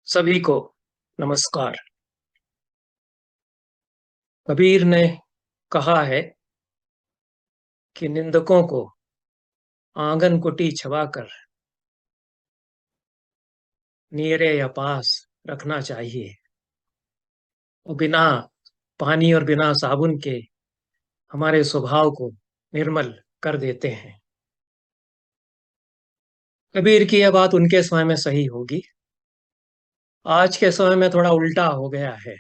सभी को नमस्कार। कबीर ने कहा है कि निंदकों को आंगन कुटी छुपाकर नियरे या पास रखना चाहिए। और बिना पानी और बिना साबुन के हमारे स्वभाव को निर्मल कर देते हैं। कबीर की यह बात उनके समय में सही होगी। आज के समय में थोड़ा उल्टा हो गया है।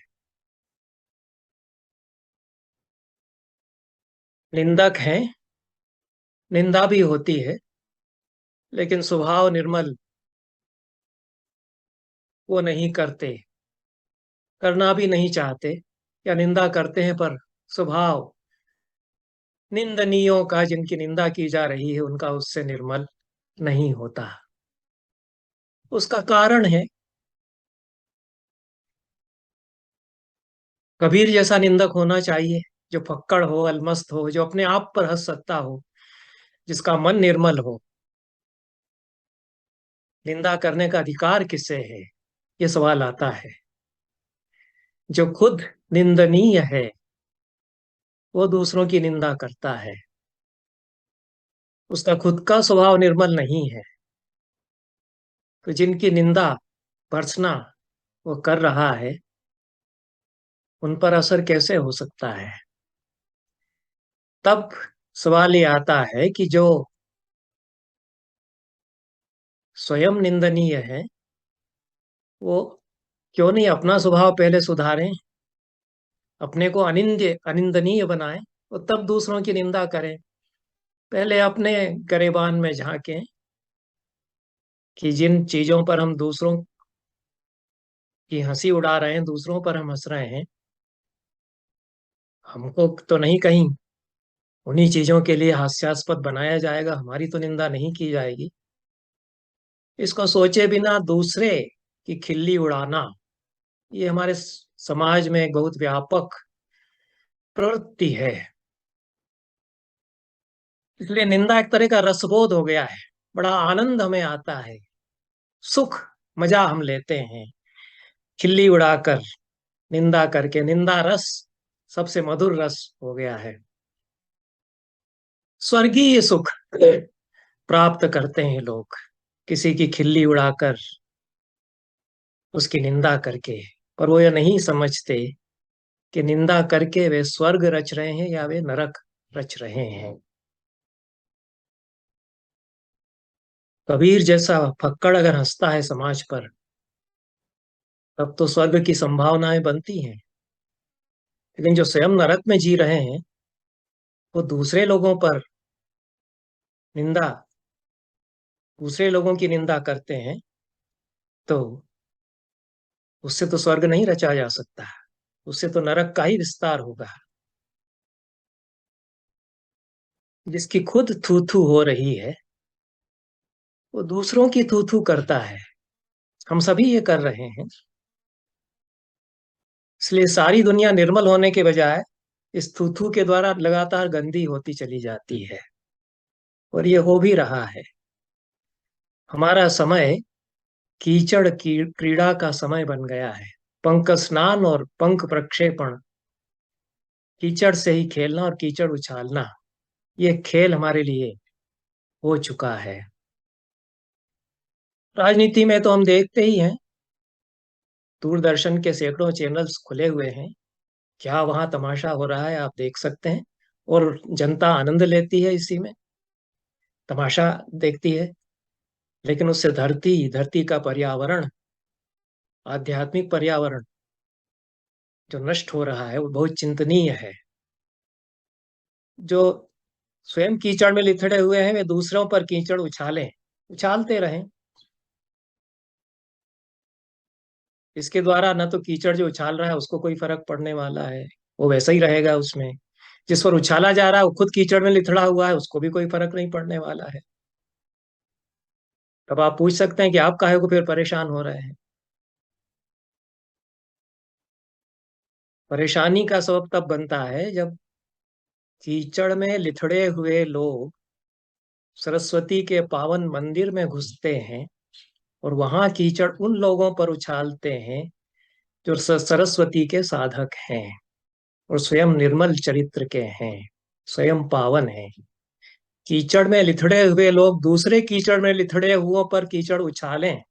निंदक हैं, निंदा भी होती है, लेकिन स्वभाव निर्मल वो नहीं करते, करना भी नहीं चाहते, या निंदा करते हैं पर स्वभाव निंदनीयों का, जिनकी निंदा की जा रही है, उनका उससे निर्मल नहीं होता। उसका कारण है कबीर जैसा निंदक होना चाहिए, जो फक्कड़ हो, अलमस्त हो, जो अपने आप पर हंस सकता हो, जिसका मन निर्मल हो। निंदा करने का अधिकार किससे है, ये सवाल आता है। जो खुद निंदनीय है वो दूसरों की निंदा करता है। उसका खुद का स्वभाव निर्मल नहीं है, तो जिनकी निंदा भर्त्सना वो कर रहा है, उन पर असर कैसे हो सकता है। तब सवाल ये आता है कि जो स्वयं निंदनीय है वो क्यों नहीं अपना स्वभाव पहले सुधारें, अपने को अनिंदनीय बनाएं, और तब दूसरों की निंदा करें। पहले अपने गरेबान में झांकें कि जिन चीजों पर हम दूसरों की हंसी उड़ा रहे हैं, दूसरों पर हम हंस रहे हैं, हमको तो नहीं कहीं उन्हीं चीजों के लिए हास्यास्पद बनाया जाएगा, हमारी तो निंदा नहीं की जाएगी। इसको सोचे बिना दूसरे की खिल्ली उड़ाना, ये हमारे समाज में एक बहुत व्यापक प्रवृत्ति है। इसलिए निंदा एक तरह का रसबोध हो गया है। बड़ा आनंद हमें आता है, सुख, मजा हम लेते हैं खिल्ली उड़ाकर, निंदा करके। निंदा रस सबसे मधुर रस हो गया है। स्वर्गीय सुख प्राप्त करते हैं लोग किसी की खिल्ली उड़ाकर, उसकी निंदा करके। पर वो ये नहीं समझते कि निंदा करके वे स्वर्ग रच रहे हैं या वे नरक रच रहे हैं। कबीर जैसा फक्कड़ अगर हंसता है समाज पर, तब तो स्वर्ग की संभावनाएं बनती हैं। लेकिन जो स्वयं नरक में जी रहे हैं, वो दूसरे लोगों पर निंदा, दूसरे लोगों की निंदा करते हैं, तो उससे तो स्वर्ग नहीं रचा जा सकता, उससे तो नरक का ही विस्तार होगा। जिसकी खुद थू थू हो रही है, वो दूसरों की थू थू करता है। हम सभी ये कर रहे हैं। इसलिए सारी दुनिया निर्मल होने के बजाय इस थू थू के द्वारा लगातार गंदी होती चली जाती है। और ये हो भी रहा है। हमारा समय कीचड़ की क्रीड़ा का समय बन गया है। पंख स्नान और पंख प्रक्षेपण, कीचड़ से ही खेलना और कीचड़ उछालना, ये खेल हमारे लिए हो चुका है। राजनीति में तो हम देखते ही हैं, दूरदर्शन के सैकड़ों चैनल्स खुले हुए हैं। क्या वहां तमाशा हो रहा है आप देख सकते हैं। और जनता आनंद लेती है इसी में, तमाशा देखती है। लेकिन उससे धरती धरती का पर्यावरण, आध्यात्मिक पर्यावरण जो नष्ट हो रहा है, वो बहुत चिंतनीय है। जो स्वयं कीचड़ में लिथड़े हुए हैं, वे दूसरों पर कीचड़ उछालें, उछालते रहें। इसके द्वारा न तो कीचड़ जो उछाल रहा है उसको कोई फर्क पड़ने वाला है, वो वैसा ही रहेगा उसमें। जिस पर उछाला जा रहा है वो खुद कीचड़ में लिथड़ा हुआ है, उसको भी कोई फर्क नहीं पड़ने वाला है। तब आप पूछ सकते हैं कि आप काहे को फिर परेशान हो रहे हैं। परेशानी का सबब तब बनता है जब कीचड़ में लिथड़े हुए लोग सरस्वती के पावन मंदिर में घुसते हैं और वहां कीचड़ उन लोगों पर उछालते हैं जो सरस्वती के साधक हैं और स्वयं निर्मल चरित्र के हैं, स्वयं पावन हैं। कीचड़ में लिथड़े हुए लोग दूसरे कीचड़ में लिथड़े हुओं पर कीचड़ उछालें,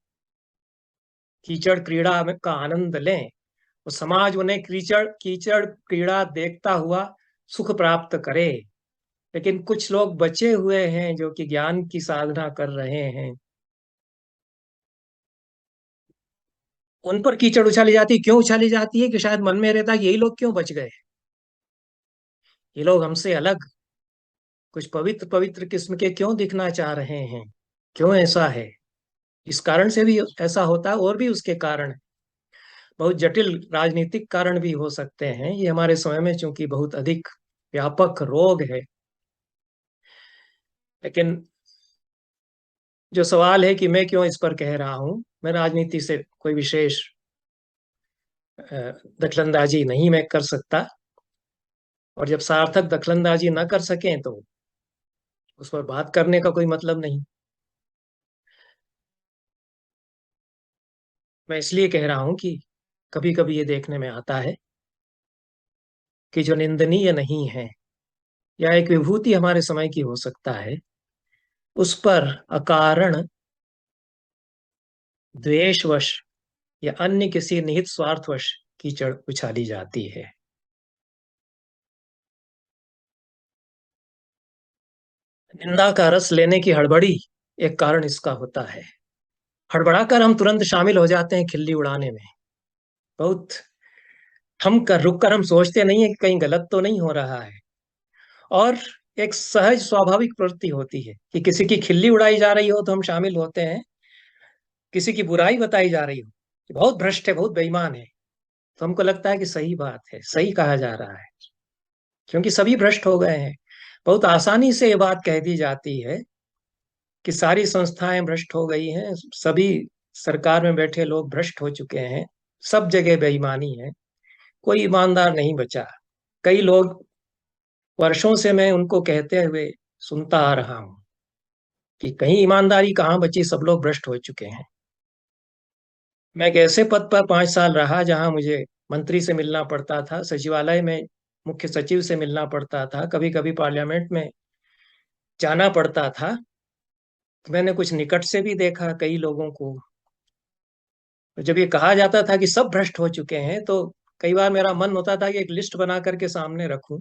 कीचड़ क्रीड़ा का आनंद लें, और समाज उन्हें कीचड़ कीचड़ क्रीड़ा देखता हुआ सुख प्राप्त करे। लेकिन कुछ लोग बचे हुए हैं जो कि ज्ञान की साधना कर रहे हैं, उन पर कीचड़ उछाली जाती है। क्यों उछाली जाती है? कि शायद मन में रहता है कि यही लोग क्यों बच गए, ये लोग हमसे अलग कुछ पवित्र पवित्र किस्म के क्यों दिखना चाह रहे हैं, क्यों ऐसा है। इस कारण से भी ऐसा होता है, और भी उसके कारण, बहुत जटिल राजनीतिक कारण भी हो सकते हैं। ये हमारे समय में चूंकि बहुत अधिक व्यापक रोग है। लेकिन जो सवाल है कि मैं क्यों इस पर कह रहा हूं, मैं राजनीति से कोई विशेष दखलंदाजी नहीं मैं कर सकता, और जब सार्थक दखलंदाजी न कर सकें तो उस पर बात करने का कोई मतलब नहीं। मैं इसलिए कह रहा हूं कि कभी कभी ये देखने में आता है कि जो निंदनीय नहीं है या एक विभूति हमारे समय की हो सकता है, उस पर अकारण द्वेषवश या अन्य किसी निहित स्वार्थवश कीचड़ उछाली जाती है। निंदा का रस लेने की हड़बड़ी एक कारण इसका होता है। हड़बड़ाकर हम तुरंत शामिल हो जाते हैं खिल्ली उड़ाने में। बहुत हम कर रुक कर हम सोचते नहीं है कि कहीं गलत तो नहीं हो रहा है। और एक सहज स्वाभाविक प्रवृत्ति होती है कि किसी की खिल्ली उड़ाई जा रही हो तो हम शामिल होते हैं, किसी की बुराई बताई जा रही हो कि बहुत भ्रष्ट है, बहुत बेईमान है, तो हमको लगता है कि सही बात है, सही कहा जा रहा है, क्योंकि सभी भ्रष्ट हो गए हैं। बहुत आसानी से ये बात कह दी जाती है कि सारी संस्थाएं भ्रष्ट हो गई हैं, सभी सरकार में बैठे लोग भ्रष्ट हो चुके हैं, सब जगह बेईमानी है, कोई ईमानदार नहीं बचा। कई लोग, वर्षों से मैं उनको कहते हुए सुनता आ रहा हूं कि कहीं ईमानदारी कहाँ बची, सब लोग भ्रष्ट हो चुके हैं। मैं एक ऐसे पद पर 5 साल रहा जहां मुझे मंत्री से मिलना पड़ता था, सचिवालय में मुख्य सचिव से मिलना पड़ता था, कभी कभी पार्लियामेंट में जाना पड़ता था। तो मैंने कुछ निकट से भी देखा कई लोगों को। तो जब ये कहा जाता था कि सब भ्रष्ट हो चुके हैं, तो कई बार मेरा मन होता था कि एक लिस्ट बना करके सामने रखूं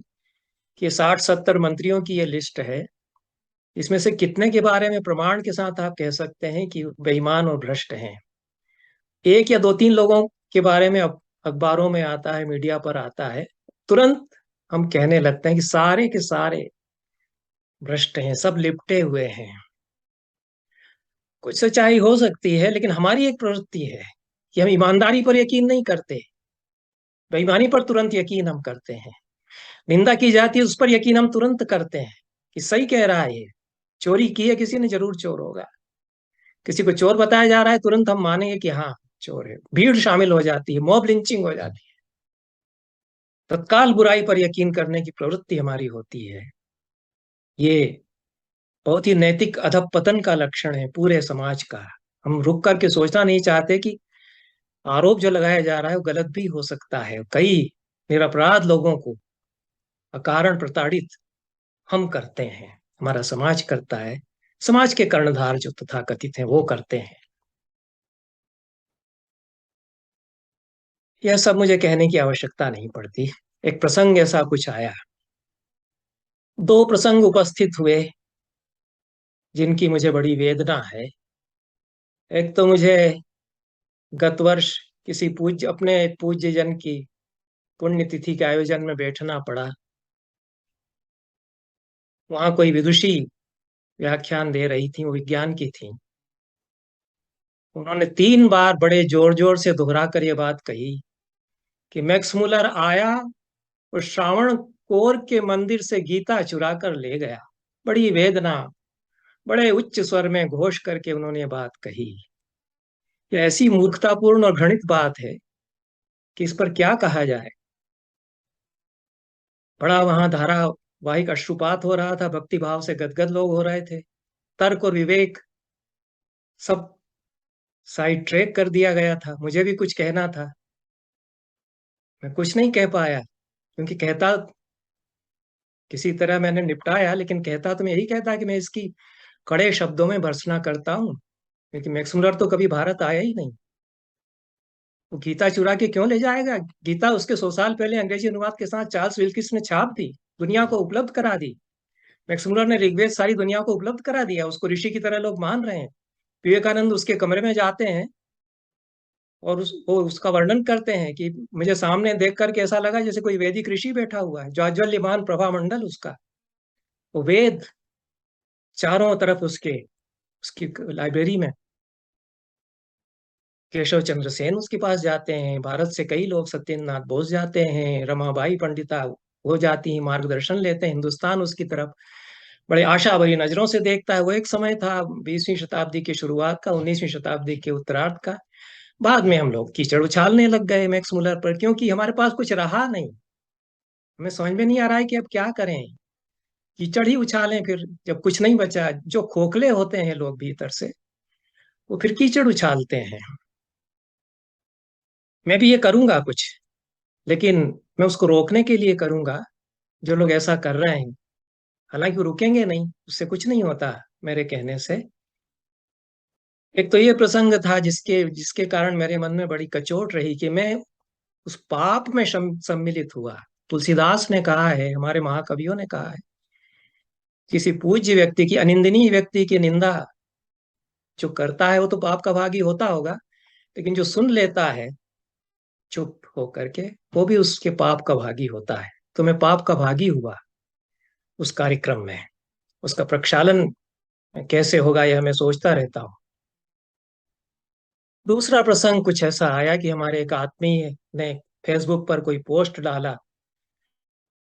कि 60-70 मंत्रियों की ये लिस्ट है, इसमें से कितने के बारे में प्रमाण के साथ आप कह सकते हैं कि बेईमान और भ्रष्ट हैं। एक या दो तीन लोगों के बारे में अब अखबारों में आता है, मीडिया पर आता है, तुरंत हम कहने लगते हैं कि सारे के सारे भ्रष्ट हैं, सब लिपटे हुए हैं। कुछ सच्चाई हो सकती है, लेकिन हमारी एक प्रवृत्ति है कि हम ईमानदारी पर यकीन नहीं करते, बेईमानी पर तुरंत यकीन हम करते हैं। निंदा की जाती है, उस पर यकीन हम तुरंत करते हैं कि सही कह रहा है ये, चोरी की है किसी ने, जरूर चोर होगा। किसी को चोर बताया जा रहा है, तुरंत हम मानेंगे कि हाँ चोर है। भीड़ शामिल हो जाती है, मॉब लिंचिंग हो जाती है, तत्काल बुराई पर यकीन करने की प्रवृत्ति हमारी होती है। ये बहुत ही नैतिक अधपतन का लक्षण है पूरे समाज का। हम रुक करके सोचना नहीं चाहते कि आरोप जो लगाया जा रहा है वो गलत भी हो सकता है। कई निरपराध लोगों को अकारण प्रताड़ित हम करते हैं, हमारा समाज करता है, समाज के कर्णधार जो तथाकथित हैं वो करते हैं। यह सब मुझे कहने की आवश्यकता नहीं पड़ती। एक प्रसंग ऐसा कुछ आया, दो प्रसंग उपस्थित हुए जिनकी मुझे बड़ी वेदना है। एक तो मुझे गत वर्ष किसी पूज्य, अपने एक पूज्य जन की पुण्यतिथि के आयोजन में बैठना पड़ा। वहां कोई विदुषी व्याख्यान दे रही थी, वो विज्ञान की थी। उन्होंने 3 बार बड़े जोर जोर से दोहरा कर ये बात कही कि मैक्स मुलर आया और श्रावण कोर के मंदिर से गीता चुरा कर ले गया। बड़ी वेदना, बड़े उच्च स्वर में घोष करके उन्होंने ये बात कही। ये ऐसी मूर्खतापूर्ण और घृणित बात है कि इस पर क्या कहा जाए। बड़ा वहां धारावाहिक अश्रुपात हो रहा था, भक्ति भाव से गदगद लोग हो रहे थे, तर्क और विवेक सब साइड ट्रैक कर दिया गया था। मुझे भी कुछ कहना था, मैं कुछ नहीं कह पाया, क्योंकि कहता किसी तरह मैंने निपटाया, लेकिन कहता तो मैं यही कहता कि मैं इसकी कड़े शब्दों में भर्त्सना करता हूँ, क्योंकि मैक्स मुलर तो कभी भारत आया ही नहीं। वो गीता चुरा के क्यों ले जाएगा? गीता उसके 100 साल पहले अंग्रेजी अनुवाद के साथ चार्ल्स विल्किस ने छाप दी, दुनिया को उपलब्ध करा दी। मैक्स मुलर ने ऋग्वेद सारी दुनिया को उपलब्ध करा दिया, उसको ऋषि की तरह लोग मान रहे हैं। विवेकानंद उसके कमरे में जाते हैं और वो उसका वर्णन करते हैं कि मुझे सामने देख करके ऐसा लगा जैसे कोई वैदिक ऋषि बैठा हुआ है, ज्वाज्वल्यमान प्रभा मंडल उसका, वो वेद चारों तरफ उसके, उसकी लाइब्रेरी में। केशव चंद्र सेन उसके पास जाते हैं, भारत से कई लोग, सत्येंद्रनाथ बोस जाते हैं, रमाबाई पंडिता हो जाती हैं, मार्गदर्शन लेते हैं। हिंदुस्तान उसकी तरफ बड़े आशा भरी नजरों से देखता है। वो एक समय था 20वीं शताब्दी की शुरुआत का, 19वीं शताब्दी के उत्तरार्ध का। बाद में हम लोग कीचड़ उछालने लग गए मैक्स मुलर पर, क्योंकि हमारे पास कुछ रहा नहीं। हमें समझ में नहीं आ रहा है कि अब क्या करें। कीचड़ ही उछालें फिर, जब कुछ नहीं बचा। जो खोखले होते हैं लोग भीतर से, वो फिर कीचड़ उछालते हैं। मैं भी ये करूंगा कुछ, लेकिन मैं उसको रोकने के लिए करूंगा जो लोग ऐसा कर रहे हैं। हालांकि वो रुकेंगे नहीं, उससे कुछ नहीं होता मेरे कहने से। एक तो ये प्रसंग था जिसके जिसके कारण मेरे मन में बड़ी कचोट रही कि मैं उस पाप में सम्मिलित हुआ। तुलसीदास ने कहा है, हमारे महाकवियों ने कहा है, किसी पूज्य व्यक्ति की, अनिंदनीय व्यक्ति की निंदा जो करता है वो तो पाप का भागी होता होगा, लेकिन जो सुन लेता है चुप होकर के, वो भी उसके पाप का भागी होता है। तो मैं पाप का भागी हुआ उस कार्यक्रम में। उसका प्रक्षालन कैसे होगा यह मैं सोचता रहता हूँ। दूसरा प्रसंग कुछ ऐसा आया कि हमारे एक आत्मीय ने फेसबुक पर कोई पोस्ट डाला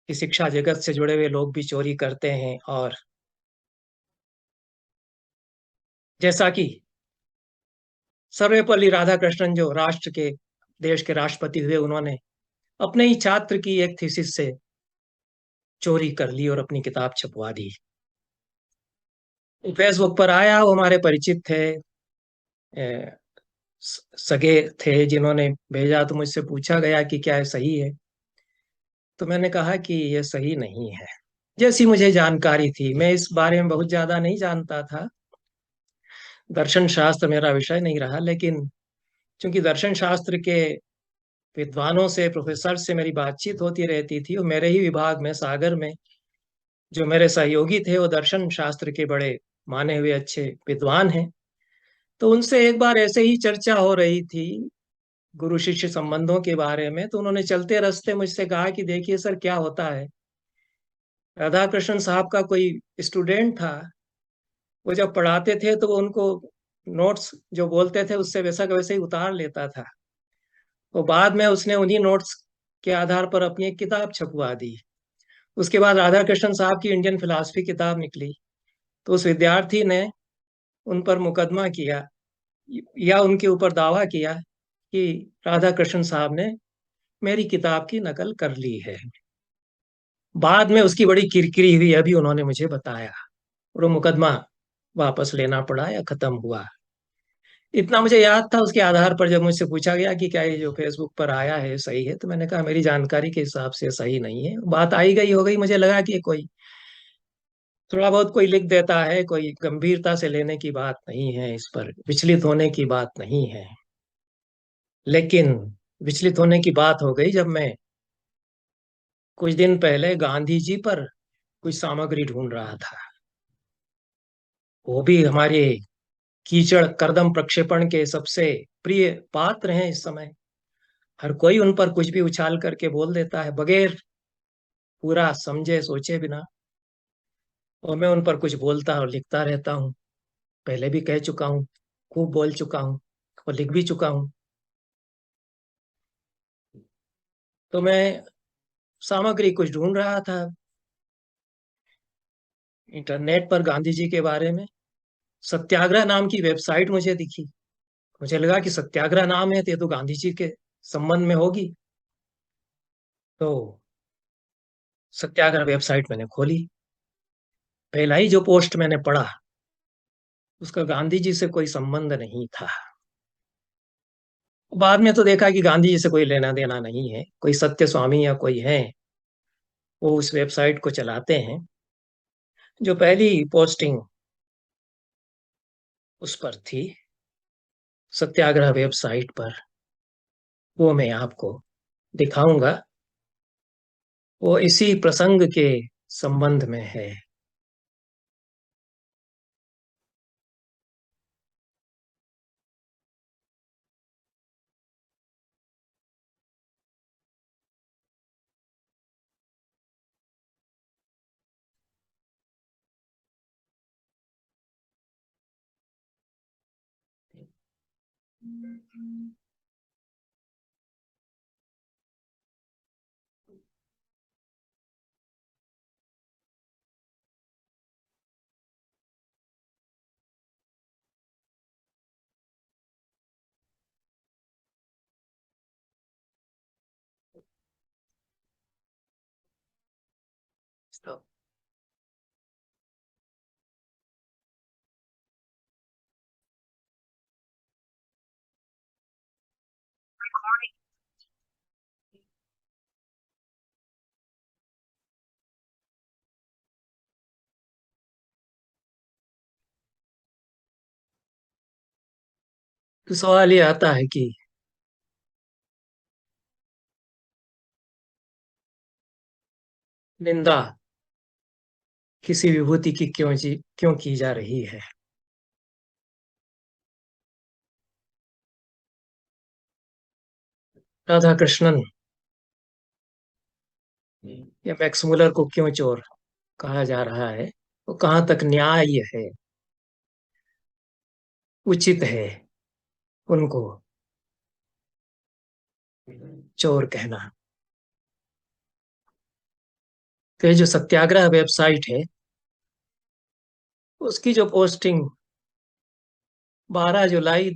कि शिक्षा जगत से जुड़े हुए लोग भी चोरी करते हैं, और जैसा कि सर्वपल्ली राधाकृष्णन जो राष्ट्र के, देश के राष्ट्रपति हुए, उन्होंने अपने ही छात्र की एक थीसिस से चोरी कर ली और अपनी किताब छपवा दी। फेसबुक पर आया, वो हमारे परिचित थे, सगे थे जिन्होंने भेजा। तो मुझसे पूछा गया कि क्या ये सही है? तो मैंने कहा कि यह सही नहीं है। जैसी मुझे जानकारी थी, मैं इस बारे में बहुत ज्यादा नहीं जानता था, दर्शन शास्त्र मेरा विषय नहीं रहा, लेकिन चूंकि दर्शन शास्त्र के विद्वानों से, प्रोफेसर से मेरी बातचीत होती रहती थी, और मेरे ही विभाग में, सागर में, जो मेरे सहयोगी थे वो दर्शन शास्त्र के बड़े माने हुए अच्छे विद्वान हैं। तो उनसे एक बार ऐसे ही चर्चा हो रही थी गुरु शिष्य संबंधों के बारे में, तो उन्होंने चलते रास्ते मुझसे कहा कि देखिए सर, क्या होता है, राधा कृष्ण साहब का कोई स्टूडेंट था, वो जब पढ़ाते थे तो वो उनको नोट्स जो बोलते थे उससे वैसा का वैसे ही उतार लेता था। वो बाद में उसने उन्हीं नोट्स के आधार पर अपनी एक किताब छपवा दी। उसके बाद राधा कृष्ण साहब की इंडियन फिलॉसफी किताब निकली, तो उस विद्यार्थी ने उन पर मुकदमा किया, या उनके ऊपर दावा किया कि राधा कृष्ण साहब ने मेरी किताब की नकल कर ली है। बाद में उसकी बड़ी किरकिरी हुई, अभी उन्होंने मुझे बताया, और वो मुकदमा वापस लेना पड़ा या खत्म हुआ। इतना मुझे याद था। उसके आधार पर जब मुझसे पूछा गया कि क्या ये जो फेसबुक पर आया है सही है, तो मैंने कहा मेरी जानकारी के हिसाब से सही नहीं है। बात आई गई हो गई, मुझे लगा कि कोई थोड़ा बहुत कोई लिख देता है, कोई गंभीरता से लेने की बात नहीं है, इस पर विचलित होने की बात नहीं है। लेकिन विचलित होने की बात हो गई जब मैं कुछ दिन पहले गांधी जी पर कुछ सामग्री ढूंढ रहा था। वो भी हमारे कीचड़ करदम प्रक्षेपण के सबसे प्रिय पात्र हैं इस समय। हर कोई उन पर कुछ भी उछाल करके बोल देता है, बगैर पूरा समझे सोचे बिना। और मैं उन पर कुछ बोलता और लिखता रहता हूँ। पहले भी कह चुका हूँ, खूब बोल चुका हूँ, और लिख भी चुका हूँ। तो मैं सामग्री कुछ ढूंढ रहा था इंटरनेट पर गांधी जी के बारे में। सत्याग्रह नाम की वेबसाइट मुझे दिखी। मुझे लगा कि सत्याग्रह नाम है तो ये तो गांधी जी के संबंध में होगी। तो सत्याग्रह वेबसाइट मैंने खोली। पहला ही जो पोस्ट मैंने पढ़ा, उसका गांधी जी से कोई संबंध नहीं था। बाद में तो देखा कि गांधी जी से कोई लेना देना नहीं है, कोई सत्य स्वामी या कोई है, वो उस वेबसाइट को चलाते हैं। जो पहली पोस्टिंग उस पर थी, सत्याग्रह वेबसाइट पर, वो मैं आपको दिखाऊंगा। वो इसी प्रसंग के संबंध में है। तो सवाल ये आता है कि निंदा किसी विभूति की क्यों की जा रही है। राधा कृष्णन या मैक्स मुलर को क्यों चोर कहा जा रहा है, वो कहाँ तक न्याय है, उचित है उनको चोर कहना। तो ये जो सत्याग्रह वेबसाइट है, उसकी जो पोस्टिंग 12 जुलाई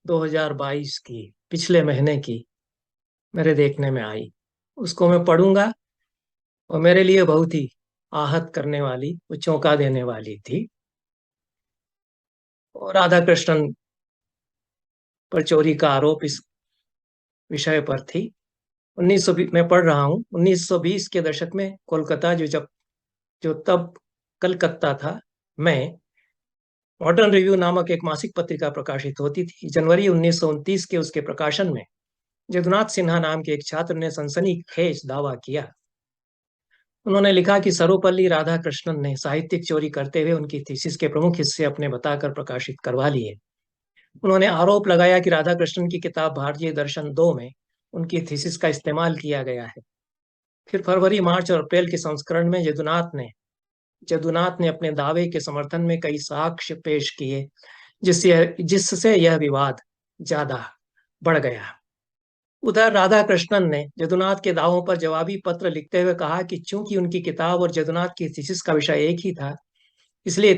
2022 की, पिछले महीने की, मेरे देखने में आई, उसको मैं पढ़ूंगा। और मेरे लिए बहुत ही आहत करने वाली, वो चौंका देने वाली थी। और राधा कृष्णन पर चोरी का आरोप इस विषय पर थी। 1920 मैं पढ़ रहा हूँ, 1920 के दशक में कोलकाता, जो तब कलकत्ता था, में मॉडर्न रिव्यू नामक एक मासिक पत्रिका प्रकाशित होती थी। जनवरी 1929 के उसके प्रकाशन में जदुनाथ सिन्हा नाम के एक छात्र ने सनसनीखेज दावा किया। उन्होंने लिखा कि सर्वपल्ली राधाकृष्णन ने साहित्यिक चोरी करते हुए उनकी थीसिस के प्रमुख हिस्से अपने बताकर प्रकाशित करवा लिए। उन्होंने आरोप लगाया कि राधाकृष्णन की किताब भारतीय दर्शन 2 में उनकी थीसिस का इस्तेमाल किया गया है। फिर फरवरी, मार्च और अप्रैल के संस्करण में जदुनाथ ने अपने दावे के समर्थन में कई साक्ष्य पेश किए, जिससे यह विवाद ज्यादा बढ़ गया। उधर राधा कृष्णन ने जदुनाथ के दावों पर जवाबी पत्र लिखते हुए कहा कि चूंकि उनकी किताब और जदुनाथ की थीसिस का विषय एक ही था, इसलिए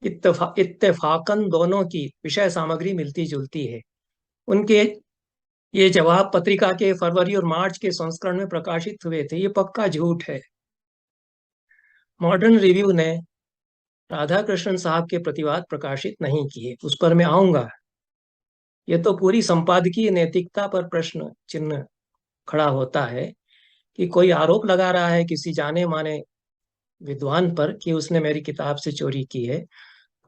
इत्तेफाकन दोनों की विषय सामग्री मिलती जुलती है। उनके ये जवाब पत्रिका के फरवरी और मार्च के संस्करण में प्रकाशित हुए थे। ये पक्का झूठ है। मॉडर्न रिव्यू ने राधा कृष्णन साहब के प्रतिवाद प्रकाशित नहीं किए, उस पर मैं आऊंगा। ये तो पूरी संपादकीय नैतिकता पर प्रश्न चिन्ह खड़ा होता है कि कोई आरोप लगा रहा है किसी जाने माने विद्वान पर कि उसने मेरी किताब से चोरी की है,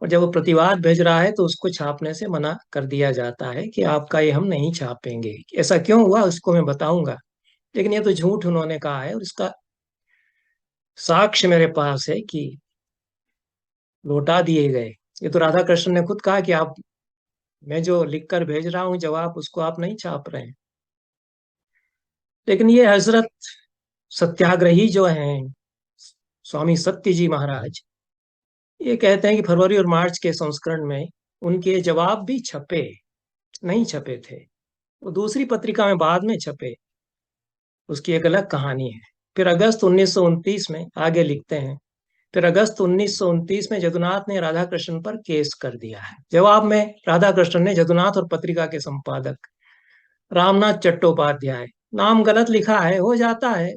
और जब वो प्रतिवाद भेज रहा है तो उसको छापने से मना कर दिया जाता है कि आपका ये हम नहीं छापेंगे। ऐसा क्यों हुआ उसको मैं बताऊंगा, लेकिन ये तो झूठ उन्होंने कहा है, और इसका साक्ष्य मेरे पास है कि लौटा दिए गए। ये तो राधा कृष्ण ने खुद कहा कि आप, मैं जो लिख कर भेज रहा हूँ जवाब, उसको आप नहीं छाप रहे हैं। लेकिन ये हजरत सत्याग्रही जो हैं, स्वामी सत्य जी महाराज, ये कहते हैं कि फरवरी और मार्च के संस्करण में उनके जवाब भी छपे नहीं छपे थे, वो दूसरी पत्रिका में बाद में छपे, उसकी एक अलग कहानी है। फिर अगस्त 1929 में आगे लिखते हैं, फिर अगस्त 1929 में जदुनाथ ने राधा कृष्ण पर केस कर दिया है। जवाब में राधा कृष्ण ने जदुनाथ और पत्रिका के संपादक रामनाथ चट्टोपाध्याय, नाम गलत लिखा है, हो जाता है,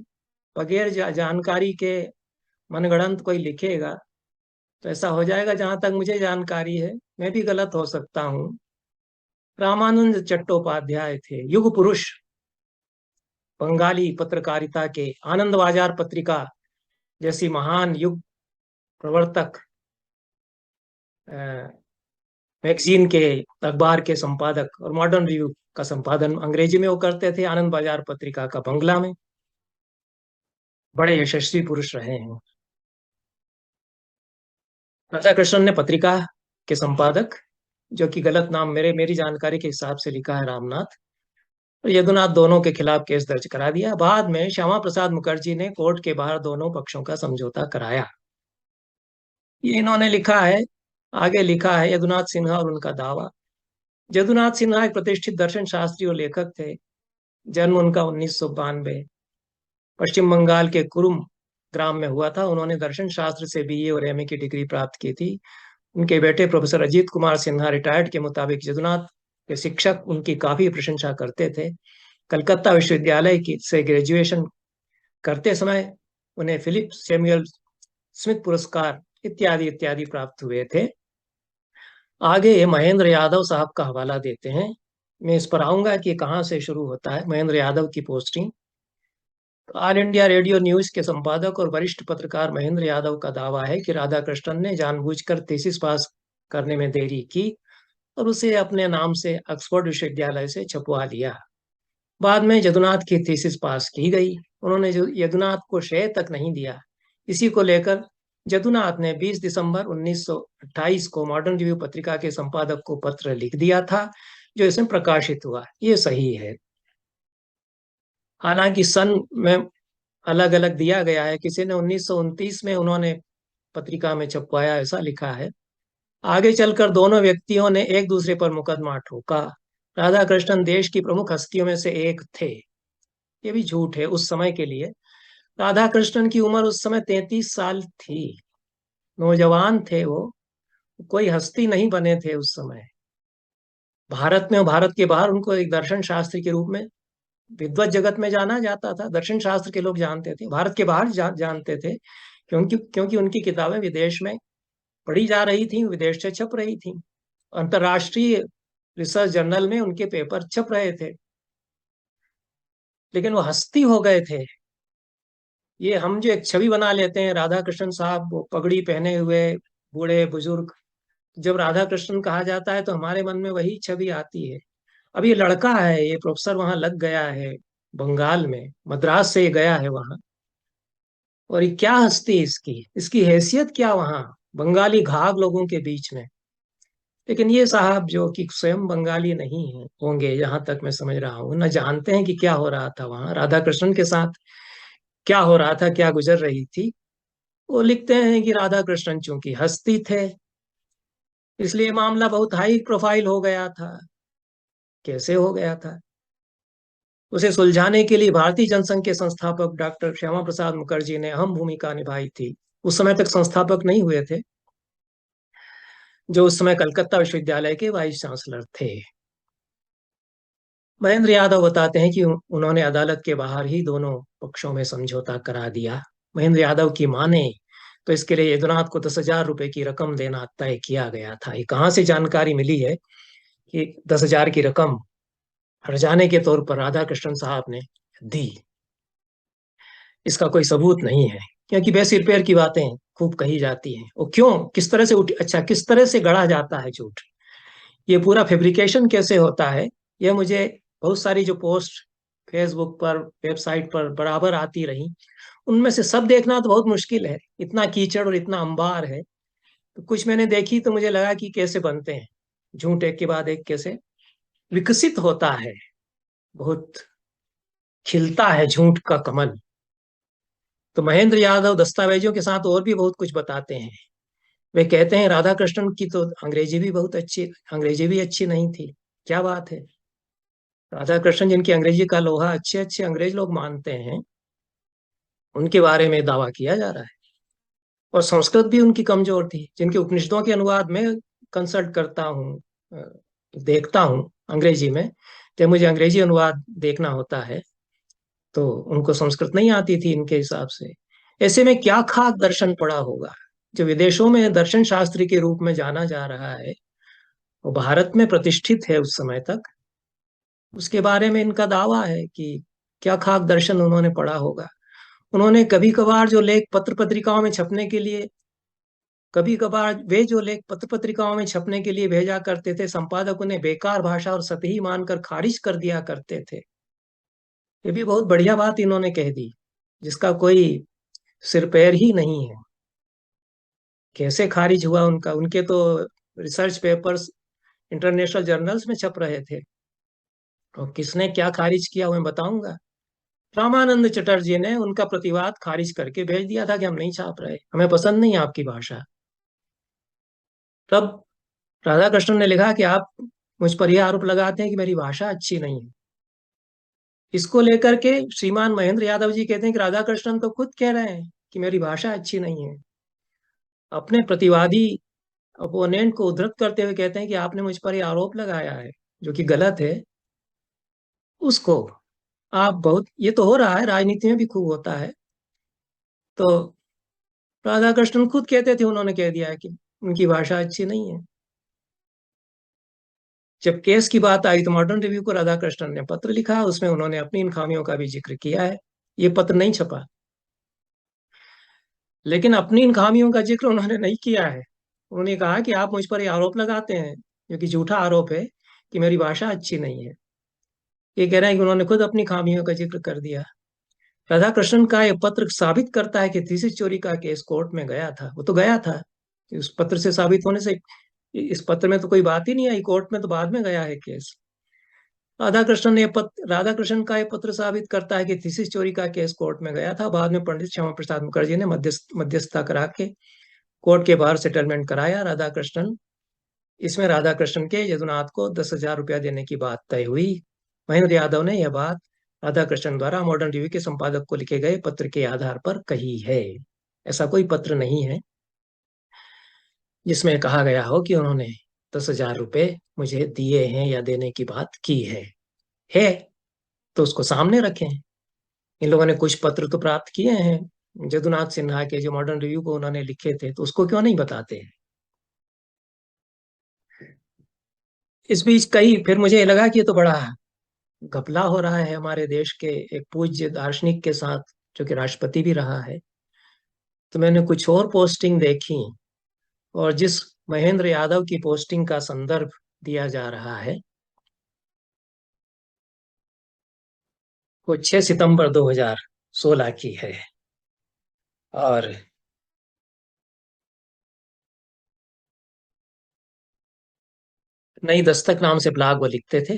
बगैर जानकारी के मनगढ़ंत कोई लिखेगा तो ऐसा हो जाएगा। जहां तक मुझे जानकारी है, मैं भी गलत हो सकता हूँ। रामानंद चट्टोपाध्याय थे, युग पुरुष, बंगाली पत्रकारिता के, आनंद बाजार पत्रिका जैसी महान युग प्रवर्तक मैगजीन के, अखबार के संपादक, और मॉडर्न रिव्यू का संपादन अंग्रेजी में वो करते थे, आनंद बाजार पत्रिका का बंगला में। बड़े यशस्वी पुरुष रहे हैं। राधा कृष्णन ने पत्रिका के संपादक, जो कि गलत नाम मेरी जानकारी के हिसाब से लिखा है रामनाथ और यदुनाथ, दोनों के खिलाफ केस दर्ज करा दिया। बाद में श्यामा प्रसाद मुखर्जी ने कोर्ट के बाहर दोनों पक्षों का समझौता कराया। ये इन्होंने लिखा है, आगे लिखा है, यदुनाथ सिन्हा और उनका दावा। यदुनाथ सिन्हा एक प्रतिष्ठित दर्शन शास्त्री और लेखक थे। जन्म उनका 1992 पश्चिम बंगाल के कुरुम ग्राम में हुआ था। उन्होंने दर्शन शास्त्र से बीए और एमए की डिग्री प्राप्त की थी। उनके बेटे प्रोफेसर अजीत कुमार सिन्हा रिटायर्ड के मुताबिक यदुनाथ के शिक्षक उनकी काफी प्रशंसा करते थे। कलकत्ता विश्वविद्यालय की से ग्रेजुएशन करते समय उन्हें फिलिप सैमुअल स्मिथ पुरस्कार इत्यादि इत्यादि प्राप्त हुए थे। आगे महेंद्र यादव साहब का हवाला देते हैं। मैं इस पर आऊंगा कि कहाँ से शुरू होता है महेंद्र यादव की posting. All India radio news के संपादक और वरिष्ठ पत्रकार महेंद्र यादव का दावा है कि राधा कृष्णन ने जानबूझकर थीसिस पास करने में देरी की और उसे अपने नाम से ऑक्सफोर्ड विश्वविद्यालय से छपवा लिया। बाद में यदुनाथ की थीसिस पास की गई। उन्होंने यदुनाथ को श्रेय तक नहीं दिया। इसी को लेकर यदुनाथ ने 20 दिसंबर 1928 को मॉडर्न रिव्यू पत्रिका के संपादक को पत्र लिख दिया था, जो इसमें प्रकाशित हुआ। ये सही है। हालांकि सन में अलग अलग दिया गया है। किसी ने 1929 में उन्होंने पत्रिका में छपवाया, ऐसा लिखा है। आगे चलकर दोनों व्यक्तियों ने एक दूसरे पर मुकदमा ठोका। राधा कृष्णन देश की प्रमुख हस्तियों में से एक थे। ये भी झूठ है उस समय के लिए। राधा कृष्णन की उम्र उस समय 33 साल थी। नौजवान थे वो, कोई हस्ती नहीं बने थे उस समय। भारत में और भारत के बाहर उनको एक दर्शन शास्त्री के रूप में विद्वत जगत में जाना जाता था। दर्शन शास्त्र के लोग जानते थे, भारत के बाहर जानते थे, क्योंकि उनकी किताबें विदेश में पढ़ी जा रही थी, विदेश से छप रही थी। अंतरराष्ट्रीय रिसर्च जर्नल में उनके पेपर छप रहे थे। लेकिन वो हस्ती हो गए थे। ये हम जो एक छवि बना लेते हैं, राधा कृष्ण साहब वो पगड़ी पहने हुए बूढ़े बुजुर्ग, जब राधा कृष्णन कहा जाता है तो हमारे मन में वही छवि आती है। अब ये लड़का है, ये प्रोफेसर वहां लग गया है, बंगाल में, मद्रास से ये गया है वहां, और ये क्या हस्ती इसकी, इसकी हैसियत क्या वहां बंगाली घाघ लोगों के बीच में। लेकिन ये साहब जो कि स्वयं बंगाली नहीं है होंगे, जहां तक मैं समझ रहा हूँ, न जानते हैं कि क्या हो रहा था वहां राधा कृष्णन के साथ, क्या हो रहा था, क्या गुजर रही थी। वो लिखते हैं कि राधा कृष्णन चूंकि हस्ती थे, इसलिए मामला बहुत हाई प्रोफाइल हो गया था। कैसे हो गया था? उसे सुलझाने के लिए भारतीय जनसंघ के संस्थापक डॉक्टर श्यामा प्रसाद मुखर्जी ने अहम भूमिका निभाई थी। उस समय तक संस्थापक नहीं हुए थे, जो उस समय कलकत्ता विश्वविद्यालय के वाइस चांसलर थे। महेंद्र यादव बताते हैं कि उन्होंने अदालत के बाहर ही दोनों पक्षों में समझौता करा दिया। महेंद्र यादव की माने तो इसके लिए यदुनाथ को 10,000 रुपए की रकम देना तय किया गया था। ये कहाँ से जानकारी मिली है कि 10,000 की रकम हर्जाने के तौर पर राधा कृष्णन साहब ने दी? इसका कोई सबूत नहीं है, क्योंकि बेसिक रिपेयर की बातें खूब कही जाती हैं। और क्यों, किस तरह से उठी, अच्छा किस तरह से गढ़ा जाता है झूठ, ये पूरा फैब्रिकेशन कैसे होता है, ये मुझे बहुत सारी जो पोस्ट फेसबुक पर, वेबसाइट पर बराबर आती रही, उनमें से सब देखना तो बहुत मुश्किल है। इतना कीचड़ और इतना अंबार है। तो कुछ मैंने देखी तो मुझे लगा कि कैसे बनते हैं झूठ, एक के बाद एक कैसे विकसित होता है, बहुत खिलता है झूठ का कमल। तो महेंद्र यादव दस्तावेजों के साथ और भी बहुत कुछ बताते हैं। वे कहते हैं राधा कृष्णन की तो अंग्रेजी भी बहुत अच्छी, अंग्रेजी भी अच्छी नहीं थी। क्या बात है! राधा कृष्णन जिनकी अंग्रेजी का लोहा अच्छे अच्छे अंग्रेज लोग मानते हैं, उनके बारे में दावा किया जा रहा है। और संस्कृत भी उनकी कमजोर थी। जिनके उपनिषदों के अनुवाद में कंसल्ट करता हूँ, देखता हूँ अंग्रेजी में, जब मुझे अंग्रेजी अनुवाद देखना होता है तो उनको संस्कृत नहीं आती थी इनके हिसाब से। ऐसे में क्या खाक दर्शन पड़ा होगा जो विदेशों में दर्शन शास्त्री के रूप में जाना जा रहा है, वो भारत में प्रतिष्ठित है उस समय तक। उसके बारे में इनका दावा है कि क्या खाक दर्शन उन्होंने पढ़ा होगा। उन्होंने कभी कभार जो लेख पत्र पत्रिकाओं में छपने के लिए कभी कभार वे जो लेख पत्र पत्रिकाओं में छपने के लिए भेजा करते थे, संपादक उन्हें बेकार भाषा और सतही मानकर खारिज कर दिया करते थे। ये भी बहुत बढ़िया बात इन्होंने कह दी, जिसका कोई सिर पैर ही नहीं है। कैसे खारिज हुआ उनका? उनके तो रिसर्च पेपर्स इंटरनेशनल जर्नल्स में छप रहे थे। और किसने क्या खारिज किया वो मैं बताऊंगा। रामानंद चटर्जी ने उनका प्रतिवाद खारिज करके भेज दिया था कि हम नहीं छाप रहे, हमें पसंद नहीं आपकी भाषा। तब राधा कृष्णन ने लिखा कि आप मुझ पर यह आरोप लगाते हैं कि मेरी भाषा अच्छी नहीं है। इसको लेकर के श्रीमान महेंद्र यादव जी कहते हैं कि राधा कृष्णन तो खुद कह रहे हैं कि मेरी भाषा अच्छी नहीं है। अपने प्रतिवादी अपोनेंट को उद्धृत करते हुए कहते हैं कि आपने मुझ पर यह आरोप लगाया है जो कि गलत है, उसको आप बहुत, ये तो हो रहा है, राजनीति में भी खूब होता है। तो राधा कृष्णन खुद कहते थे, उन्होंने कह दिया है कि उनकी भाषा अच्छी नहीं है। जब केस की बात आई तो मॉडर्न रिव्यू को राधा कृष्णन ने पत्र लिखा, उसमें उन्होंने अपनी इन खामियों का भी जिक्र किया है। ये पत्र नहीं छपा, लेकिन अपनी इन खामियों का जिक्र उन्होंने नहीं किया है। उन्होंने कहा कि आप मुझ पर ये आरोप लगाते हैं, जो कि झूठा आरोप है, कि मेरी भाषा अच्छी नहीं है। ये कह रहे हैं कि उन्होंने खुद अपनी खामियों का जिक्र कर दिया। राधा कृष्णन का यह पत्र साबित करता है कि थीसिस चोरी का केस कोर्ट में गया था। वो तो गया था, कि उस पत्र से साबित होने से इस पत्र में तो कोई बात ही नहीं आई, कोर्ट में तो बाद में गया है केस। राधा कृष्णन का यह पत्र साबित करता है कि थीसिस चोरी का केस कोर्ट में गया था। बाद में पंडित श्यामा प्रसाद मुखर्जी ने मध्यस्थता करा के कोर्ट के बाहर सेटलमेंट कराया। इसमें राधा कृष्णन के यदुनाथ को 10,000 रुपया देने की बात तय हुई। महेंद्र यादव ने यह बात राधा कृष्णन द्वारा मॉडर्न रिव्यू के संपादक को लिखे गए पत्र के आधार पर कही है। ऐसा कोई पत्र नहीं है जिसमें कहा गया हो कि उन्होंने 10,000 रुपये मुझे दिए हैं या देने की बात की है तो उसको सामने रखें। इन लोगों ने कुछ पत्र तो प्राप्त किए हैं जदुनाथ सिन्हा के, जो मॉडर्न रिव्यू को उन्होंने लिखे थे, तो उसको क्यों नहीं बताते हैं? इस बीच कई फिर मुझे लगा कि ये तो बड़ा घपला हो रहा है हमारे देश के एक पूज्य दार्शनिक के साथ, जो कि राष्ट्रपति भी रहा है। तो मैंने कुछ और पोस्टिंग देखी, और जिस महेंद्र यादव की पोस्टिंग का संदर्भ दिया जा रहा है वो 6 सितंबर 2016 की है। और नई दस्तक नाम से ब्लॉग वो लिखते थे।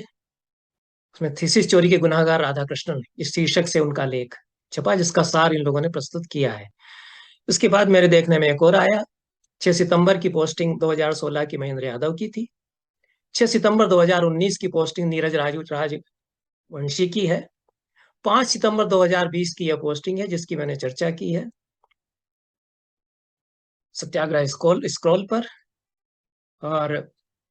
उसमें थीसिस चोरी के गुनाहगार राधा कृष्णन इस शीर्षक से उनका लेख छपा, जिसका सार इन लोगों ने प्रस्तुत किया है। उसके बाद मेरे देखने में एक और आया। 6 सितंबर की पोस्टिंग 2016 की महेंद्र यादव की थी। 6 सितंबर 2019 की पोस्टिंग नीरज राजवंशी की है। 5 सितंबर 2020 की यह पोस्टिंग है जिसकी मैंने चर्चा की है, सत्याग्रह स्क्रॉल पर। और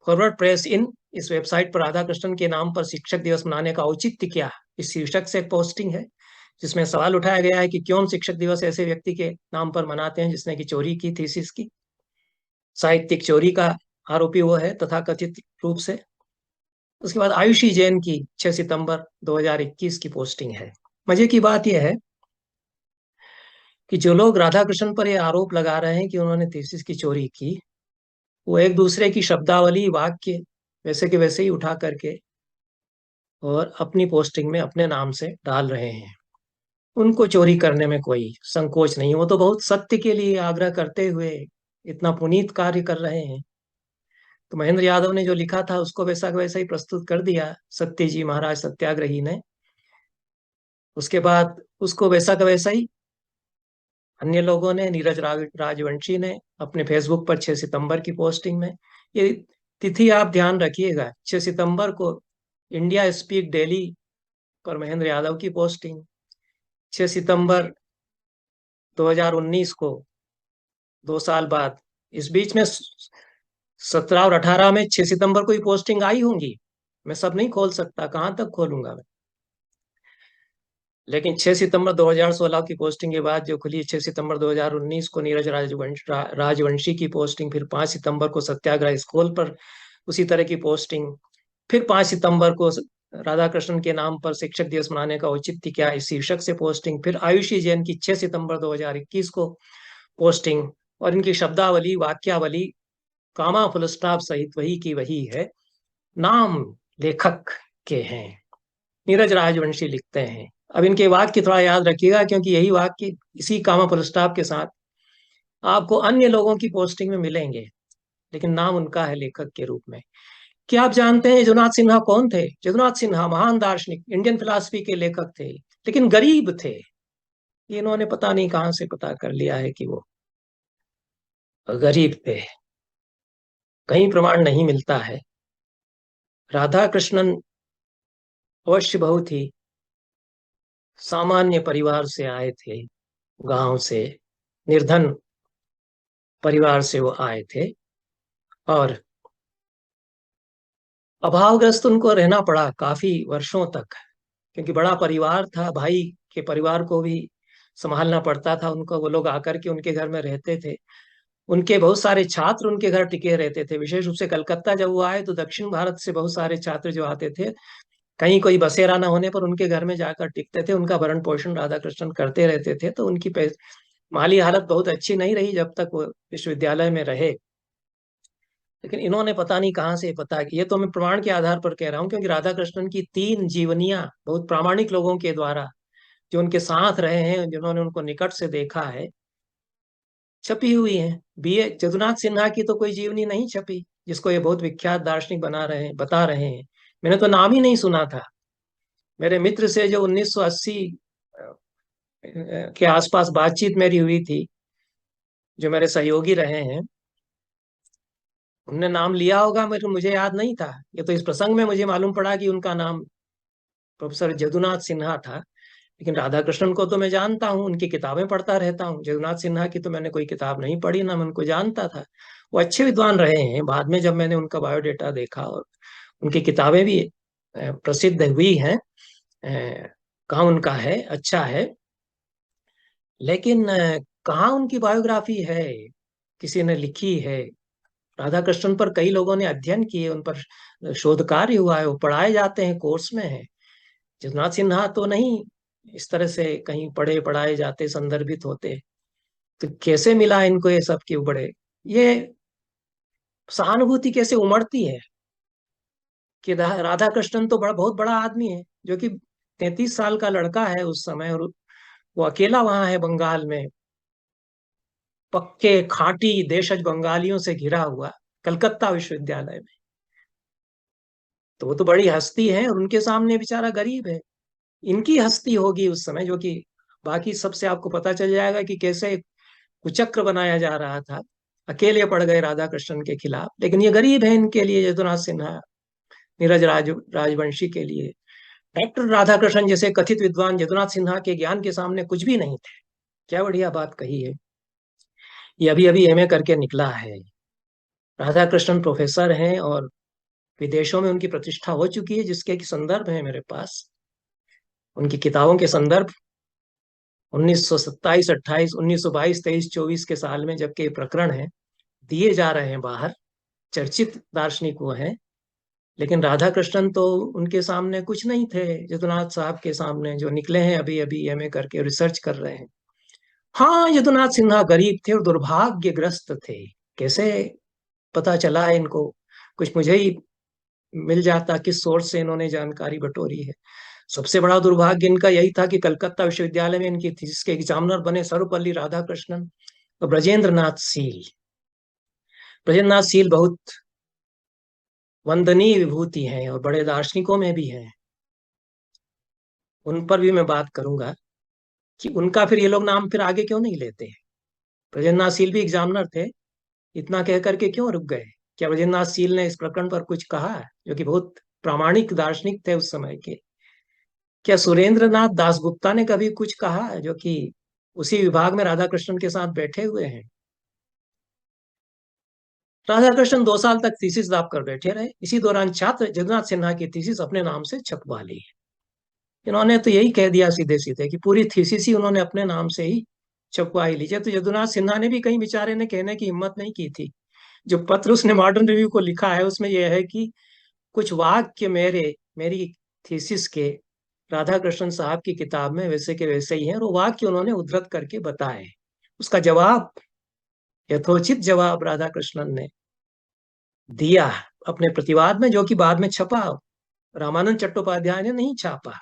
फॉरवर्ड प्रेस इन इस वेबसाइट पर राधा कृष्णन के नाम पर शिक्षक दिवस मनाने का औचित्य क्या, इस शीर्षक से एक पोस्टिंग है, जिसमें सवाल उठाया गया है कि क्यों शिक्षक दिवस ऐसे व्यक्ति के नाम पर मनाते हैं जिसने की चोरी की थीसिस की। साहित्यिक चोरी का आरोपी वो है तथाकथित रूप से। उसके बाद आयुषी जैन की 6 सितंबर 2021 की पोस्टिंग है। मजे की बात यह है कि जो लोग राधा कृष्णन पर यह आरोप लगा रहे हैं कि उन्होंने थीसिस की चोरी की, वो एक दूसरे की शब्दावली वाक्य वैसे के वैसे ही उठा करके और अपनी पोस्टिंग में अपने नाम से डाल रहे हैं। उनको चोरी करने में कोई संकोच नहीं, वो तो बहुत सत्य के लिए आग्रह करते हुए इतना पुनीत कार्य कर रहे हैं। तो महेंद्र यादव ने जो लिखा था उसको वैसा का वैसा ही प्रस्तुत कर दिया सत्य जी महाराज सत्याग्रही ने। उसके बाद उसको वैसा का वैसा ही अन्य लोगों ने, राजवंशी ने अपने फेसबुक पर 6 सितंबर की पोस्टिंग में, ये तिथि आप ध्यान रखिएगा, 6 सितंबर को इंडिया स्पीक डेली पर महेंद्र यादव की पोस्टिंग, 6 सितंबर 2019 को, 2 साल बाद। इस बीच में 17 और 18 में 6 सितंबर को ही पोस्टिंग आई होंगी। मैं सब नहीं खोल सकता, कहाँ तक खोलूंगा मैं। लेकिन 6 सितंबर 2016 की पोस्टिंग के बाद जो खुली 6 सितंबर 2019 को नीरज राजवंशी की पोस्टिंग, फिर 5 सितंबर को सत्याग्रह स्कूल पर उसी तरह की पोस्टिंग। फिर 5 सितंबर को राधा कृष्णन के नाम पर शिक्षक दिवस मनाने का औचित्य क्या, इस शीर्षक से पोस्टिंग। फिर आयुषी जैन की 6 सितंबर 2021 को पोस्टिंग। और इनकी शब्दावली, वाक्यावली, कामा फुल स्टॉप सहित वही की वही है। नाम लेखक के हैं, नीरज राजवंशी लिखते हैं। अब इनके वाक्य थोड़ा याद रखिएगा, क्योंकि यही वाक्य इसी कामा फुल स्टॉप के साथ आपको अन्य लोगों की पोस्टिंग में मिलेंगे, लेकिन नाम उनका है लेखक के रूप में। क्या आप जानते हैं यदुनाथ सिन्हा कौन थे? यदुनाथ सिन्हा महान दार्शनिक, इंडियन फिलॉसफी के लेखक थे, लेकिन गरीब थे। ये इन्होंने पता नहीं कहां से पता कर लिया है कि वो गरीब थे, कहीं प्रमाण नहीं मिलता है। राधा कृष्णन अवश्य बहुत ही सामान्य परिवार से आए थे, गांव से, निर्धन परिवार से वो आए थे, और अभावग्रस्त उनको रहना पड़ा काफी वर्षों तक, क्योंकि बड़ा परिवार था, भाई के परिवार को भी संभालना पड़ता था उनको। वो लोग आकर के उनके घर में रहते थे। उनके बहुत सारे छात्र उनके घर टिके रहते थे, विशेष रूप से कलकत्ता जब वो आए तो दक्षिण भारत से बहुत सारे छात्र जो आते थे, कहीं कोई बसेरा ना होने पर उनके घर में जाकर टिकते थे। उनका भरण पोषण राधा कृष्णन करते रहते थे। तो उनकी माली हालत बहुत अच्छी नहीं रही जब तक वो विश्वविद्यालय में रहे। लेकिन इन्होंने पता नहीं कहाँ से पता किया, ये तो मैं प्रमाण के आधार पर कह रहा हूँ, क्योंकि राधा कृष्णन की 3 जीवनियां बहुत प्रामाणिक लोगों के द्वारा, जो उनके साथ रहे हैं, जिन्होंने उनको निकट से देखा है, छपी हुई हैं। बीए जदुनाथ सिन्हा की तो कोई जीवनी नहीं छपी, जिसको ये बहुत विख्यात दार्शनिक बना रहे हैं, बता रहे हैं। मैंने तो नाम ही नहीं सुना था। मेरे मित्र से जो 1980 के आसपास बातचीत मेरी हुई थी, जो मेरे सहयोगी रहे हैं, उनने नाम लिया होगा, मेरे मुझे याद नहीं था। ये तो इस प्रसंग में मुझे मालूम पड़ा कि उनका नाम प्रोफेसर जदुनाथ सिन्हा था। लेकिन राधा कृष्णन को तो मैं जानता हूँ, उनकी किताबें पढ़ता रहता हूँ। जगन्नाथ सिन्हा की तो मैंने कोई किताब नहीं पढ़ी, ना मैं उनको जानता था। वो अच्छे विद्वान रहे हैं। बाद में जब मैंने उनका बायोडेटा देखा और उनकी किताबें भी प्रसिद्ध हुई हैं, काम उनका है, अच्छा है, लेकिन कहाँ उनकी बायोग्राफी है, किसी ने लिखी है? राधा कृष्णन पर कई लोगों ने अध्ययन किए, उन पर शोध कार्य हुआ है, वो पढ़ाए जाते हैं, कोर्स में है। जगन्नाथ सिन्हा तो नहीं इस तरह से कहीं पढ़े पढ़ाए जाते, संदर्भित होते। तो कैसे मिला इनको ये सब क्यों बड़े, ये सहानुभूति कैसे उमड़ती है कि राधा कृष्णन तो बड़ा बहुत बड़ा आदमी है, जो कि 33 साल का लड़का है उस समय, और वो अकेला वहां है बंगाल में, पक्के खाटी देशज बंगालियों से घिरा हुआ, कलकत्ता विश्वविद्यालय में। तो वो तो बड़ी हस्ती है, और उनके सामने बेचारा गरीब है। इनकी हस्ती होगी उस समय, जो कि बाकी सबसे आपको पता चल जाएगा कि कैसे कुचक्र बनाया जा रहा था। अकेले पड़ गए राधा कृष्णन के खिलाफ, लेकिन ये गरीब है इनके लिए, यदुनाथ सिन्हा, नीरज राजवंशी के लिए। डॉक्टर राधा कृष्णन जैसे कथित विद्वान यदुनाथ सिन्हा के ज्ञान के सामने कुछ भी नहीं थे। क्या बढ़िया बात कही है। ये अभी अभी एमए करके निकला है। राधा कृष्णन प्रोफेसर हैं, और विदेशों में उनकी प्रतिष्ठा हो चुकी है, जिसके कि संदर्भ है मेरे पास। उनकी किताबों के संदर्भ 1927, 28, 1922, 23, 24 के साल में जबकि ये प्रकरण है, दिए जा रहे हैं बाहर। चर्चित दार्शनिक वो हैं, लेकिन राधा कृष्णन तो उनके सामने कुछ नहीं थे। यदुनाथ साहब के सामने जो निकले हैं अभी अभी एमए करके रिसर्च कर रहे हैं। हाँ, यदुनाथ सिन्हा गरीब थे और दुर्भाग्यग्रस्त थे। कैसे पता चला है इनको? कुछ मुझे ही मिल जाता किस सोर्स से इन्होंने जानकारी बटोरी है। सबसे बड़ा दुर्भाग्य इनका यही था कि कलकत्ता विश्वविद्यालय में इनकी थीसिस के एग्जामिनर बने सर्वपल्ली राधाकृष्णन और ब्रजेंद्र नाथ सील। ब्रजेंद्र नाथ सील बहुत वंदनीय विभूति हैं, और बड़े दार्शनिकों में भी हैं। उन पर भी मैं बात करूंगा कि उनका फिर ये लोग नाम फिर आगे क्यों नहीं लेते। ब्रजेंद्र नाथ सील भी एग्जामिनर थे, इतना कह करके क्यों रुक गए? क्या ब्रजेंद्र नाथ सील ने इस प्रकरण पर कुछ कहा, जो कि बहुत प्रामाणिक दार्शनिक थे उस समय के? क्या सुरेंद्र नाथ दासगुप्ता ने कभी कुछ कहा, जो कि उसी विभाग में राधा कृष्णन के साथ बैठे हुए हैं? राधा कृष्णन 2 साल तक थीसिस दाब कर बैठे रहे। इसी दौरान छात्र जगन्नाथ सिन्हा की थीसिस अपने नाम से छपवा ली। इन्होंने तो यही कह दिया सीधे सीधे कि पूरी थीसिस ही उन्होंने अपने नाम से ही छपवा ही लीजिए। तो जदुनाथ सिन्हा ने भी कहीं बेचारे ने कहने की हिम्मत नहीं की थी जो पत्र उसने मॉडर्न रिव्यू को लिखा है उसमें यह है कि कुछ वाक्य मेरी थीसिस के राधा कृष्णन साहब की किताब में वैसे के वैसे ही हैं, और वो वाक्य उन्होंने उद्धृत करके बताए। उसका जवाब, यथोचित जवाब राधा कृष्णन ने दिया अपने प्रतिवाद में, जो कि बाद में छपा, रामानंद चट्टोपाध्याय ने नहीं छापा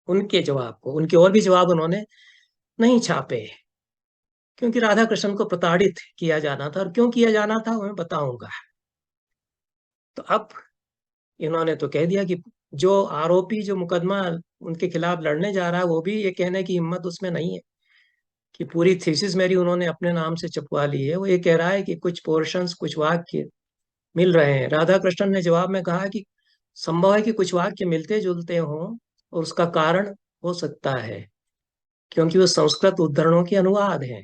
उनके जवाब को। उनके और भी जवाब उन्होंने नहीं छापे, क्योंकि राधा कृष्णन को प्रताड़ित किया जाना था। और क्यों किया जाना था वो मैं बताऊंगा। तो अब इन्होंने तो कह दिया कि जो आरोपी, जो मुकदमा उनके खिलाफ लड़ने जा रहा है, वो भी ये कहने की हिम्मत उसमें नहीं है कि पूरी थीसिस मेरी उन्होंने अपने नाम से छपवा ली है। वो ये कह रहा है कि कुछ पोर्शंस, कुछ वाक्य मिल रहे हैं। राधा कृष्णन ने जवाब में कहा कि संभव है कि कुछ वाक्य मिलते जुलते हों, और उसका कारण हो सकता है क्योंकि वो संस्कृत उद्धरणों के अनुवाद हैं।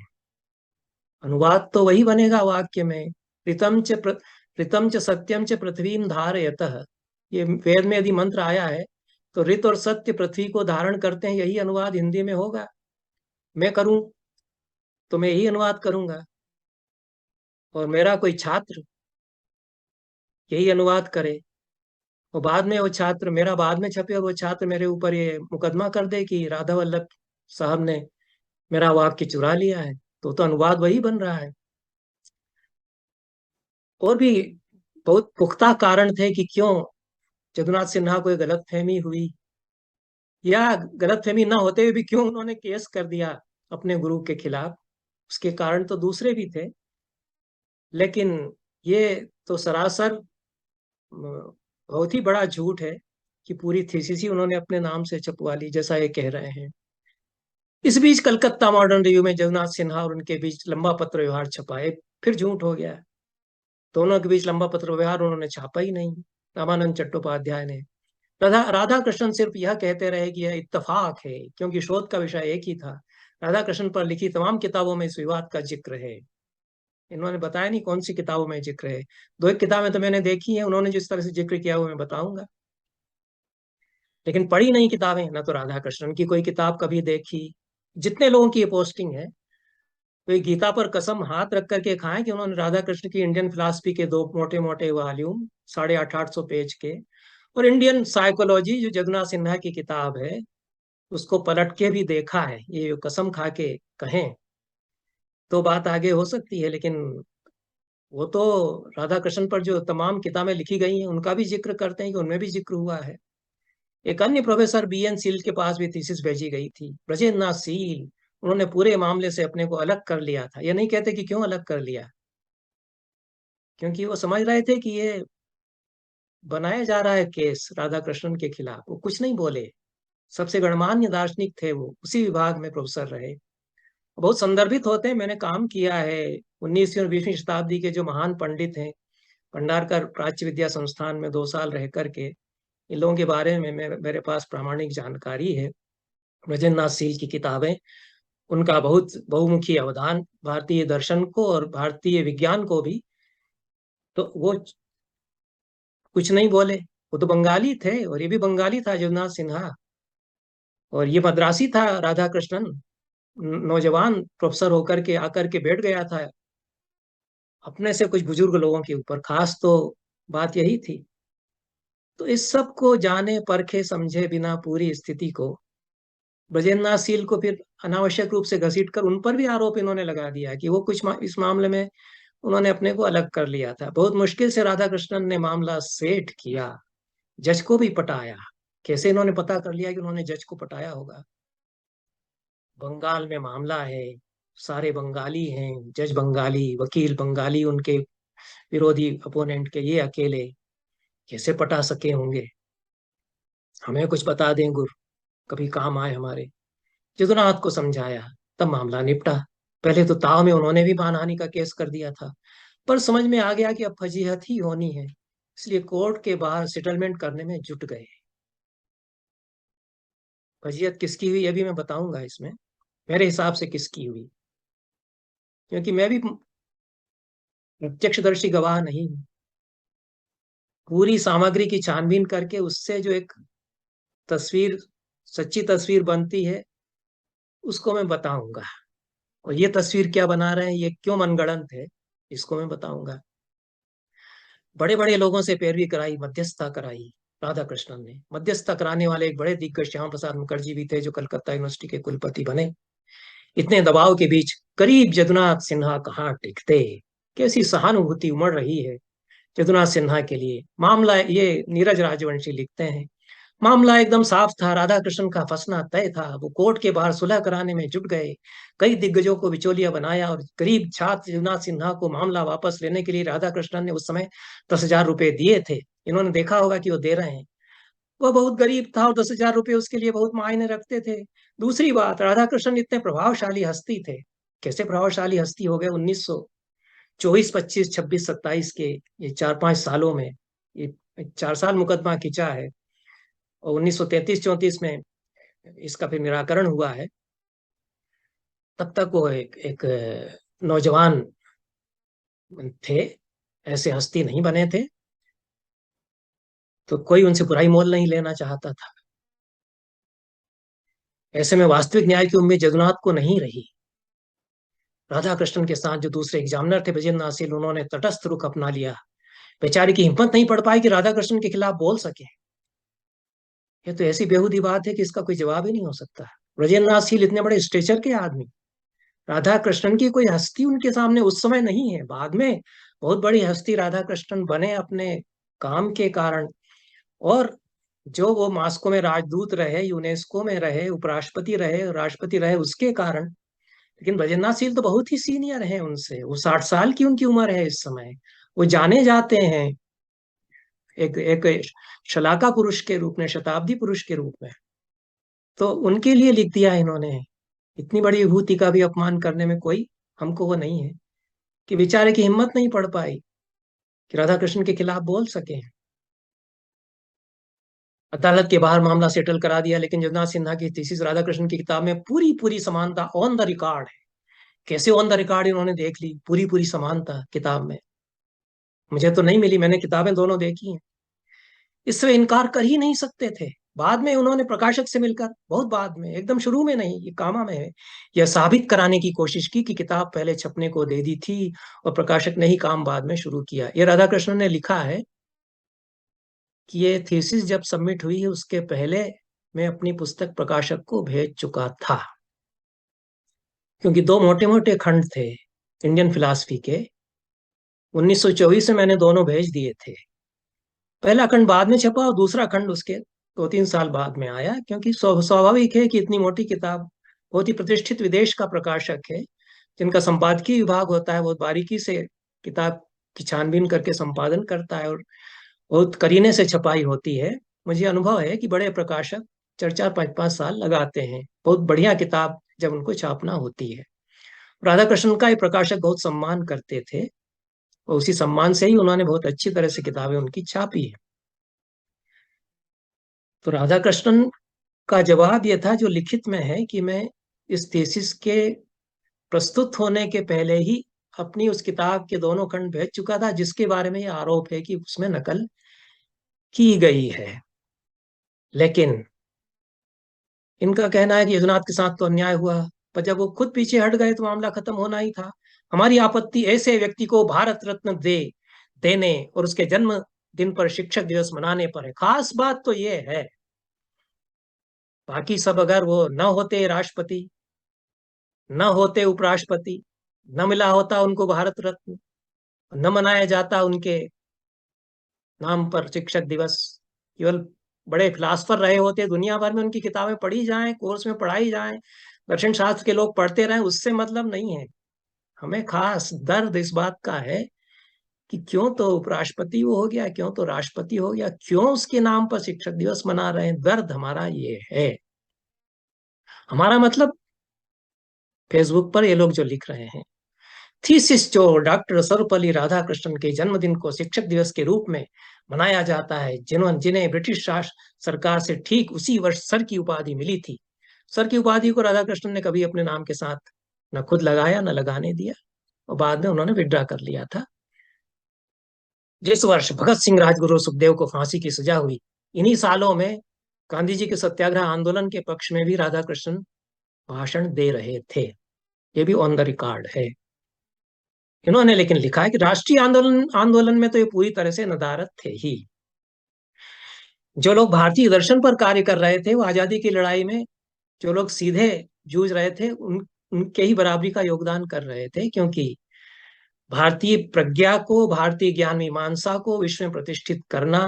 अनुवाद तो वही बनेगा वाक्य में, ऋतम च सत्यम च पृथ्वीम धारयतः। ये वेद में यदि मंत्र आया है तो ऋत और सत्य पृथ्वी को धारण करते हैं, यही अनुवाद हिंदी में होगा। मैं करूं तो मैं यही अनुवाद करूंगा, और मेरा कोई छात्र यही अनुवाद करे, और बाद में वो छात्र, मेरा बाद में छपे और वो छात्र मेरे ऊपर ये मुकदमा कर दे कि राधा वल्लभ साहब ने मेरा वाक्य चुरा लिया है, तो अनुवाद वही बन रहा है। और भी बहुत पुख्ता कारण थे कि क्यों जदुनाथ सिन्हा को गलतफहमी हुई, या गलतफहमी ना होते हुए भी क्यों उन्होंने केस कर दिया अपने गुरु के खिलाफ। उसके कारण तो दूसरे भी थे, लेकिन ये तो सरासर बहुत ही बड़ा झूठ है कि पूरी थीसिस ही उन्होंने अपने नाम से छपवा ली, जैसा ये कह रहे हैं। इस बीच कलकत्ता मॉडर्न रिव्यू में जगन्नाथ सिन्हा और उनके बीच लंबा पत्र व्यवहार छपा है, फिर झूठ हो गया। दोनों के बीच लंबा पत्र व्यवहार उन्होंने छापा ही नहीं, रामानंद चट्टोपाध्याय ने। राधा कृष्णन सिर्फ यह कहते रहे कि यह इत्तफाक है, क्योंकि शोध का विषय एक ही था। राधा कृष्णन पर लिखी तमाम किताबों में इस विवाद का जिक्र है। इन्होंने बताया नहीं कौन सी किताबों में जिक्र है। दो एक किताबें तो मैंने देखी है, उन्होंने जिस तरह से जिक्र किया वो मैं बताऊंगा, लेकिन पढ़ी नहीं किताबें, ना तो राधा कृष्णन की कोई किताब कभी देखी। जितने लोगों की ये पोस्टिंग है, वे गीता पर कसम हाथ रख करके खाएं कि उन्होंने राधा कृष्ण की इंडियन फिलॉसफी के दो मोटे मोटे वॉल्यूम, 850 पेज के, और इंडियन साइकोलॉजी जो जगन्नाथ सिन्हा की किताब है, उसको पलट के भी देखा है। ये कसम खा के कहें तो बात आगे हो सकती है, लेकिन वो तो राधा कृष्ण पर जो तमाम किताबें लिखी गई हैं उनका भी जिक्र करते हैं कि उनमें भी जिक्र हुआ है। एक अन्य प्रोफेसर BN सील के पास भी थीसिस भेजी गई थी, ब्रजेंद्र नाथ सील। उन्होंने पूरे मामले से अपने को अलग कर लिया था। ये नहीं कहते कि क्यों अलग कर लिया, क्योंकि वो समझ रहे थे कि ये बनाया जा रहा है केस राधा कृष्णन के खिलाफ। वो कुछ नहीं बोले। सबसे गणमान्य दार्शनिक थे वो, उसी विभाग में प्रोफेसर रहे, बहुत संदर्भित होते हैं। मैंने काम किया है 19वीं और 20वीं शताब्दी के जो महान पंडित हैं, भंडारकर प्राच्य विद्या संस्थान में 2 साल रह करके, इन लोगों के बारे में मेरे पास प्रामाणिक जानकारी है। ब्रजेंद्र नाथ सील की किताबें, उनका बहुत बहुमुखी अवदान भारतीय दर्शन को और भारतीय विज्ञान को भी। तो वो कुछ नहीं बोले। वो तो बंगाली थे, और ये भी बंगाली था जगन्नाथ सिन्हा, और ये मद्रासी था राधा कृष्णन। नौजवान प्रोफेसर होकर के आकर के बैठ गया था अपने से कुछ बुजुर्ग लोगों के ऊपर, खास तो बात यही थी। तो इस सब को जाने परखे समझे बिना पूरी स्थिति को ब्रजेंद्र नाथ सील को फिर अनावश्यक रूप से घसीट कर उन पर भी आरोप इन्होंने लगा दिया कि वो इस मामले में उन्होंने अपने को अलग कर लिया था। बहुत मुश्किल से राधा कृष्णन ने मामला सेट किया, जज को भी पटाया। कैसे इन्होंने पता कर लिया कि उन्होंने जज को पटाया होगा? बंगाल में मामला है, सारे बंगाली हैं, जज बंगाली, वकील बंगाली, उनके विरोधी अपोनेंट के, ये अकेले कैसे पटा सके होंगे? हमें कुछ बता दें गुरु, कभी काम आए हमारे। जदुनाथ को समझाया, तब मामला निपटा। पहले तो ताव में उन्होंने भी मानहानि का केस कर दिया था, पर समझ में आ गया कि अब फजीहत ही होनी है, इसलिए कोर्ट के बाहर सेटलमेंट करने में जुट गए। फजीहत किसकी हुई, अभी मैं बताऊंगा इसमें, मेरे हिसाब से किसकी हुई, क्योंकि मैं भी प्रत्यक्षदर्शी गवाह नहीं हूं। पूरी सामग्री की छानबीन करके उससे जो एक तस्वीर, सच्ची तस्वीर बनती है, उसको मैं बताऊंगा। और ये तस्वीर क्या बना रहे हैं, ये क्यों मनगढ़ंत है, इसको मैं बताऊंगा। बड़े बड़े लोगों से पैरवी कराई, मध्यस्थता कराई। राधा कृष्णन ने मध्यस्थता कराने वाले एक बड़े दिग्गज श्याम प्रसाद मुखर्जी भी थे, जो कलकत्ता यूनिवर्सिटी के कुलपति बने। इतने दबाव के बीच करीब जदुनाथ सिन्हा कहाँ टिकते। कैसी सहानुभूति उमड़ रही है यदुनाथ सिन्हा के लिए। मामला ये नीरज राजवंशी लिखते हैं, मामला एकदम साफ था, राधा कृष्ण का फंसना तय था। वो कोर्ट के बाहर सुलह कराने में जुट गए, कई दिग्गजों को बिचौलिया बनाया और करीब छात्र यदुनाथ सिन्हा को मामला वापस लेने के लिए राधा कृष्णन ने उस समय 10,000 रुपए दिए थे। इन्होंने देखा होगा कि वो दे रहे हैं। वह बहुत गरीब था और 10,000 रुपए उसके लिए बहुत मायने रखते थे। दूसरी बात, राधा कृष्णन इतने प्रभावशाली हस्ती थे। कैसे प्रभावशाली हस्ती हो गए 1924, 25, 26, 27 के ये 4-5 सालों में। ये 4 साल मुकदमा खिंचा है और 1933-34 में इसका फिर निराकरण हुआ है। तब तक वो एक नौजवान थे, ऐसे हस्ती नहीं बने थे, तो कोई उनसे बुराई मोल नहीं लेना चाहता था। ऐसे में वास्तविक न्याय की उम्मीद जदुनाथ को नहीं रही। राधा कृष्णन के साथ जो दूसरे एग्जामिनर थे ब्रजेंद्र नाथ सिंह, उन्होंने तटस्थ रुख अपना लिया। बेचारे की हिम्मत नहीं पड़ पाई कि राधा कृष्णन के खिलाफ बोल सके। ये तो ऐसी बेहूदी बात है कि इसका कोई जवाब ही नहीं हो सकता। ब्रजेंद्र नाथ सिंह इतने बड़े स्टेचर के आदमी, राधा कृष्णन की कोई हस्ती उनके सामने उस समय नहीं है। बाद में बहुत बड़ी हस्ती राधा कृष्णन बने अपने काम के कारण, और जो वो मास्को में राजदूत रहे, यूनेस्को में रहे, उपराष्ट्रपति रहे, राष्ट्रपति रहे उसके कारण। लेकिन ब्रजेंद्र सिंह तो बहुत ही सीनियर हैं उनसे, वो 60 साल की उनकी उम्र है इस समय। वो जाने जाते हैं एक एक शलाका पुरुष के रूप में, शताब्दी पुरुष के रूप में। तो उनके लिए लिख दिया इन्होंने। इतनी बड़ी विभूति का भी अपमान करने में कोई हमको वो नहीं है कि बेचारे की हिम्मत नहीं पड़ पाई कि राधा कृष्ण के खिलाफ बोल सके। अदालत के बाहर मामला सेटल करा दिया, लेकिन जगन्नाथ सिन्हा की थीसिस राधा कृष्ण की किताब में पूरी पूरी समानता ऑन द रिकॉर्ड है। कैसे ऑन द रिकॉर्ड इन्होंने देख ली पूरी पूरी समानता किताब में। मुझे तो नहीं मिली, मैंने किताबें दोनों देखी हैं। इससे इनकार कर ही नहीं सकते थे। बाद में उन्होंने प्रकाशक से मिलकर, बहुत बाद में, एकदम शुरू में नहीं, ये कामा में है, यह साबित कराने की कोशिश की कि किताब पहले छपने को दे दी थी और प्रकाशक ने ही काम बाद में शुरू किया। ये राधा कृष्णन ने लिखा है कि ये थीसिस जब सबमिट हुई है उसके पहले मैं अपनी पुस्तक प्रकाशक को भेज चुका था, क्योंकि दो मोटे मोटे खंड थे इंडियन फिलॉसफी के, 1924 में मैंने दोनों भेज दिए थे। पहला खंड बाद में छपा और दूसरा खंड उसके 2-3 साल बाद में आया, क्योंकि स्वाभाविक है कि इतनी मोटी किताब, बहुत ही प्रतिष्ठित विदेश का प्रकाशक है जिनका संपादकीय विभाग होता है, बहुत बारीकी से किताब की छानबीन करके संपादन करता है और बहुत करीने से छपाई होती है। मुझे अनुभव है कि बड़े प्रकाशक 4-4, 5-5 साल लगाते हैं बहुत बढ़िया किताब जब उनको छापना होती है। राधा कृष्ण का ये प्रकाशक बहुत सम्मान करते थे और उसी सम्मान से ही उन्होंने बहुत अच्छी तरह से किताबें उनकी छापी है। तो राधा कृष्णन का जवाब यह था जो लिखित में है कि मैं इस थीसिस के प्रस्तुत होने के पहले ही अपनी उस किताब के दोनों खंड भेज चुका था, जिसके बारे में यह आरोप है कि उसमें नकल की गई है। लेकिन इनका कहना है कि यदुनाथ के साथ तो अन्याय हुआ, पर जब वो खुद पीछे हट गए तो मामला खत्म होना ही था। हमारी आपत्ति ऐसे व्यक्ति को भारत रत्न देने और उसके जन्म दिन पर शिक्षक दिवस मनाने पर है। खास बात तो ये है, बाकी सब अगर वो न होते राष्ट्रपति, न होते उपराष्ट्रपति, न मिला होता उनको भारत रत्न, न मनाया जाता उनके नाम पर शिक्षक दिवस, केवल बड़े फिलासफर रहे होते, दुनिया भर में उनकी किताबें पढ़ी जाएं, कोर्स में पढ़ाई जाएं, दर्शन शास्त्र के लोग पढ़ते रहें, उससे मतलब नहीं है। हमें खास दर्द इस बात का है कि क्यों तो उपराष्ट्रपति वो हो गया, क्यों तो राष्ट्रपति हो गया, क्यों उसके नाम पर शिक्षक दिवस मना रहे हैं। दर्द हमारा ये है। हमारा मतलब फेसबुक पर ये लोग जो लिख रहे हैं, थीसिस जो डॉक्टर सर्वपल्ली राधाकृष्णन के जन्मदिन को शिक्षक दिवस के रूप में मनाया जाता है, जिन्हें ब्रिटिश सरकार से ठीक उसी वर्ष सर की उपाधि मिली थी। सर की उपाधि को राधाकृष्णन ने कभी अपने नाम के साथ न खुद लगाया न लगाने दिया, और बाद में उन्होंने विड्रा कर लिया था। जिस वर्ष भगत सिंह, राजगुरु, सुखदेव को फांसी की सजा हुई, इन्हीं सालों में गांधी जी के सत्याग्रह आंदोलन के पक्ष में भी राधाकृष्णन भाषण दे रहे थे। ये भी ऑन द रिकॉर्ड है। इन्होंने लेकिन लिखा है कि राष्ट्रीय आंदोलन आंदोलन में तो ये पूरी तरह से नदारद थे ही। जो लोग भारतीय दर्शन पर कार्य कर रहे थे, वो आजादी की लड़ाई में जो लोग सीधे जूझ रहे थे, उनके ही बराबरी का योगदान कर रहे थे, क्योंकि भारतीय प्रज्ञा को, भारतीय ज्ञान मीमांसा को विश्व में प्रतिष्ठित करना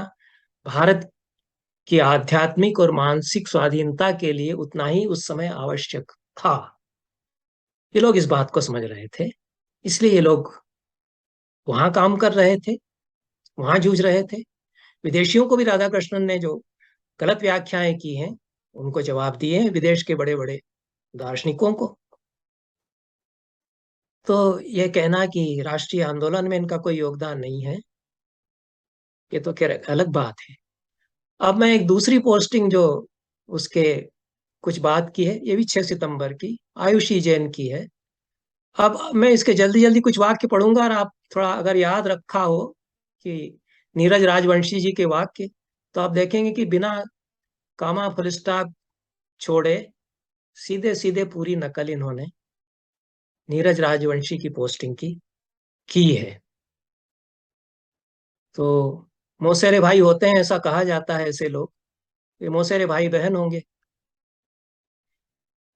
भारत की आध्यात्मिक और मानसिक स्वाधीनता के लिए उतना ही उस समय आवश्यक था। ये लोग इस बात को समझ रहे थे, इसलिए ये लोग वहां काम कर रहे थे, वहां जूझ रहे थे। विदेशियों को भी राधा कृष्णन ने जो गलत व्याख्याएं की हैं, उनको जवाब दिए हैं विदेश के बड़े बड़े दार्शनिकों को। तो ये कहना कि राष्ट्रीय आंदोलन में इनका कोई योगदान नहीं है, ये तो खैर अलग बात है। अब मैं एक दूसरी पोस्टिंग जो उसके कुछ बात की है, ये भी 6 सितंबर की, आयुषी जैन की है। अब मैं इसके जल्दी जल्दी कुछ वाक्य पढ़ूंगा, और आप थोड़ा अगर याद रखा हो कि नीरज राजवंशी जी के वाक्य, तो आप देखेंगे कि बिना कामा फुल स्टॉप छोड़े सीधे सीधे पूरी नकल इन्होंने नीरज राजवंशी की पोस्टिंग की है। तो मौसेरे भाई होते हैं, ऐसा कहा जाता है, ऐसे लोग ये मौसेरे भाई बहन होंगे।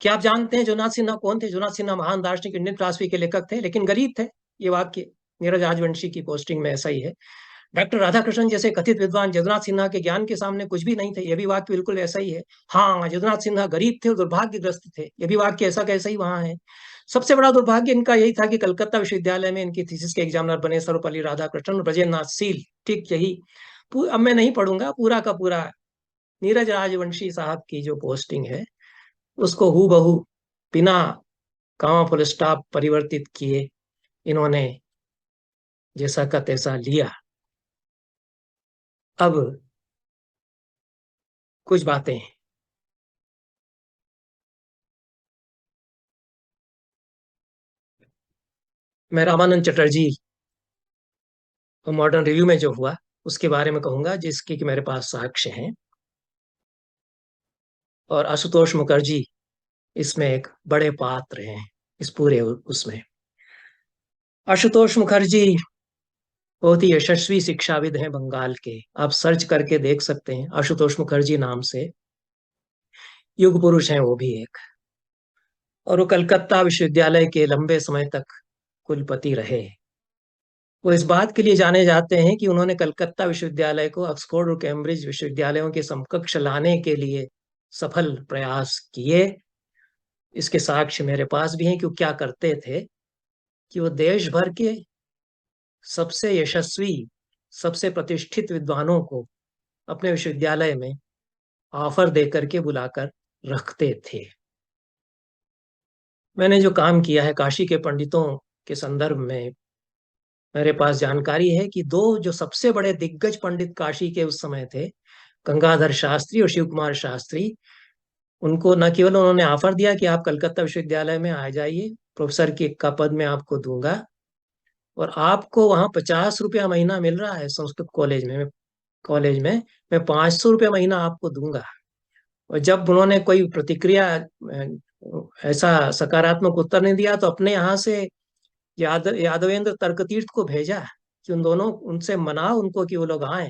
क्या आप जानते हैं जोनाथ सिन्हा कौन थे? जोनाथ सिन्हा महान दार्शनिक, इंडियन फिलॉसफी के लेखक थे, लेकिन गरीब थे। ये वाक्य नीरज राजवंशी की पोस्टिंग में ऐसा ही है। डॉक्टर राधाकृष्णन जैसे कथित विद्वान जगन्नाथ सिन्हा के ज्ञान के सामने कुछ भी नहीं थे, यह भी वाक्य बिल्कुल ऐसा ही है। हाँ, जगन्नाथ सिन्हा गरीब थे और दुर्भाग्यग्रस्त थे, यह भी वाक्य ऐसा कैसा ही वहां है। सबसे बड़ा दुर्भाग्य इनका यही था कि कलकत्ता विश्वविद्यालय में इनकी थीसिस के एग्जामिनर बने सर्वपल्ली राधाकृष्णन और ब्रजेंद्र नाथ सील। ठीक यही। अब मैं नहीं पढ़ूंगा, पूरा का पूरा नीरज राजवंशी साहब की जो पोस्टिंग है उसको हूबहू बिना कामा फुल स्टॉप परिवर्तित किए इन्होंने जैसा का तैसा लिया। अब कुछ बातें, मैं रामानंद चटर्जी मॉडर्न रिव्यू में जो हुआ उसके बारे में कहूंगा, जिसके कि मेरे पास साक्ष्य हैं। और आशुतोष मुखर्जी इसमें एक बड़े पात्र हैं, इस पूरे उसमें। आशुतोष मुखर्जी बहुत ही यशस्वी शिक्षाविद हैं बंगाल के। आप सर्च करके देख सकते हैं, आशुतोष मुखर्जी नाम से। युग पुरुष हैं वो भी एक। और वो कलकत्ता विश्वविद्यालय के लंबे समय तक कुलपति रहे। वो इस बात के लिए जाने जाते हैं कि उन्होंने कलकत्ता विश्वविद्यालय को ऑक्सफोर्ड और कैम्ब्रिज विश्वविद्यालयों के समकक्ष लाने के लिए सफल प्रयास किए। इसके साक्ष्य मेरे पास भी हैं कि वो क्या करते थे कि वो देश भर के सबसे यशस्वी, सबसे प्रतिष्ठित विद्वानों को अपने विश्वविद्यालय में ऑफर दे करके बुलाकर रखते थे। मैंने जो काम किया है काशी के पंडितों के संदर्भ में, मेरे पास जानकारी है कि दो जो सबसे बड़े दिग्गज पंडित काशी के उस समय थे, गंगाधर शास्त्री और शिव कुमार शास्त्री, उनको न केवल उन्होंने ऑफर दिया कि आप कलकत्ता विश्वविद्यालय में आ जाइए, प्रोफेसर की का पद मैं आपको दूंगा, और आपको वहां 50 रुपया महीना मिल रहा है संस्कृत कॉलेज में मैं 500 रुपया महीना आपको दूंगा। और जब उन्होंने कोई प्रतिक्रिया, ऐसा सकारात्मक उत्तर नहीं दिया, तो अपने यहाँ से यादवेंद्र तर्कतीर्थ को भेजा कि उन दोनों उनसे मनाओ उनको कि वो लोग आए।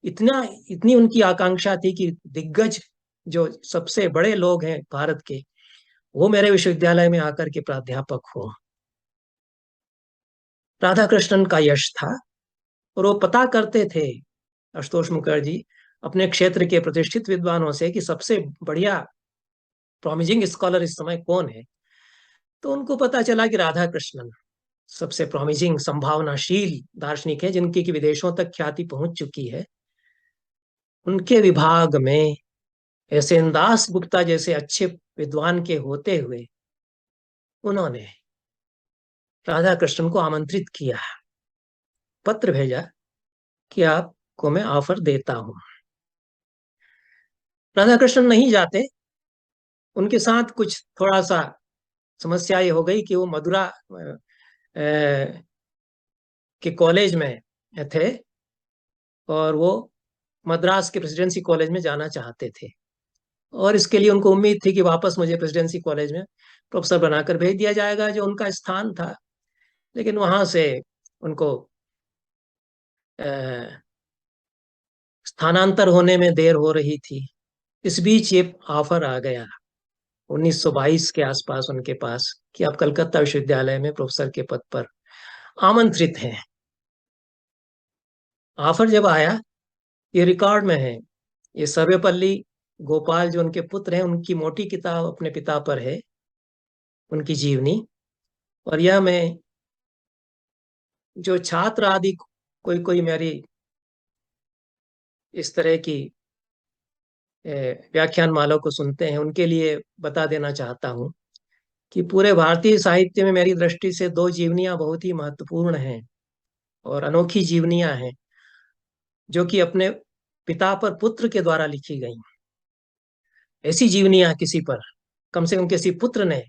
इतना इतनी उनकी आकांक्षा थी कि दिग्गज जो सबसे बड़े लोग हैं भारत के, वो मेरे विश्वविद्यालय में आकर के प्राध्यापक हो। राधा कृष्णन का यश था, और वो पता करते थे, आशुतोष मुखर्जी, अपने क्षेत्र के प्रतिष्ठित विद्वानों से कि सबसे बढ़िया प्रोमिजिंग स्कॉलर इस समय कौन है। तो उनको पता चला कि राधा कृष्णन सबसे प्रोमिजिंग, संभावनाशील दार्शनिक है, जिनकी की विदेशों तक ख्याति पहुंच चुकी है। उनके विभाग में एस एन दास गुप्ता जैसे अच्छे विद्वान के होते हुए उन्होंने राधा कृष्णन को आमंत्रित किया, पत्र भेजा कि आपको मैं ऑफर देता हूं। राधा कृष्णन नहीं जाते। उनके साथ कुछ थोड़ा सा समस्या ये हो गई कि वो मदुरा के कॉलेज में थे, और वो मद्रास के प्रेसिडेंसी कॉलेज में जाना चाहते थे, और इसके लिए उनको उम्मीद थी कि वापस मुझे प्रेसिडेंसी कॉलेज में प्रोफेसर बनाकर भेज दिया जाएगा, जो उनका स्थान था। लेकिन वहां से उनको स्थानांतर होने में देर हो रही थी। इस बीच ये ऑफर आ गया 1922 के आसपास उनके पास कि आप कलकत्ता विश्वविद्यालय में प्रोफेसर के पद पर आमंत्रित हैं। ऑफर जब आया, ये रिकॉर्ड में है, ये सर्वपल्ली गोपाल जो उनके पुत्र हैं, उनकी मोटी किताब अपने पिता पर है, उनकी जीवनी। और यह मैं जो छात्र आदि कोई कोई मेरी इस तरह की व्याख्यान मालाओं को सुनते हैं, उनके लिए बता देना चाहता हूँ कि पूरे भारतीय साहित्य में मेरी दृष्टि से दो जीवनियां बहुत ही महत्वपूर्ण हैं और अनोखी जीवनियां हैं, जो कि अपने पिता पर पुत्र के द्वारा लिखी गई। ऐसी जीवनियां किसी पर, कम से कम किसी पुत्र ने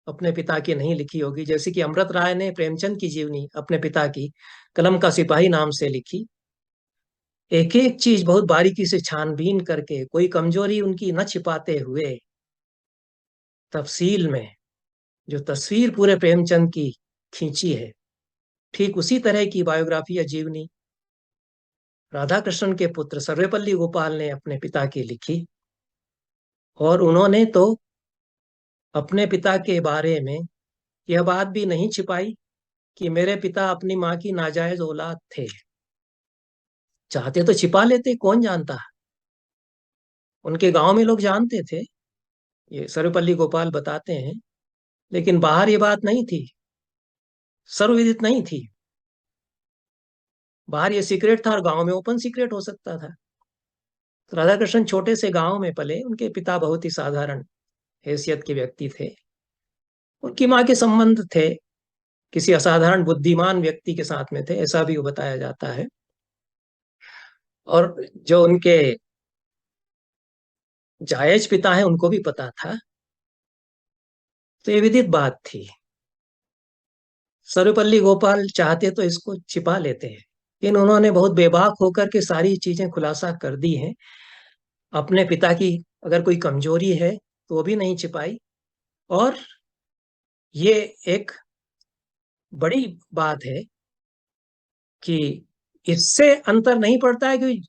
अपने पिता की नहीं लिखी होगी। जैसे कि अमृत राय ने प्रेमचंद की जीवनी अपने पिता की कलम का सिपाही नाम से लिखी। एक एक चीज बहुत बारीकी से छानबीन करके, कोई कमजोरी उनकी न छिपाते हुए, तफसील में जो तस्वीर पूरे प्रेमचंद की खींची है, ठीक उसी तरह की बायोग्राफी या जीवनी राधा कृष्णन के पुत्र सर्वेपल्ली गोपाल ने अपने पिता की लिखी। और उन्होंने तो अपने पिता के बारे में यह बात भी नहीं छिपाई कि मेरे पिता अपनी माँ की नाजायज औलाद थे। चाहते तो छिपा लेते, कौन जानता। उनके गांव में लोग जानते थे, ये सर्वपल्ली गोपाल बताते हैं, लेकिन बाहर ये बात नहीं थी, सर्वविदित नहीं थी। बाहर ये सीक्रेट था और गांव में ओपन सीक्रेट हो सकता था। तो राधा कृष्णन छोटे से गांव में पले, उनके पिता बहुत ही साधारण हैसियत के व्यक्ति थे। उनकी माँ के संबंध थे किसी असाधारण बुद्धिमान व्यक्ति के साथ में थे, ऐसा भी बताया जाता है। और जो उनके जायज पिता हैं, उनको भी पता था। तो ये विदित बात थी। सर्वपल्ली गोपाल चाहते तो इसको छिपा लेते हैं, लेकिन उन्होंने बहुत बेबाक होकर के सारी चीजें खुलासा कर दी हैं। अपने पिता की अगर कोई कमजोरी है तो वो भी नहीं छिपाई। और ये एक बड़ी बात है कि इससे अंतर नहीं पड़ता है कि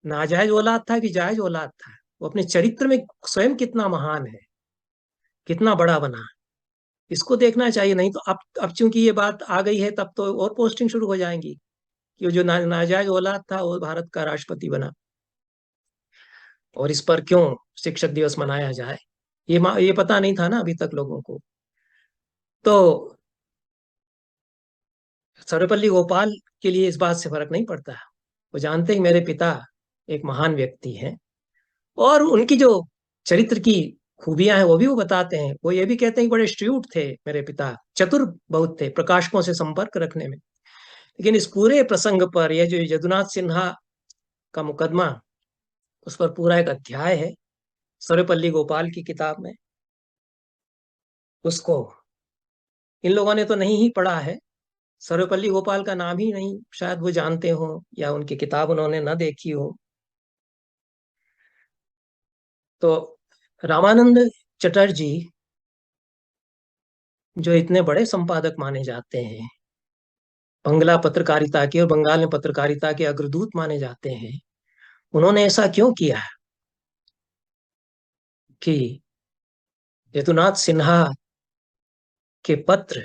नाजायज औलाद था कि जायज औलाद था। वो अपने चरित्र में स्वयं कितना महान है, कितना बड़ा बना, इसको देखना चाहिए। नहीं तो अब चूंकि ये बात आ गई है, तब तो और पोस्टिंग शुरू हो जाएंगी कि वो जो नाजायज औलाद था वो भारत का राष्ट्रपति बना। और इस पर क्यों शिक्षक दिवस मनाया जाए, ये पता नहीं था ना अभी तक लोगों को। तो सर्वपल्ली गोपाल के लिए इस बात से फर्क नहीं पड़ता। वो जानते हैं मेरे पिता एक महान व्यक्ति हैं। और उनकी जो चरित्र की खूबियां हैं वो भी वो बताते हैं। वो ये भी कहते हैं कि बड़े स्ट्यूट थे मेरे पिता, चतुर बहुत थे प्रकाशकों से संपर्क रखने में। लेकिन इस पूरे प्रसंग पर यह जो यदुनाथ सिन्हा का मुकदमा, उस पर पूरा एक अध्याय है सर्वपल्ली गोपाल की किताब में। उसको इन लोगों ने तो नहीं ही पढ़ा है, सर्वपल्ली गोपाल का नाम ही नहीं शायद वो जानते हो, या उनकी किताब उन्होंने न देखी हो। तो रामानंद चटर्जी जो इतने बड़े संपादक माने जाते हैं, बंगला पत्रकारिता के और बंगाल में पत्रकारिता के अग्रदूत माने जाते हैं, उन्होंने ऐसा क्यों किया कि यदुनाथ सिन्हा के पत्र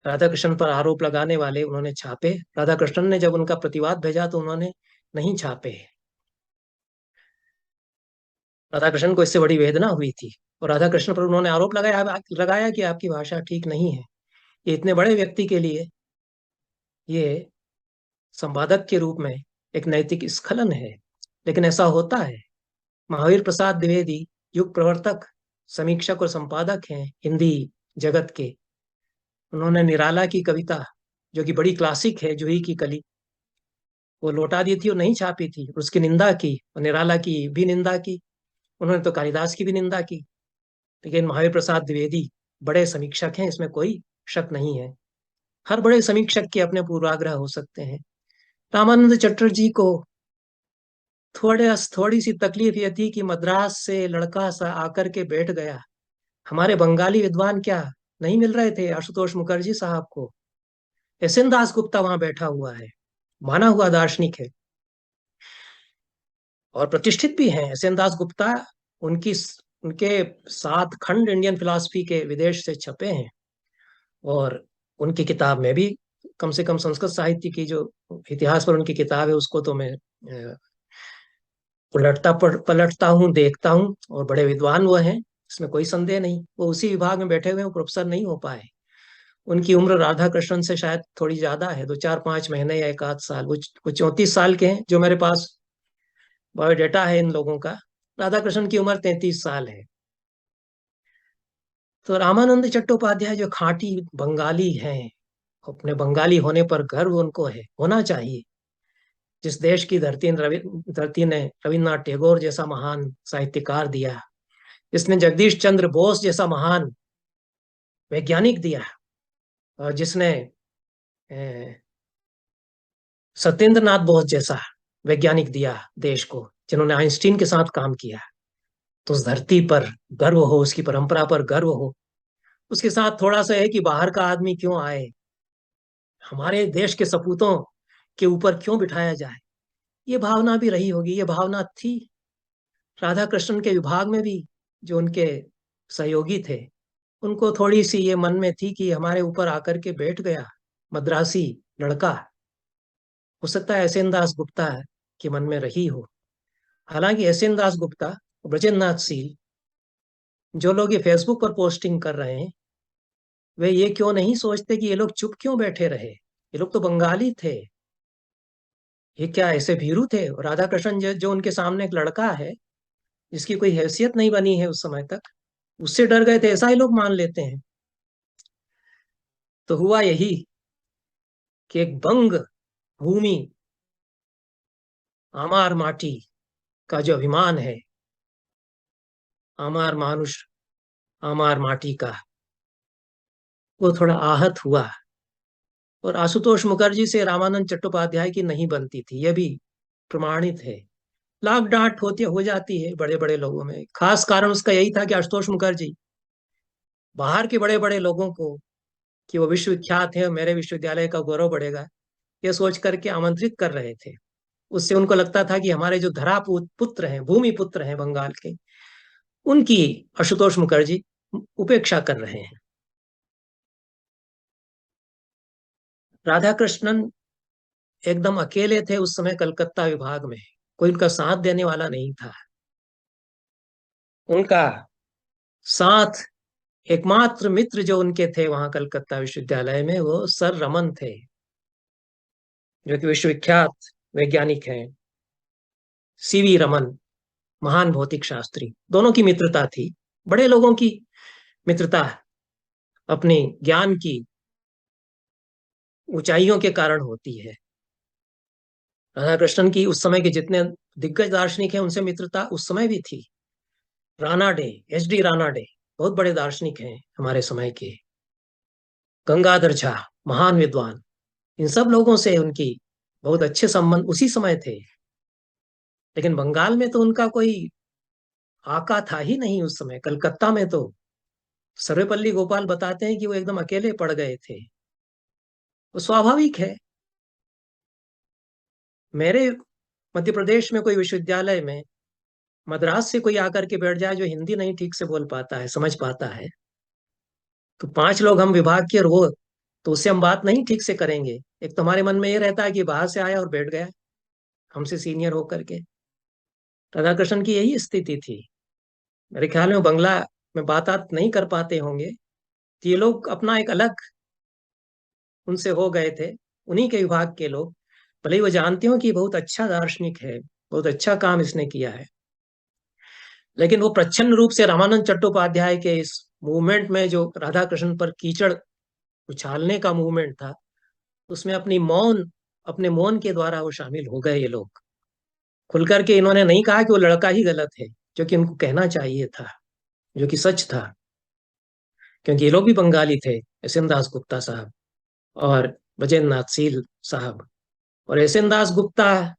राधा कृष्णन पर आरोप लगाने वाले उन्होंने छापे। राधा कृष्णन ने जब उनका प्रतिवाद भेजा तो उन्होंने नहीं छापे। राधा कृष्णन को इससे बड़ी वेदना हुई थी और राधा कृष्ण पर उन्होंने आरोप लगाया लगाया कि आपकी भाषा ठीक नहीं है। ये इतने बड़े व्यक्ति के लिए ये संपादक के रूप में एक नैतिक स्खलन है। लेकिन ऐसा होता है। महावीर प्रसाद द्विवेदी युग प्रवर्तक, समीक्षक और संपादक हैं हिंदी जगत के। उन्होंने निराला की कविता, जो कि बड़ी क्लासिक है, जूही की कली, वो लौटा दी थी और नहीं छापी थी। उसकी निंदा की और निराला की भी निंदा की। उन्होंने तो कालिदास की भी निंदा की। लेकिन महावीर प्रसाद द्विवेदी बड़े समीक्षक हैं, इसमें कोई शक नहीं है। हर बड़े समीक्षक के अपने पूर्वाग्रह हो सकते हैं। रामानंद चटर्जी को थोड़ी सी तकलीफ यह थी कि मद्रास से लड़का सा आकर के बैठ गया। हमारे बंगाली विद्वान क्या नहीं मिल रहे थे आशुतोष मुखर्जी साहब को। एस एन दास गुप्ता वहां बैठा हुआ है, माना हुआ दार्शनिक है और प्रतिष्ठित भी हैं एस एन दास गुप्ता। उनकी उनके 7 खंड इंडियन फिलॉसफी के विदेश से छपे हैं, और उनकी किताब में भी, कम से कम संस्कृत साहित्य की जो इतिहास पर उनकी किताब है उसको तो मैं पलटता हूँ, देखता हूँ, और बड़े विद्वान वो हैं, इसमें कोई संदेह नहीं। वो उसी विभाग में बैठे हुए हैं, वो प्रोफेसर नहीं हो पाए। उनकी उम्र राधा कृष्णन से शायद थोड़ी ज्यादा है, 2 4 5 महीने या 1 आध साल। वो 34 साल के हैं, जो मेरे पास बायोडेटा है इन लोगों का। राधा कृष्णन की उम्र 33 साल है। तो रामानंद चट्टोपाध्याय जो खांटी बंगाली हैं, अपने बंगाली होने पर गर्व उनको है, होना चाहिए। जिस देश की धरती ने रविन्द्रनाथ टैगोर जैसा महान साहित्यकार दिया, जिसने जगदीश चंद्र बोस जैसा महान वैज्ञानिक दिया, और जिसने अ, सत्येंद्र नाथ बोस जैसा वैज्ञानिक दिया देश को, जिन्होंने आइंस्टीन के साथ काम किया, तो उस धरती पर गर्व हो, उसकी परंपरा पर गर्व हो। उसके साथ थोड़ा सा है कि बाहर का आदमी क्यों आए, हमारे देश के सपूतों के ऊपर क्यों बिठाया जाए, ये भावना भी रही होगी, ये भावना थी राधा कृष्णन के विभाग में भी। जो उनके सहयोगी थे, उनको थोड़ी सी ये मन में थी कि हमारे ऊपर आकर के बैठ गया मद्रासी लड़का। हो सकता है एसएन दास गुप्ता के मन में रही हो। हालांकि एसएन दास गुप्ता, ब्रजेंद्र सील, जो लोग ये फेसबुक पर पोस्टिंग कर रहे हैं, वे ये क्यों नहीं सोचते कि ये लोग चुप क्यों बैठे रहे, ये लोग तो बंगाली थे। ये क्या ऐसे भीरू थे? और राधा कृष्णन जो उनके सामने एक लड़का है, जिसकी कोई हैसियत नहीं बनी है उस समय तक, उससे डर गए थे, ऐसा ही लोग मान लेते हैं। तो हुआ यही कि एक बंग भूमि, आमार माटी का जो अभिमान है, आमार मानुष, आमार माटी का, वो थोड़ा आहत हुआ। और आशुतोष मुखर्जी से रामानंद चट्टोपाध्याय की नहीं बनती थी, यह भी प्रमाणित है। लाख डांट होती हो जाती है बड़े बड़े लोगों में। खास कारण उसका यही था कि आशुतोष मुखर्जी बाहर के बड़े बड़े लोगों को, कि वो विश्वविख्यात है और मेरे विश्वविद्यालय का गौरव बढ़ेगा, ये सोच करके आमंत्रित कर रहे थे। उससे उनको लगता था कि हमारे जो पुत्र हैं, भूमि पुत्र हैं बंगाल के, उनकी आशुतोष मुखर्जी उपेक्षा कर रहे हैं। राधा कृष्णन एकदम अकेले थे उस समय कलकत्ता विभाग में, कोई उनका साथ देने वाला नहीं था। उनका साथ, एकमात्र मित्र जो उनके थे वहां कलकत्ता विश्वविद्यालय में, वो सर रमन थे, जो कि विश्वविख्यात वैज्ञानिक हैं। सीवी रमन, महान भौतिक शास्त्री। दोनों की मित्रता थी। बड़े लोगों की मित्रता अपने ज्ञान की ऊंचाइयों के कारण होती है। राधा कृष्णन की उस समय के जितने दिग्गज दार्शनिक हैं उनसे मित्रता उस समय भी थी। Rana day, H D Rana day, बहुत बड़े दार्शनिक हैं हमारे समय के। गंगाधर झा, महान विद्वान। इन सब लोगों से उनकी बहुत अच्छे संबंध उसी समय थे। लेकिन बंगाल में तो उनका कोई आका था ही नहीं उस समय। कलकत्ता में तो सर्वपल्ली गोपाल बताते हैं कि वो एकदम अकेले पड़ गए थे। वो स्वाभाविक है। मेरे मध्य प्रदेश में कोई विश्वविद्यालय में मद्रास से कोई आकर के बैठ जाए जो हिंदी नहीं ठीक से बोल पाता है, समझ पाता है, तो 5 लोग हम विभाग के, और वो, तो उससे हम बात नहीं ठीक से करेंगे। एक तुम्हारे मन में ये रहता है कि बाहर से आया और बैठ गया हमसे सीनियर होकर के। राधा कृष्णन की यही स्थिति थी। मेरे ख्याल में बंगला में बात नहीं कर पाते होंगे, तो ये लोग अपना एक अलग उनसे हो गए थे, उन्हीं के विभाग के लोग। भले ही वो जानते हो कि बहुत अच्छा दार्शनिक है, बहुत अच्छा काम इसने किया है, लेकिन वो प्रच्छन्न रूप से रामानंद चट्टोपाध्याय के इस मूवमेंट में, जो राधा कृष्ण पर कीचड़ उछालने का मूवमेंट था, उसमें अपने मौन के द्वारा वो शामिल हो गए। ये लोग खुल करके इन्होंने नहीं कहा कि वो लड़का ही गलत है, जो कि उनको कहना चाहिए था, जो कि सच था। क्योंकि ये लोग भी बंगाली थे, एस एन दास गुप्ता साहब और ब्रजेंद्र नाथ सील साहब। और एस एन दास गुप्ता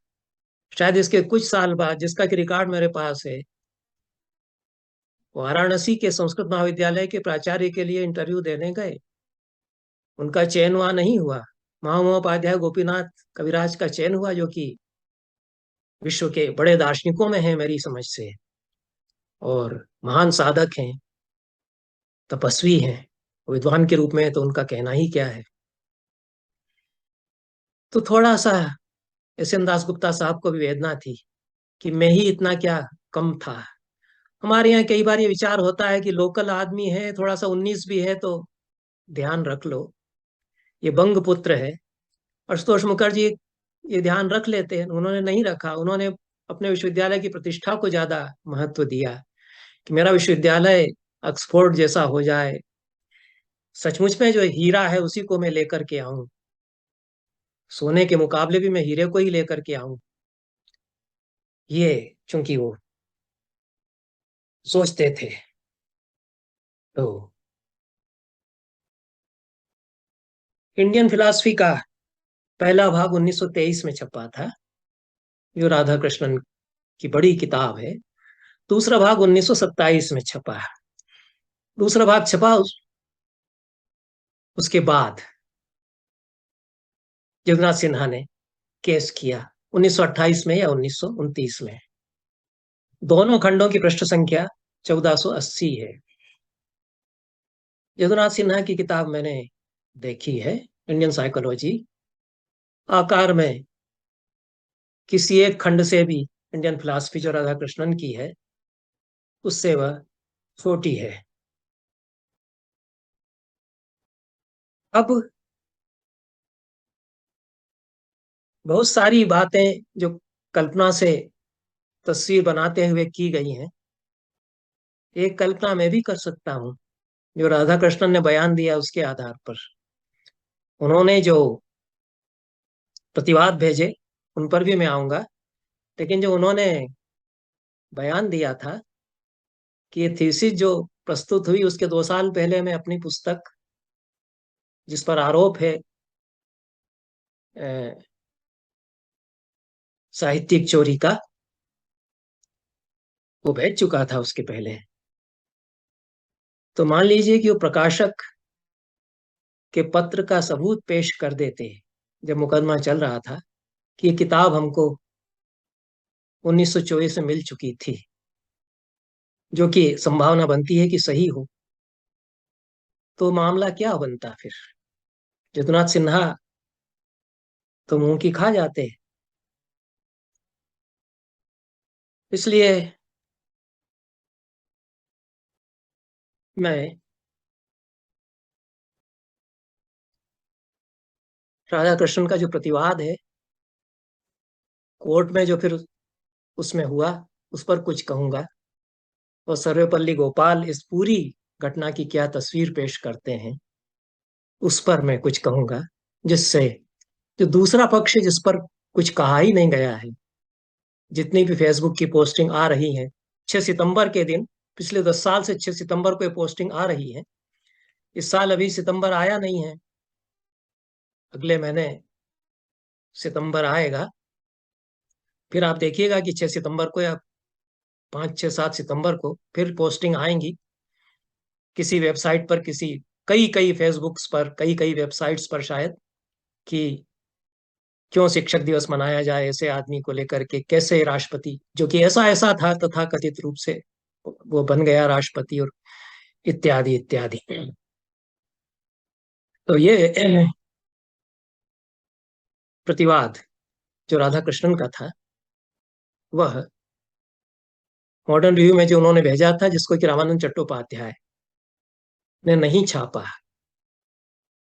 शायद इसके कुछ साल बाद, जिसका कि रिकॉर्ड मेरे पास है, वाराणसी के संस्कृत महाविद्यालय के प्राचार्य के लिए इंटरव्यू देने गए, उनका चयन वहां नहीं हुआ। महामहोपाध्याय गोपीनाथ कविराज का चयन हुआ, जो कि विश्व के बड़े दार्शनिकों में है मेरी समझ से, और महान साधक हैं, तपस्वी हैं। विद्वान के रूप में तो उनका कहना ही क्या है। तो थोड़ा सा एस एन दासगुप्ता साहब को भी वेदना थी कि मैं ही इतना क्या कम था। हमारे यहाँ कई बार ये विचार होता है कि लोकल आदमी है, थोड़ा सा 19 भी है तो ध्यान रख लो, ये बंग पुत्र है। आशुतोष मुखर्जी ये ध्यान रख लेते हैं, उन्होंने नहीं रखा। उन्होंने अपने विश्वविद्यालय की प्रतिष्ठा को ज्यादा महत्व दिया कि मेरा विश्वविद्यालय ऑक्सफोर्ड जैसा हो जाए, सचमुच में जो हीरा है उसी को मैं लेकर के आऊं, सोने के मुकाबले भी मैं हीरे को ही लेकर के आऊं। ये चूंकि वो सोचते थे। तो इंडियन फिलॉसफी का पहला भाग 1923 में छपा था, जो राधा कृष्णन की बड़ी किताब है। दूसरा भाग 1927 में छपा है। दूसरा भाग छपा उसके बाद जगन्नाथ सिन्हा ने केस किया 1928 में या 1929 में। दोनों खंडों की पृष्ठ संख्या 1480 है। जगन्नाथ सिन्हा की किताब मैंने देखी है, इंडियन साइकोलॉजी। आकार में किसी एक खंड से भी इंडियन फिलॉसफी जो राधा कृष्णन की है उससे वह छोटी है। अब बहुत सारी बातें जो कल्पना से तस्वीर बनाते हुए की गई हैं, एक कल्पना मैं भी कर सकता हूँ जो राधा कृष्णन ने बयान दिया उसके आधार पर। उन्होंने जो प्रतिवाद भेजे उन पर भी मैं आऊंगा, लेकिन जो उन्होंने बयान दिया था कि ये थीसिस जो प्रस्तुत हुई उसके 2 साल पहले मैं अपनी पुस्तक, जिस पर आरोप है अ, साहित्यिक चोरी का, वो भेज चुका था उसके पहले। तो मान लीजिए कि वो प्रकाशक के पत्र का सबूत पेश कर देते जब मुकदमा चल रहा था कि ये किताब हमको 1924 में मिल चुकी थी, जो कि संभावना बनती है कि सही हो, तो मामला क्या बनता फिर? जदुनाथ सिन्हा तो मुंह की खा जाते। इसलिए मैं राधा कृष्णन का जो प्रतिवाद है कोर्ट में जो फिर उसमें हुआ उस पर कुछ कहूंगा, और सर्वपल्ली गोपाल इस पूरी घटना की क्या तस्वीर पेश करते हैं उस पर मैं कुछ कहूंगा, जिससे जो दूसरा पक्ष है जिस पर कुछ कहा ही नहीं गया है, जितनी भी फेसबुक की पोस्टिंग आ रही है 6 सितंबर के दिन, पिछले 10 साल से 6 सितंबर को ये पोस्टिंग आ रही है। इस साल अभी सितंबर आया नहीं है, अगले महीने सितंबर आएगा। फिर आप देखिएगा कि 6 सितंबर को या 5, 6, 7 सितंबर को फिर पोस्टिंग आएंगी किसी वेबसाइट पर, किसी कई कई फेसबुक्स पर, कई कई वेबसाइट्स पर शायद, कि क्यों शिक्षक दिवस मनाया जाए ऐसे आदमी को लेकर के, कैसे राष्ट्रपति जो कि ऐसा ऐसा था तथा कथित रूप से वो बन गया राष्ट्रपति, और इत्यादि इत्यादि। तो ये प्रतिवाद जो राधा कृष्णन का था वह मॉडर्न रिव्यू में जो उन्होंने भेजा था, जिसको कि रामानंद चट्टोपाध्याय ने नहीं छापा,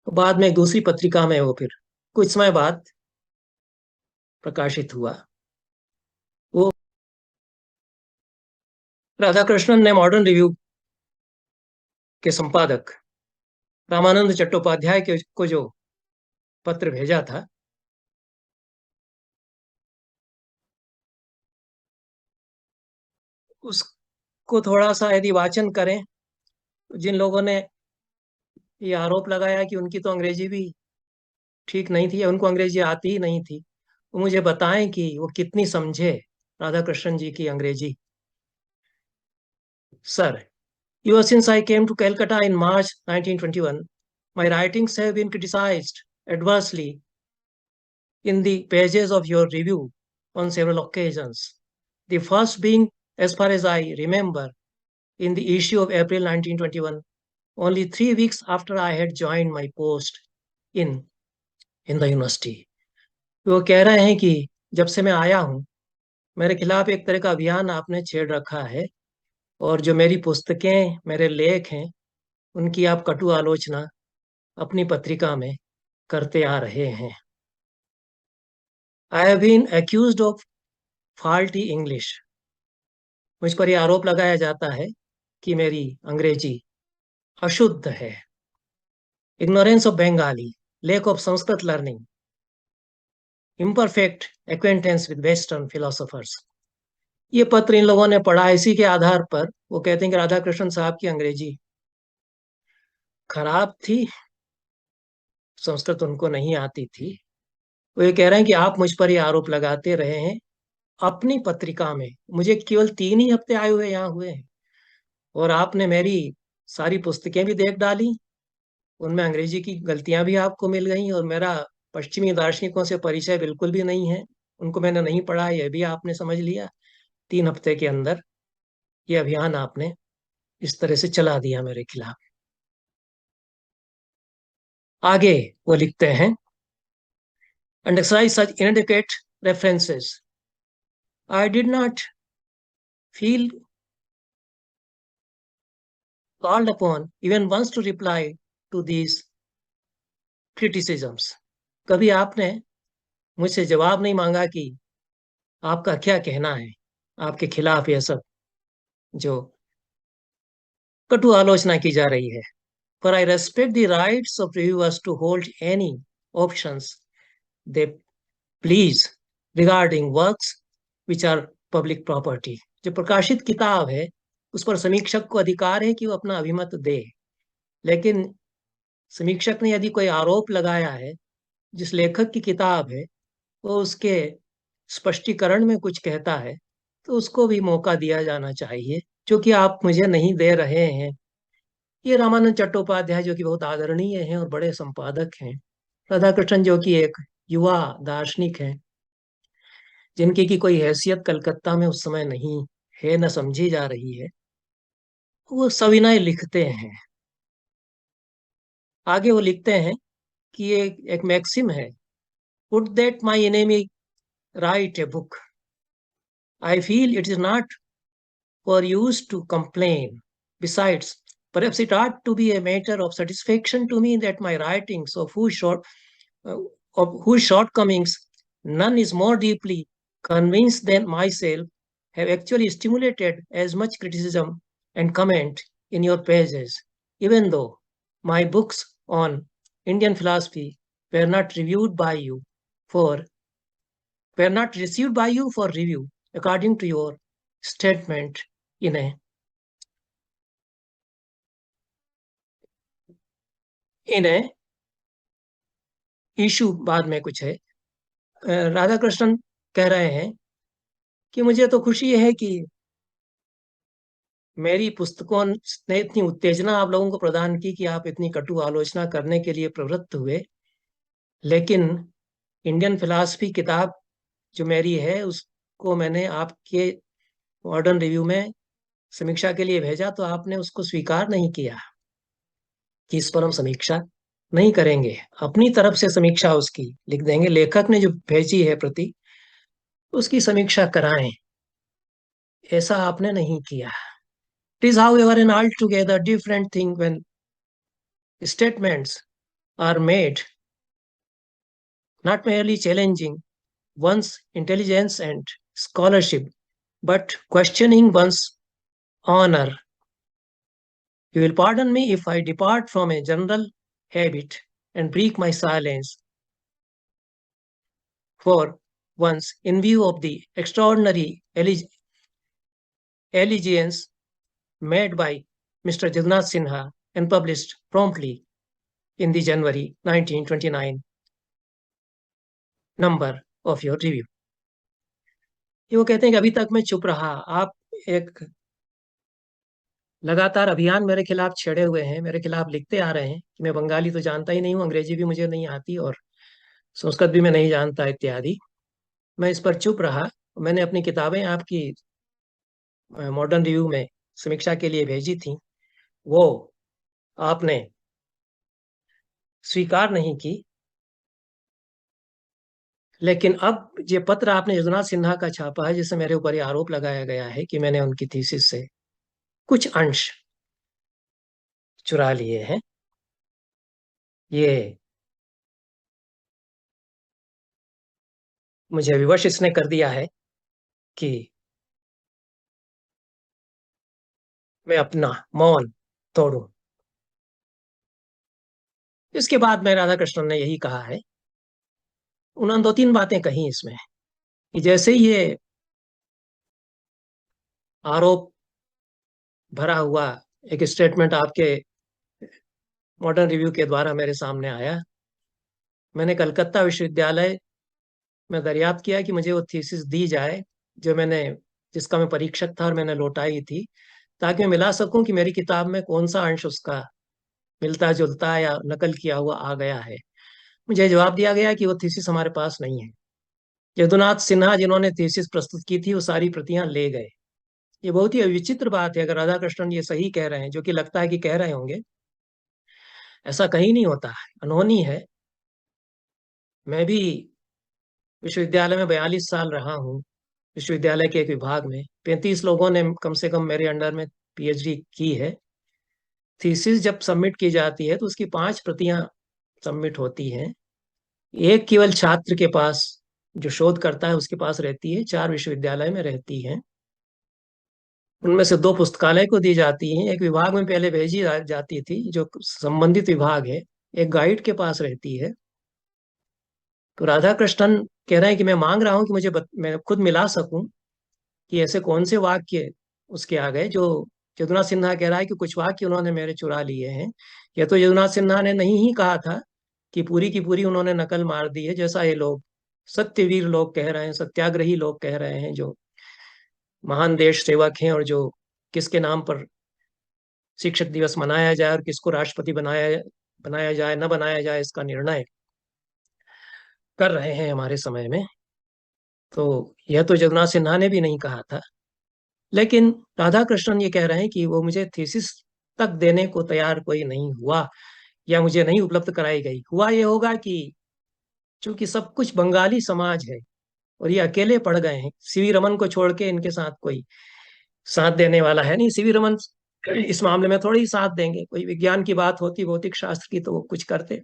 तो बाद में एक दूसरी पत्रिका में वो फिर कुछ समय बाद प्रकाशित हुआ। वो राधा कृष्णन ने मॉडर्न रिव्यू के संपादक रामानंद चट्टोपाध्याय के को जो पत्र भेजा था, उसको थोड़ा सा यदि वाचन करें, तो जिन लोगों ने ये आरोप लगाया कि उनकी तो अंग्रेजी भी ठीक नहीं थी या उनको अंग्रेजी आती ही नहीं थी, वो मुझे बताएं कि वो कितनी समझे राधा कृष्णन जी की अंग्रेजी। Sir, Ever since I came to Calcutta in March 1921, my writings have been criticized adversely in the pages of your review on several occasions. The first being, as far as I remember, in the issue of April 1921, only 3 weeks after I had joined my post in in the university. वो कह रहे हैं कि जब से मैं आया हूँ मेरे खिलाफ एक तरह का अभियान आपने छेड़ रखा है और जो मेरी पुस्तकें मेरे लेख हैं उनकी आप कटु आलोचना अपनी पत्रिका में करते आ रहे हैं। I have been accused of faulty English. मुझ पर यह आरोप लगाया जाता है कि मेरी अंग्रेजी अशुद्ध है। Ignorance of Bengali, lack of Sanskrit learning, imperfect acquaintance with Western philosophers। ये पत्र इन लोगों ने पढ़ा। इसी के आधार पर वो कहते हैं कि राधा कृष्ण साहब की अंग्रेजी खराब थी, संस्कृत उनको नहीं आती थी। वो ये कह रहे हैं कि आप मुझ पर ये आरोप लगाते रहे हैं अपनी पत्रिका में। मुझे केवल 3 ही हफ्ते आए हुए यहाँ हुए हैं और आपने मेरी सारी पुस्तकें भी देख डाली, उनमें अंग्रेजी की गलतियां भी आपको मिल गई और मेरा पश्चिमी दार्शनिकों से परिचय बिल्कुल भी नहीं है, उनको मैंने नहीं पढ़ा, यह भी आपने समझ लिया। 3 हफ्ते के अंदर ये अभियान आपने इस तरह से चला दिया मेरे खिलाफ। आगे वो लिखते हैं, and exercise such inadequate references, I did not feel called upon even once to reply to these criticisms। कभी आपने मुझसे जवाब नहीं मांगा कि आपका क्या कहना है आपके खिलाफ यह सब जो कटु आलोचना की जा रही है। For I respect the rights of reviewers to hold any options they please regarding works which are public property। जो प्रकाशित किताब है उस पर समीक्षक को अधिकार है कि वो अपना अभिमत दे, लेकिन समीक्षक ने यदि कोई आरोप लगाया है, जिस लेखक की किताब है वो उसके स्पष्टीकरण में कुछ कहता है तो उसको भी मौका दिया जाना चाहिए, जो कि आप मुझे नहीं दे रहे हैं। ये रामानंद चट्टोपाध्याय जो कि बहुत आदरणीय हैं और बड़े संपादक हैं, राधाकृष्णन जो कि एक युवा दार्शनिक हैं, जिनकी की कोई हैसियत कलकत्ता में उस समय नहीं है, न समझी जा रही है, वो सविनय लिखते हैं। आगे वो लिखते हैं कि ये एक मैक्सिम है, would that my enemy right a book, I feel it is not for use to complain. Besides, perhaps it ought to be a matter of satisfaction to me that my writings, uh, of whose shortcomings none is more deeply convinced than myself, have actually stimulated as much criticism and comment in your pages, even though my books on Indian philosophy were not reviewed by you for were not received by you for review according to your statement इन्हें इन्हें issue बाद में कुछ है। राधा कृष्णन कह रहे हैं कि मुझे तो खुशी है कि मेरी पुस्तकों ने इतनी उत्तेजना आप लोगों को प्रदान की कि आप इतनी कटु आलोचना करने के लिए प्रवृत्त हुए, लेकिन इंडियन फिलॉसफी किताब जो मेरी है उसको मैंने आपके मॉडर्न रिव्यू में समीक्षा के लिए भेजा तो आपने उसको स्वीकार नहीं किया कि इस पर हम समीक्षा नहीं करेंगे, अपनी तरफ से समीक्षा उसकी लिख देंगे, लेखक ने जो भेजी है प्रति उसकी समीक्षा कराएं, ऐसा आपने नहीं किया। It is however an altogether different thing when statements are made not merely challenging one's intelligence and scholarship but questioning one's honor। You will pardon me if I depart from a general habit and break my silence for once in view of the extraordinary allegiance made by Mr. Jagannath Sinha and published promptly in the January 1929 number of your review। ये वो कहते हैं कि अभी तक मैं चुप रहा, आप एक लगातार अभियान मेरे खिलाफ छेड़े हुए हैं, मेरे खिलाफ लिखते आ रहे हैं कि मैं बंगाली तो जानता ही नहीं हूँ, अंग्रेजी भी मुझे नहीं आती और संस्कृत भी मैं नहीं जानता इत्यादि। मैं इस पर चुप रहा। मैंने अपनी किताबें आपकी मॉडर्न रिव्यू में समीक्षा के लिए भेजी थी, वो आपने स्वीकार नहीं की। लेकिन अब ये पत्र आपने यदुनाथ सिन्हा का छापा है, जिससे मेरे ऊपर ये आरोप लगाया गया है कि मैंने उनकी थीसिस से कुछ अंश चुरा लिए हैं। ये मुझे विवश इसने कर दिया है कि मैं अपना मौन तोड़ूं। इसके बाद में राधा कृष्णन ने यही कहा है, उन्होंने दो तीन बातें कही इसमें कि जैसे ही ये आरोप भरा हुआ एक स्टेटमेंट आपके मॉडर्न रिव्यू के द्वारा मेरे सामने आया, मैंने कलकत्ता विश्वविद्यालय में दरियाफ्त किया कि मुझे वो थीसिस दी जाए जो मैंने जिसका मैं परीक्षक था और मैंने लौटाई थी, ताकि मैं मिला सकूं कि मेरी किताब में कौन सा अंश उसका मिलता जुलता या नकल किया हुआ आ गया है। मुझे जवाब दिया गया कि वो थीसिस हमारे पास नहीं है। यदुनाथ सिन्हा जिन्होंने थीसिस प्रस्तुत की थी वो सारी प्रतियां ले गए। ये बहुत ही विचित्र बात है, अगर राधा कृष्णन ये सही कह रहे हैं, जो कि लगता है कि कह रहे होंगे। ऐसा कहीं नहीं होता है, अनहोनी है। मैं भी विश्वविद्यालय में 42 साल रहा हूँ। विश्वविद्यालय के एक विभाग में 35 लोगों ने कम से कम मेरे अंडर में पीएचडी की है। थीसिस जब सबमिट की जाती है तो उसकी 5 प्रतियां सबमिट होती हैं। एक केवल छात्र के पास, जो शोध करता है उसके पास रहती है, 4 विश्वविद्यालय में रहती हैं। उनमें से 2 पुस्तकालय को दी जाती हैं, एक विभाग में पहले भेजी जाती थी जो संबंधित विभाग है, एक गाइड के पास रहती है। तो राधा कृष्णन कह रहे हैं कि मैं मांग रहा हूं कि मैं खुद मिला सकूं कि ऐसे कौन से वाक्य उसके आ गए जो यदुनाथ सिन्हा कह रहा है कि कुछ वाक्य उन्होंने मेरे चुरा लिए हैं। या तो यदुनाथ सिन्हा ने नहीं ही कहा था कि पूरी की पूरी उन्होंने नकल मार दी है, जैसा ये लोग सत्यवीर लोग कह रहे हैं, सत्याग्रही लोग कह रहे हैं, जो महान देश सेवक हैं और जो किसके नाम पर शिक्षक दिवस मनाया जाए और किसको राष्ट्रपति बनाया बनाया जाए न बनाया जाए इसका निर्णय कर रहे हैं हमारे समय में। तो यह तो जगन्नाथ सिन्हा ने भी नहीं कहा था। लेकिन राधा कृष्णन ये कह रहे हैं कि वो मुझे थीसिस तक देने को तैयार कोई नहीं हुआ या मुझे नहीं उपलब्ध कराई गई। हुआ ये होगा कि चूंकि सब कुछ बंगाली समाज है और ये अकेले पड़ गए हैं, सीवी रमन को छोड़ के इनके साथ कोई साथ देने वाला है नहीं। सीवी रमन इस मामले में थोड़ी ही साथ देंगे। कोई विज्ञान की बात होती, भौतिक शास्त्र की, तो वो कुछ करते।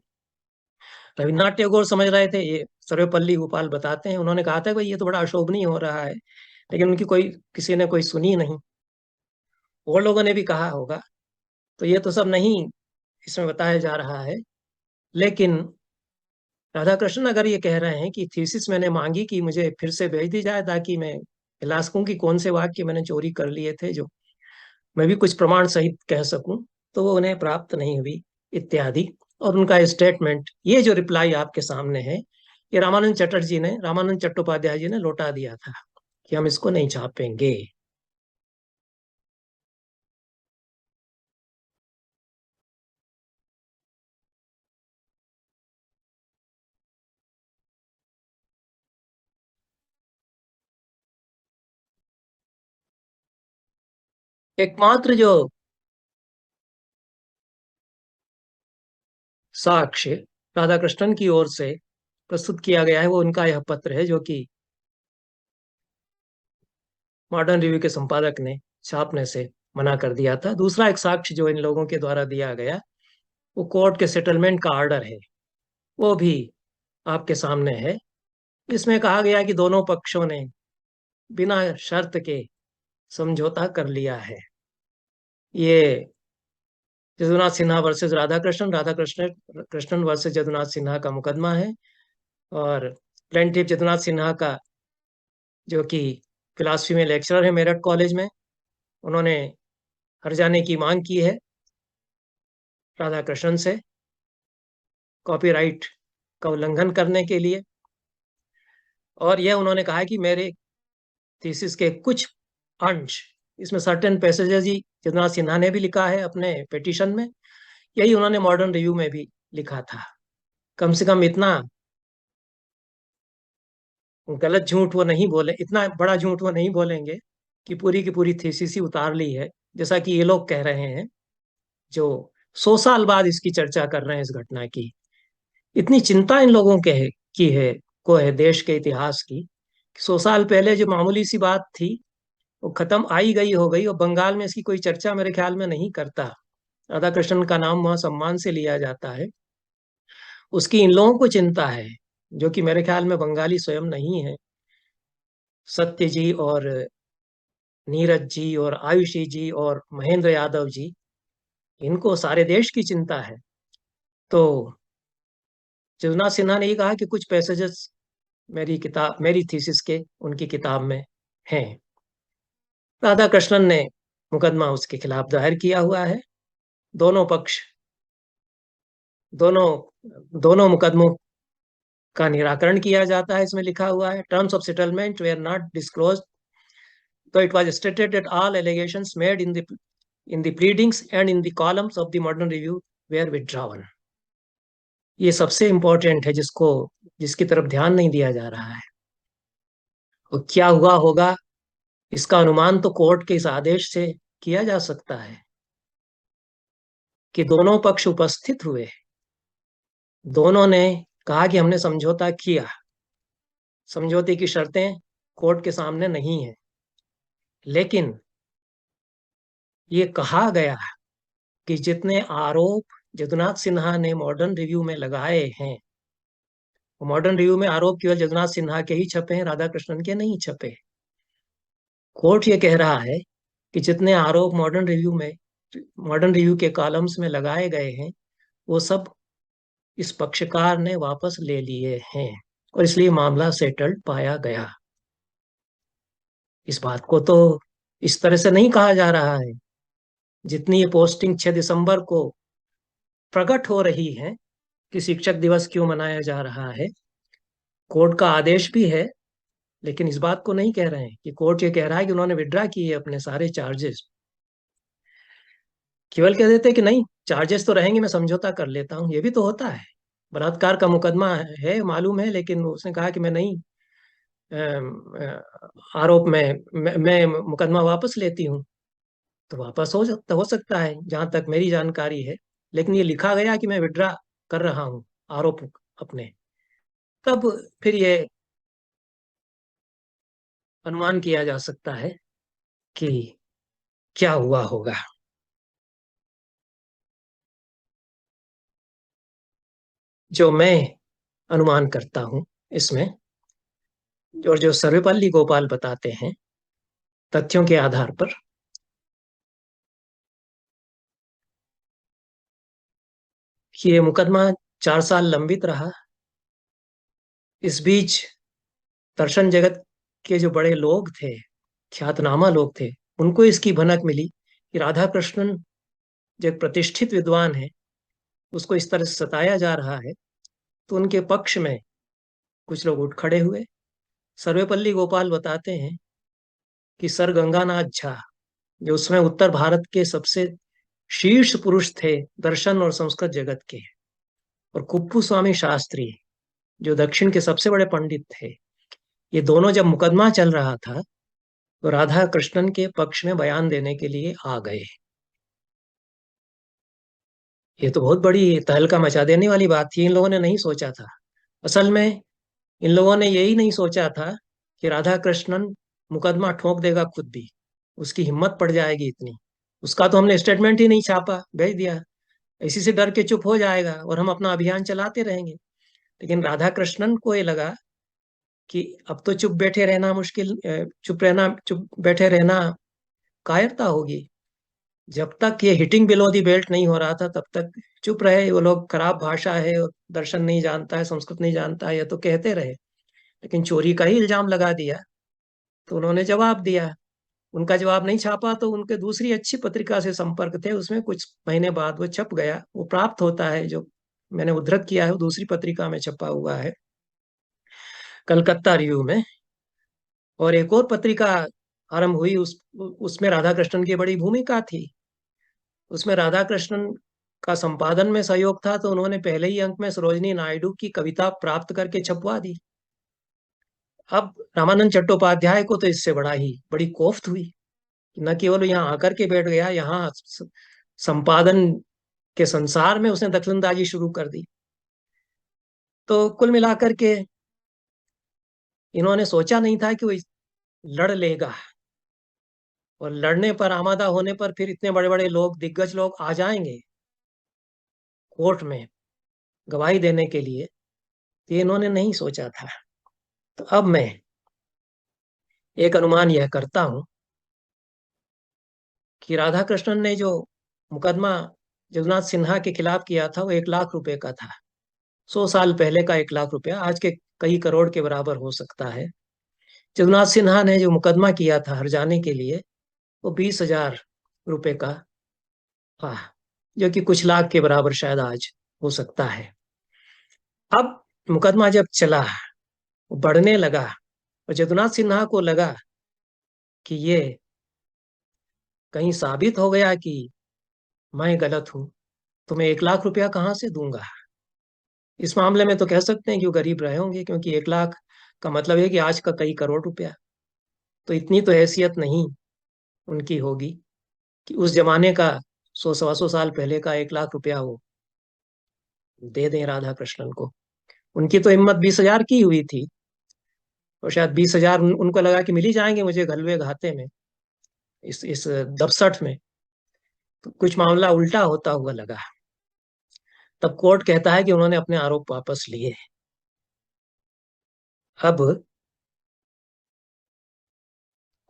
रविन्द्रनाथ टैगोर समझ रहे थे, ये सर्वपल्ली गोपाल बताते हैं, उन्होंने कहा था भाई ये तो बड़ा अशोभनीय हो रहा है, लेकिन उनकी कोई किसी ने कोई सुनी नहीं। और लोगों ने भी कहा होगा। तो ये तो सब नहीं इसमें बताया जा रहा है। लेकिन राधा कृष्णन अगर ये कह रहे हैं कि थीसिस मैंने मांगी कि मुझे फिर से भेज दी जाए ताकि मैं मिला सकूं कि कौन से वाक्य मैंने चोरी कर लिए थे, जो मैं भी कुछ प्रमाण सहित कह सकूं, तो वो उन्हें प्राप्त नहीं हुई इत्यादि। और उनका स्टेटमेंट, ये जो रिप्लाई आपके सामने है, ये रामानंद चट्टोपाध्याय जी ने लौटा दिया था कि हम इसको नहीं छापेंगे। एकमात्र जो साक्ष्य राधा कृष्णन की ओर से प्रस्तुत किया गया है वो उनका यह पत्र है, जो कि मॉडर्न रिव्यू के संपादक ने छापने से मना कर दिया था। दूसरा एक साक्ष्य जो इन लोगों के द्वारा दिया गया, वो कोर्ट के सेटलमेंट का ऑर्डर है, वो भी आपके सामने है। इसमें कहा गया कि दोनों पक्षों ने बिना शर्त के समझौता कर लिया है। ये जदुनाथ सिन्हा वर्सेस राधा कृष्णन वर्सेस जदुनाथ सिन्हा का मुकदमा है। और प्लेंटिफ जदुनाथ सिन्हा का, जो कि फिलासफी में लेक्चरर है मेरठ कॉलेज में, उन्होंने हर्जाने की मांग की है राधा कृष्णन से कॉपीराइट का उल्लंघन करने के लिए। और यह उन्होंने कहा कि मेरे थीसिस के कुछ अंश इसमें सर्टेन पैसेजेस ही जगन्नाथ सिन्हा ने भी लिखा है अपने पिटीशन में, यही उन्होंने मॉडर्न रिव्यू में भी लिखा था। कम से कम इतना गलत झूठ वो नहीं बोले, इतना बड़ा झूठ वो नहीं बोलेंगे कि पूरी की पूरी थीसिस ही उतार ली है, जैसा कि ये लोग कह रहे हैं जो 100 साल बाद इसकी चर्चा कर रहे हैं इस घटना की। इतनी चिंता इन लोगों के है की है को है देश के इतिहास की। 100 साल पहले जो मामूली सी बात थी वो खत्म, आई गई हो गई, और बंगाल में इसकी कोई चर्चा मेरे ख्याल में नहीं करता। राधा कृष्णन का नाम वहाँ सम्मान से लिया जाता है। उसकी इन लोगों को चिंता है, जो कि मेरे ख्याल में बंगाली स्वयं नहीं है। सत्य जी और नीरज जी और आयुषी जी और महेंद्र यादव जी, इनको सारे देश की चिंता है। तो जगन्नाथ सिन्हा ने ये कहा कि कुछ पैसेजेस मेरी थीसिस के उनकी किताब में हैं। राधा कृष्णन ने मुकदमा उसके खिलाफ दायर किया हुआ है। दोनों पक्ष, दोनों दोनों मुकदमों का निराकरण किया जाता है। इसमें लिखा हुआ है, terms of settlement were not disclosed, तो it was stated that all allegations made in the pleadings and in the columns of the Modern Review were withdrawn. ये सबसे इंपॉर्टेंट है, जिसकी तरफ ध्यान नहीं दिया जा रहा है। और क्या हुआ होगा इसका अनुमान तो कोर्ट के इस आदेश से किया जा सकता है कि दोनों पक्ष उपस्थित हुए, दोनों ने कहा कि हमने समझौता किया, समझौते की शर्तें कोर्ट के सामने नहीं है, लेकिन ये कहा गया कि जितने आरोप जगन्नाथ सिन्हा ने मॉडर्न रिव्यू में लगाए हैं, मॉडर्न रिव्यू में आरोप केवल जगन्नाथ सिन्हा के ही छपे हैं, राधा कृष्णन के नहीं छपे। कोर्ट ये कह रहा है कि जितने आरोप मॉडर्न रिव्यू के कॉलम्स में लगाए गए हैं, वो सब इस पक्षकार ने वापस ले लिए हैं, और इसलिए मामला सेटल्ड पाया गया। इस बात को तो इस तरह से नहीं कहा जा रहा है जितनी ये पोस्टिंग 6 दिसंबर को प्रकट हो रही है कि शिक्षक दिवस क्यों मनाया जा रहा है। कोर्ट का आदेश भी है, लेकिन इस बात को नहीं कह रहे हैं कि कोर्ट ये कह रहा है कि उन्होंने विड्रा किए अपने सारे चार्जेस। केवल कह देते कि नहीं, चार्जेस तो रहेंगे, मैं समझौता कर लेता हूँ। ये भी तो होता है। बलात्कार का मुकदमा है मालूम है, लेकिन उसने कहा कि मैं नहीं, आरोप में मैं मुकदमा वापस लेती हूँ। तो वापस हो सकता है जहां तक मेरी जानकारी है, लेकिन ये लिखा गया कि मैं विड्रा कर रहा हूँ आरोप अपने। तब फिर ये अनुमान किया जा सकता है कि क्या हुआ होगा। जो मैं अनुमान करता हूँ इसमें, और जो सर्वपल्ली गोपाल बताते हैं तथ्यों के आधार पर, कि ये मुकदमा 4 साल लंबित रहा। इस बीच दर्शन जगत के जो बड़े लोग थे, ख्यातनामा लोग थे, उनको इसकी भनक मिली कि राधा कृष्णन जो एक प्रतिष्ठित विद्वान है, उसको इस तरह से सताया जा रहा है। तो उनके पक्ष में कुछ लोग उठ खड़े हुए। सर्वपल्ली गोपाल बताते हैं कि सर गंगानाथ झा, जो उसमें उत्तर भारत के सबसे शीर्ष पुरुष थे दर्शन और संस्कृत जगत के, और कुप्पू स्वामी शास्त्री, जो दक्षिण के सबसे बड़े पंडित थे, ये दोनों जब मुकदमा चल रहा था तो राधा कृष्णन के पक्ष में बयान देने के लिए आ गए। ये तो बहुत बड़ी तहलका मचा देने वाली बात थी। इन लोगों ने नहीं सोचा था, असल में इन लोगों ने यही नहीं सोचा था कि राधा कृष्णन मुकदमा ठोक देगा खुद भी, उसकी हिम्मत पड़ जाएगी इतनी। उसका तो हमने स्टेटमेंट ही नहीं छापा, भेज दिया, इसी से डर के चुप हो जाएगा और हम अपना अभियान चलाते रहेंगे। लेकिन राधा कृष्णन को ये लगा कि अब तो चुप बैठे रहना मुश्किल, चुप बैठे रहना कायरता होगी। जब तक ये हिटिंग बिलो दी बेल्ट नहीं हो रहा था तब तक चुप रहे। वो लोग खराब भाषा है और दर्शन नहीं जानता है, संस्कृत नहीं जानता है, ये तो कहते रहे। लेकिन चोरी का ही इल्जाम लगा दिया तो उन्होंने जवाब दिया। उनका जवाब नहीं छापा तो उनके दूसरी अच्छी पत्रिका से संपर्क थे, उसमें कुछ महीने बाद वो छप गया, वो प्राप्त होता है। जो मैंने उद्धृत किया है वो दूसरी पत्रिका में छपा हुआ है, कलकत्ता रिव्यू में। और एक और पत्रिका आरंभ हुई उसमें राधा कृष्णन की बड़ी भूमिका थी। उसमें राधा कृष्णन का संपादन में सहयोग था, तो उन्होंने पहले ही अंक में सरोजिनी नायडू की कविता प्राप्त करके छपवा दी। अब रामानंद चट्टोपाध्याय को तो इससे बड़ी कोफ्त हुई। न केवल यहाँ आकर के बैठ गया, यहाँ संपादन के संसार में उसने दखलंदाजी शुरू कर दी। तो कुल मिलाकर के इन्होंने सोचा नहीं था कि वो लड़ लेगा, और लड़ने पर, आमादा होने पर फिर इतने बड़े बड़े लोग, दिग्गज लोग आ जाएंगे कोर्ट में गवाही देने के लिए। ये इन्होंने नहीं सोचा था। तो अब मैं एक अनुमान यह करता हूं कि राधा कृष्णन ने जो मुकदमा जगन्नाथ सिन्हा के खिलाफ किया था, वो 1 लाख रुपए का था। 100 साल पहले का 1 लाख रुपया आज के कई करोड़ के बराबर हो सकता है। जगन्नाथ सिन्हा ने जो मुकदमा किया था हर्जाने के लिए, वो 20,000 रुपए का था, जो कि कुछ लाख के बराबर शायद आज हो सकता है। अब मुकदमा जब चला, वो बढ़ने लगा, और जदुनाथ सिन्हा को लगा कि ये कहीं साबित हो गया कि मैं गलत हूं, तो मैं 1 लाख रुपया कहाँ से दूंगा। इस मामले में तो कह सकते हैं कि वो गरीब रहे होंगे, क्योंकि 1 लाख का मतलब है कि आज का कई करोड़ रुपया। तो इतनी तो हैसियत नहीं उनकी होगी कि उस जमाने का 100 सवा 100 साल पहले का 1 लाख रुपया वो दे दें राधा कृष्णन को। उनकी तो हिम्मत 20,000 की हुई थी, और शायद 20,000 उनको लगा कि मिल ही जाएंगे मुझे घलवे घाते में, इस दबसठ में। तो कुछ मामला उल्टा होता हुआ लगा। तब कोर्ट कहता है कि उन्होंने अपने आरोप वापस लिए। अब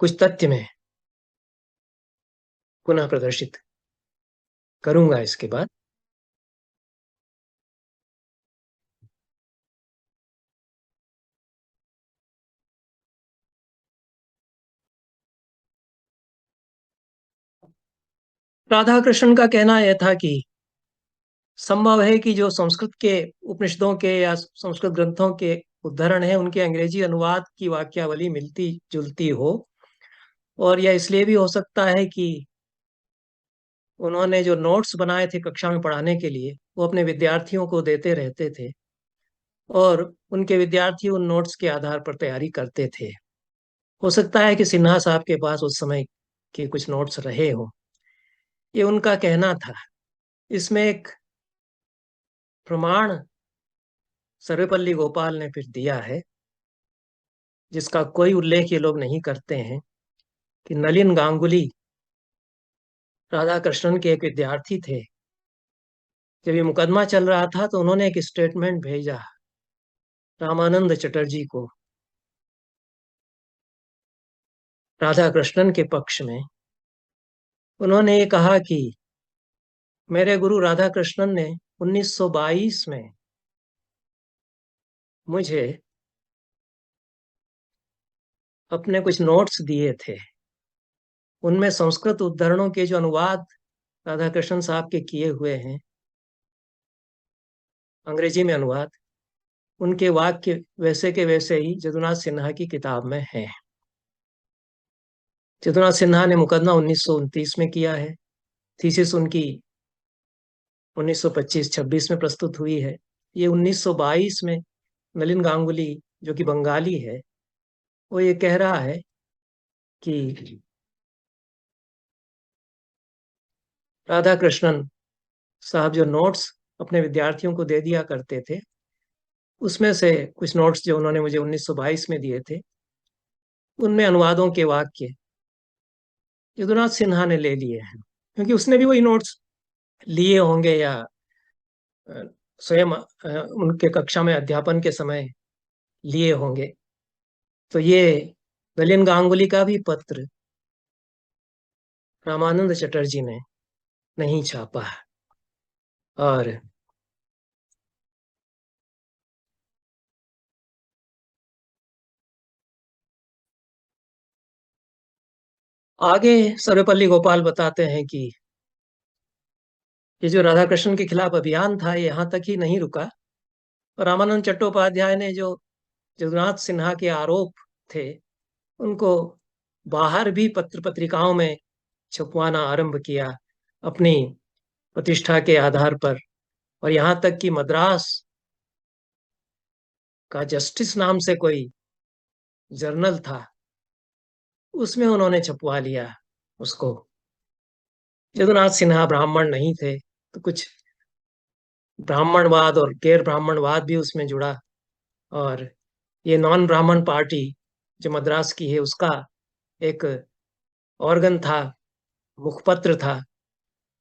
कुछ तथ्य मैं पुनः प्रदर्शित करूंगा इसके बाद। राधा कृष्णन का कहना यह था कि संभव है कि जो संस्कृत के उपनिषदों के या संस्कृत ग्रंथों के उद्धरण है, उनके अंग्रेजी अनुवाद की वाक्यावली मिलती जुलती हो। और यह इसलिए भी हो सकता है कि उन्होंने जो नोट्स बनाए थे कक्षा में पढ़ाने के लिए, वो अपने विद्यार्थियों को देते रहते थे, और उनके विद्यार्थी उन नोट्स के आधार पर तैयारी करते थे। हो सकता है कि सिन्हा साहब के पास उस समय के कुछ नोट्स रहे हो। ये उनका कहना था। इसमें एक प्रमाण सर्वपल्ली गोपाल ने फिर दिया है, जिसका कोई उल्लेख ये लोग नहीं करते हैं, कि नलिन गांगुली राधा कृष्णन के एक विद्यार्थी थे। जब ये मुकदमा चल रहा था, तो उन्होंने एक स्टेटमेंट भेजा रामानंद चटर्जी को, राधा कृष्णन के पक्ष में। उन्होंने ये कहा कि मेरे गुरु राधा कृष्णन ने 1922 में मुझे अपने कुछ नोट्स दिए थे। उनमें संस्कृत उद्धरणों के जो अनुवाद राधा कृष्णन साहब के किए हुए हैं, अंग्रेजी में अनुवाद, उनके वाक्य वैसे के वैसे ही जदुनाथ सिन्हा की किताब में हैं। जदुनाथ सिन्हा ने मुकदमा 1929 में किया है। थीसिस उनकी 1925-26 में प्रस्तुत हुई है। ये 1922 में नलिन गांगुली, जो कि बंगाली है, वो ये कह रहा है कि राधा कृष्णन साहब जो नोट्स अपने विद्यार्थियों को दे दिया करते थे, उसमें से कुछ नोट्स जो उन्होंने मुझे 1922 में दिए थे, उनमें अनुवादों के वाक्य यदुनाथ सिन्हा ने ले लिए हैं, क्योंकि उसने भी वही नोट्स लिए होंगे, या अ, स्वयं उनके कक्षा में अध्यापन के समय लिए होंगे। तो ये नलिन गांगुली का भी पत्र रामानंद चटर्जी ने नहीं छापा। और आगे सर्वपल्ली गोपाल बताते हैं कि ये जो राधा कृष्णन के खिलाफ अभियान था, ये यहाँ तक ही नहीं रुका। और रामानंद चट्टोपाध्याय ने जो जगन्नाथ सिन्हा के आरोप थे, उनको बाहर भी पत्र पत्रिकाओं में छपवाना आरंभ किया अपनी प्रतिष्ठा के आधार पर। और यहाँ तक कि मद्रास का जस्टिस नाम से कोई जर्नल था, उसमें उन्होंने छपवा लिया उसको। यदुनाथ सिन्हा ब्राह्मण नहीं थे, तो कुछ ब्राह्मणवाद और गैर ब्राह्मणवाद भी उसमें जुड़ा। और ये नॉन ब्राह्मण पार्टी जो मद्रास की है, उसका एक ऑर्गन था, मुखपत्र था,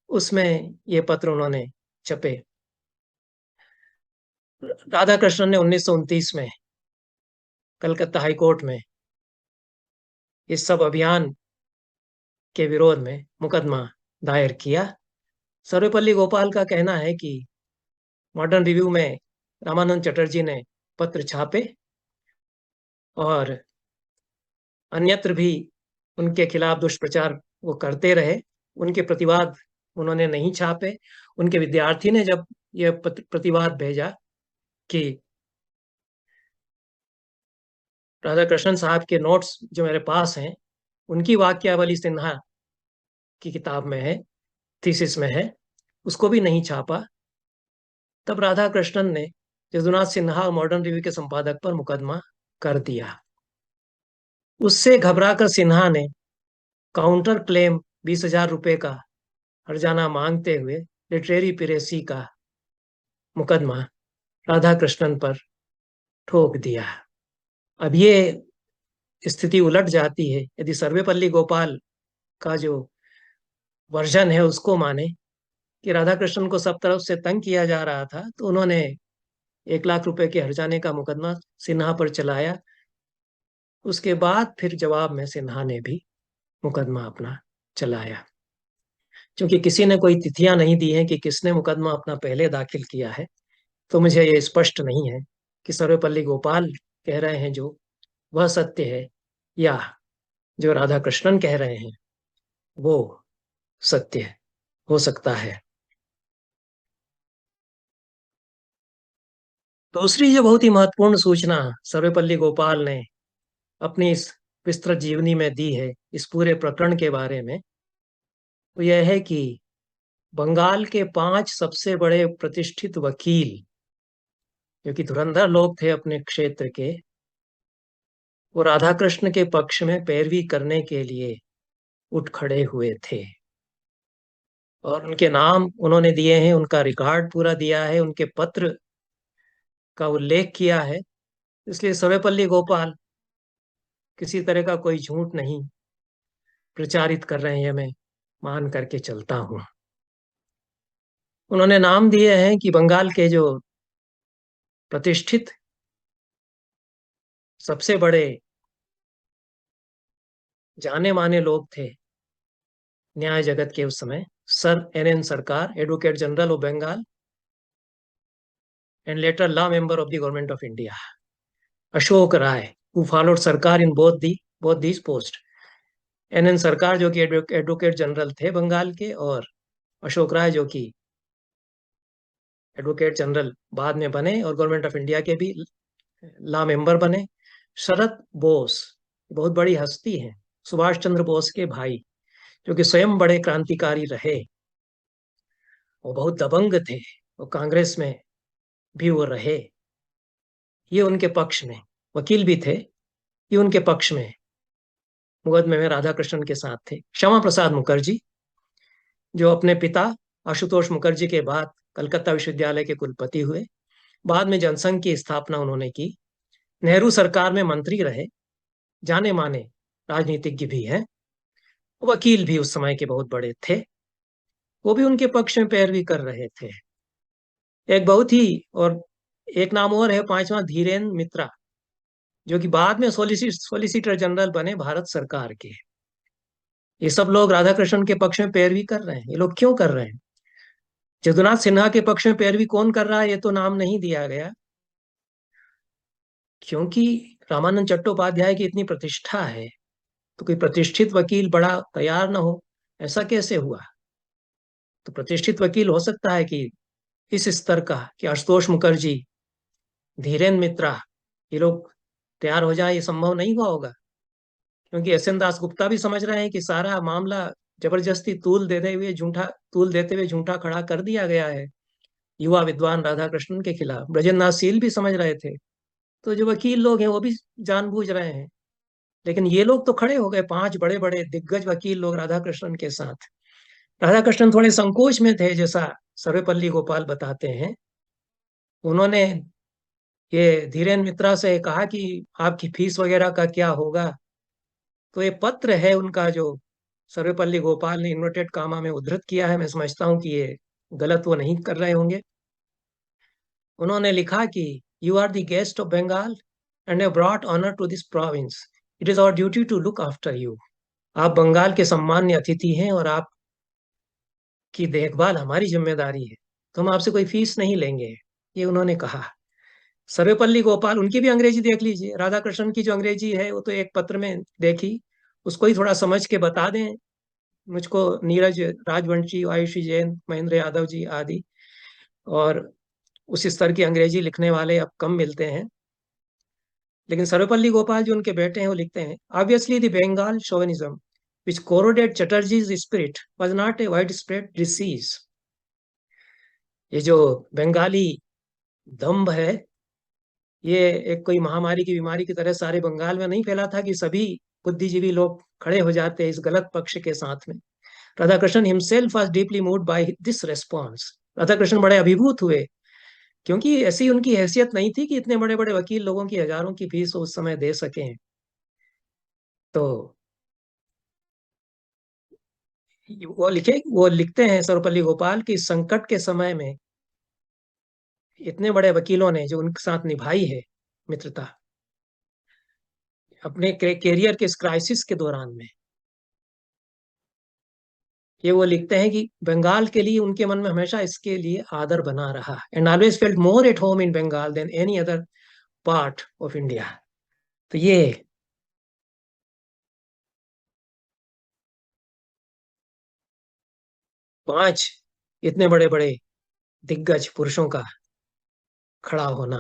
उसमें ये पत्र उन्होंने छपे। राधा कृष्णन ने 1929 में कलकत्ता हाईकोर्ट में इस सब अभियान के विरोध में मुकदमा दायर किया। सर्वपल्ली गोपाल का कहना है कि मॉडर्न रिव्यू में रामानंद चटर्जी ने पत्र छापे और अन्यत्र भी उनके खिलाफ दुष्प्रचार वो करते रहे। उनके प्रतिवाद उन्होंने नहीं छापे। उनके विद्यार्थी ने जब यह प्रतिवाद भेजा कि राधा कृष्णन साहब के नोट्स जो मेरे पास हैं, उनकी वाक्यावली सिन्हा की किताब में है, थीसिस में है, उसको भी नहीं छापा। तब राधा कृष्णन ने यदुनाथ सिन्हा और मॉडर्न रिव्यू के संपादक पर मुकदमा कर दिया। उससे घबराकर सिन्हा ने काउंटर क्लेम 20,000 रुपए का हर्जाना मांगते हुए लिटरेरी पिरेसी का मुकदमा राधा कृष्णन पर ठोक दिया। अब ये स्थिति उलट जाती है यदि सर्वेपल्ली गोपाल का जो वर्जन है उसको माने कि राधा कृष्णन को सब तरफ से तंग किया जा रहा था, तो उन्होंने 1 लाख रुपए के हर्जाने का मुकदमा सिन्हा पर चलाया। उसके बाद फिर जवाब में सिन्हा ने भी मुकदमा अपना चलाया। क्योंकि किसी ने कोई तिथियां नहीं दी हैं कि किसने मुकदमा अपना पहले दाखिल किया है, तो मुझे ये स्पष्ट नहीं है कि सर्वपल्ली गोपाल कह रहे हैं जो वह सत्य है, या जो राधा कृष्णन कह रहे हैं वो सत्य हो सकता है। दूसरी जो बहुत ही महत्वपूर्ण सूचना सर्वपल्ली गोपाल ने अपनी इस विस्तृत जीवनी में दी है इस पूरे प्रकरण के बारे में, वो यह है कि बंगाल के 5 सबसे बड़े प्रतिष्ठित वकील, जो कि धुरंधर लोग थे अपने क्षेत्र के, वो राधा कृष्ण के पक्ष में पैरवी करने के लिए उठ खड़े हुए थे। और उनके नाम उन्होंने दिए हैं, उनका रिकॉर्ड पूरा दिया है, उनके पत्र का उल्लेख किया है। इसलिए सर्वपल्ली गोपाल किसी तरह का कोई झूठ नहीं प्रचारित कर रहे हैं, मैं मान करके चलता हूं। उन्होंने नाम दिए हैं कि बंगाल के जो प्रतिष्ठित सबसे बड़े जाने माने लोग थे न्याय जगत के उस समय, sir NN Sarkar, advocate general of Bengal and later law member of the government of India, Ashok Rai, who followed Sarkar in both these post. NN Sarkar जो कि एडवोकेट जनरल थे बंगाल के, और अशोक राय जो कि एडवोकेट जनरल बाद में बने और गवर्नमेंट ऑफ इंडिया के भी लॉ मेंबर बने। शरद बोस बहुत बड़ी हस्ती है, सुभाष चंद्र बोस के भाई, जो कि स्वयं बड़े क्रांतिकारी रहे। वो बहुत दबंग थे, वो कांग्रेस में भी वो रहे। ये उनके पक्ष में वकील भी थे। ये उनके पक्ष में मुकदमे में राधा कृष्णन के साथ थे। श्यामा प्रसाद मुखर्जी, जो अपने पिता आशुतोष मुखर्जी के बाद कलकत्ता विश्वविद्यालय के कुलपति हुए, बाद में जनसंघ की स्थापना उन्होंने की, नेहरू सरकार में मंत्री रहे, जाने माने राजनीतिज्ञ भी हैं, वकील भी उस समय के बहुत बड़े थे। वो भी उनके पक्ष में पैरवी कर रहे थे। एक बहुत ही, और एक नाम और है, पांचवा, धीरेन मित्रा, जो कि बाद में सोलिसिटर जनरल बने भारत सरकार के। ये सब लोग राधा कृष्णन के पक्ष में पैरवी कर रहे हैं। ये लोग क्यों कर रहे हैं? जदुनाथ सिन्हा के पक्ष में पैरवी कौन कर रहा है ये तो नाम नहीं दिया गया, क्योंकि रामानंद चट्टोपाध्याय की इतनी प्रतिष्ठा है, तो कोई प्रतिष्ठित वकील बड़ा तैयार ना हो, ऐसा कैसे हुआ? तो प्रतिष्ठित वकील हो सकता है कि इस स्तर का, कि आशुतोष मुखर्जी, धीरेन मित्रा, ये लोग तैयार हो जाए, ये संभव नहीं हुआ होगा। क्योंकि एस एन दास गुप्ता भी समझ रहे हैं कि सारा मामला जबरदस्ती तूल देते हुए झूठा खड़ा कर दिया गया है युवा विद्वान राधा कृष्णन के खिलाफ। ब्रजेंद्र नाथ शील भी समझ रहे थे। तो जो वकील लोग हैं वो भी जानबूझ रहे हैं। लेकिन ये लोग तो खड़े हो गए, पांच बड़े बड़े दिग्गज वकील लोग राधा कृष्णन के साथ। राधा कृष्णन थोड़े संकोच में थे, जैसा सर्वपल्ली गोपाल बताते हैं। उन्होंने ये धीरेन मित्रा से कहा कि आपकी फीस वगैरह का क्या होगा। तो ये पत्र है उनका जो सर्वपल्ली गोपाल ने इन्वर्टेड कामा में उद्धृत किया है। मैं समझता हूँ कि ये गलत वो नहीं कर रहे होंगे। उन्होंने लिखा कि you are the guest of Bengal and have brought honour to this province. It is our duty to look after you. आप बंगाल के सम्मान्य अतिथि हैं और आपकी देखभाल हमारी जिम्मेदारी है। तो हम आपसे कोई फीस नहीं लेंगे, ये उन्होंने कहा। सर्वपल्ली गोपाल, उनकी भी अंग्रेजी देख लीजिए। राधा कृष्णन की जो अंग्रेजी है वो तो एक पत्र में देखी, उसको ही थोड़ा समझ के बता दें मुझको। नीरज राजवंशी, आयुषी जैन, महेंद्र यादव जी आदि और उस स्तर की अंग्रेजी लिखने वाले अब कम मिलते हैं। लेकिन सर्वपल्ली गोपाल जो उनके बेटे हैं वो लिखते हैं, obviously the Bengal chauvinism which corroded Chatterjee's spirit was not a widespread disease। ये जो बंगाली दंभ है, ये एक कोई महामारी की बीमारी की तरह सारे बंगाल में नहीं फैला था कि सभी बुद्धिजीवी लोग खड़े हो जाते हैं इस गलत पक्ष के साथ में। Radha Krishnan himself was deeply moved by this response. Radha Krishnan बड़े अभिभूत हुए, क्योंकि ऐसी उनकी हैसियत नहीं थी कि इतने बड़े बड़े वकील लोगों की हजारों की फीस उस समय दे सकें। तो वो लिखते हैं सर्वपल्ली गोपाल कि इस संकट के समय में इतने बड़े वकीलों ने जो उनके साथ निभाई है मित्रता अपने कैरियर के इस क्राइसिस के दौरान में, ये वो लिखते हैं कि बंगाल के लिए उनके मन में हमेशा इसके लिए आदर बना रहा, and always felt more at home in Bengal than any other part of India. तो ये पांच इतने बड़े बड़े दिग्गज पुरुषों का खड़ा होना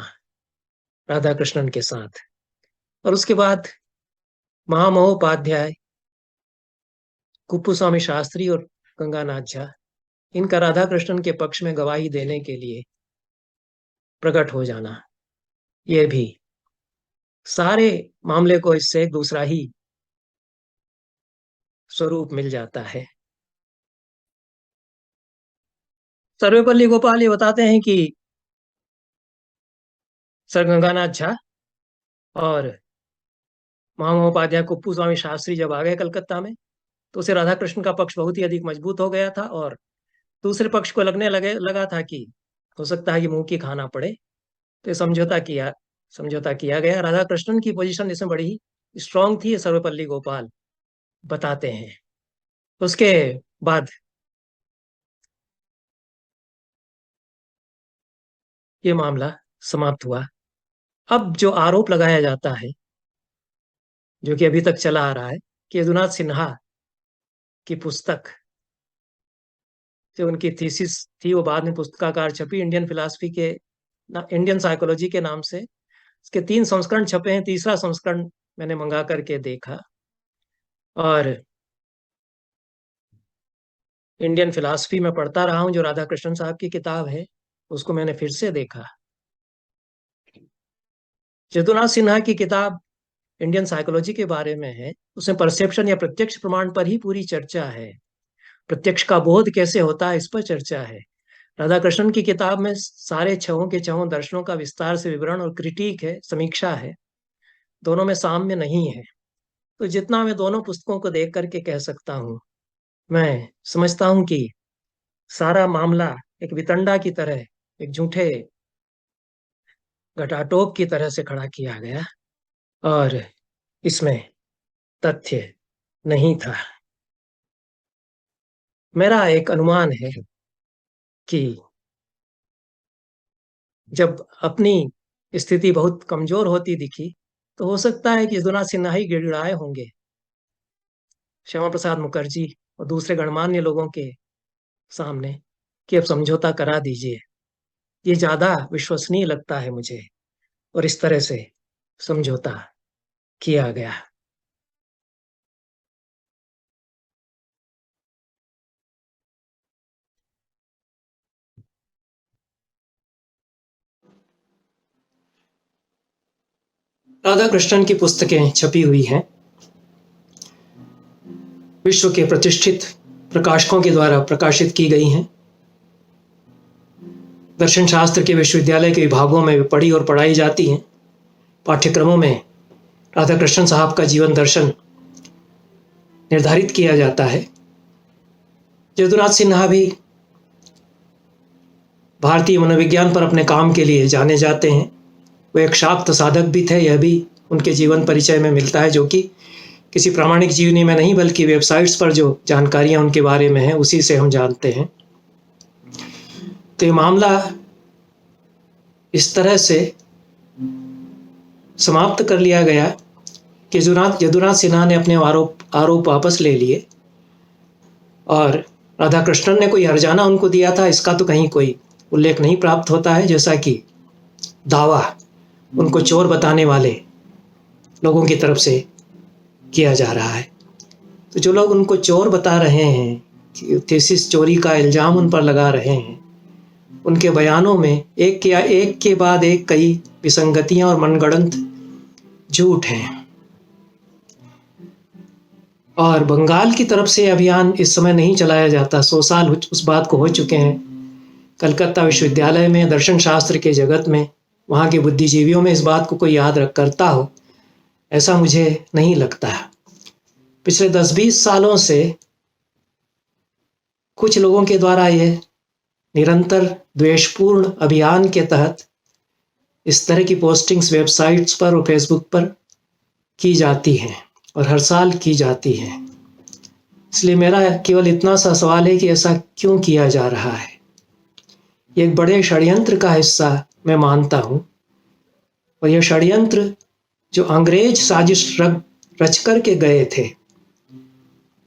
राधा कृष्णन के साथ। और उसके बाद महामहोपाध्याय कुप्पूस्वामी शास्त्री और गंगानाथ झा, इनका राधा कृष्णन के पक्ष में गवाही देने के लिए प्रकट हो जाना, ये भी सारे मामले को इससे एक दूसरा ही स्वरूप मिल जाता है। सर्वपल्ली गोपाल ये बताते हैं कि सर गंगानाथ झा और महामहोपाध्याय कुप्पू स्वामी शास्त्री जब आ गए कलकत्ता में, तो उसे राधा कृष्ण का पक्ष बहुत ही अधिक मजबूत हो गया था और दूसरे पक्ष को लगा था कि हो सकता है कि मुंह की खाना पड़े। तो ये समझौता किया गया। राधा कृष्णन की पोजीशन इसमें बड़ी ही स्ट्रांग थी, ये सर्वपल्ली गोपाल बताते हैं। उसके बाद ये मामला समाप्त हुआ। अब जो आरोप लगाया जाता है, जो कि अभी तक चला आ रहा है, कि यदुनाथ सिन्हा की पुस्तक, जो उनकी थीसिस थी, वो बाद में पुस्तकाकार छपी इंडियन साइकोलॉजी के नाम से। इसके 3 संस्करण छपे हैं, तीसरा संस्करण मैंने मंगा करके देखा और इंडियन फिलॉसफी में पढ़ता रहा हूँ, जो राधा कृष्णन साहब की किताब है, उसको मैंने फिर से देखा। यदुनाथ सिन्हा की किताब इंडियन साइकोलॉजी के बारे में है। उसमें परसेप्शन या प्रत्यक्ष प्रमाण पर ही पूरी चर्चा है। प्रत्यक्ष का बोध कैसे होता है, इस पर चर्चा है। राधा कृष्णन की किताब में सारे छहों के छहों दर्शनों का विस्तार से विवरण और क्रिटिक है, समीक्षा है। दोनों में साम्य नहीं है। तो जितना मैं दोनों पुस्तकों को देख करके कह सकता हूँ, मैं समझता हूँ कि सारा मामला एक वितंडा की तरह, एक झूठे घटाटोप की तरह से खड़ा किया गया और इसमें तथ्य नहीं था। मेरा एक अनुमान है कि जब अपनी स्थिति बहुत कमजोर होती दिखी, तो हो सकता है कि यदुनाथ सिन्हा ही गिड़गिड़ाए होंगे श्यामा प्रसाद मुखर्जी और दूसरे गणमान्य लोगों के सामने कि अब समझौता करा दीजिए। ये ज्यादा विश्वसनीय लगता है मुझे। और इस तरह से समझौता किया गया। राधा कृष्णन की पुस्तकें छपी हुई हैं, विश्व के प्रतिष्ठित प्रकाशकों के द्वारा प्रकाशित की गई हैं। दर्शन शास्त्र के विश्वविद्यालय के विभागों में पढ़ी और पढ़ाई जाती हैं। पाठ्यक्रमों में राधा कृष्णन साहब का जीवन दर्शन निर्धारित किया जाता है। यदुनाथ सिन्हा भी भारतीय मनोविज्ञान पर अपने काम के लिए जाने जाते हैं। वो एक शाक्त साधक भी थे, यह भी उनके जीवन परिचय में मिलता है, जो कि किसी प्रामाणिक जीवनी में नहीं बल्कि वेबसाइट्स पर जो जानकारियां उनके बारे में हैं उसी से हम जानते हैं। तो ये मामला इस तरह से समाप्त कर लिया गया कि यदुनाथ सिन्हा ने अपने आरोप वापस ले लिए और राधा कृष्णन ने कोई हर्जाना उनको दिया था इसका तो कहीं कोई उल्लेख नहीं प्राप्त होता है, जैसा कि दावा उनको चोर बताने वाले लोगों की तरफ से किया जा रहा है। तो जो लोग उनको चोर बता रहे हैं, कि थीसिस चोरी का इल्ज़ाम उन पर लगा रहे हैं, उनके बयानों में एक के बाद एक कई विसंगतियां और मनगढ़ंत झूठ हैं। और बंगाल की तरफ से अभियान इस समय नहीं चलाया जाता। 100 साल उस बात को हो चुके हैं। कलकत्ता विश्वविद्यालय में, दर्शन शास्त्र के जगत में, वहाँ के बुद्धिजीवियों में इस बात को कोई याद करता हो, ऐसा मुझे नहीं लगता। पिछले 10-20 सालों से कुछ लोगों के द्वारा ये निरंतर द्वेषपूर्ण अभियान के तहत इस तरह की पोस्टिंग्स वेबसाइट्स पर और फेसबुक पर की जाती हैं और हर साल की जाती हैं। इसलिए मेरा केवल इतना सा सवाल है कि ऐसा क्यों किया जा रहा है। ये एक बड़े षड्यंत्र का हिस्सा मैं मानता हूँ, और यह षड्यंत्र जो अंग्रेज साजिश रच कर के गए थे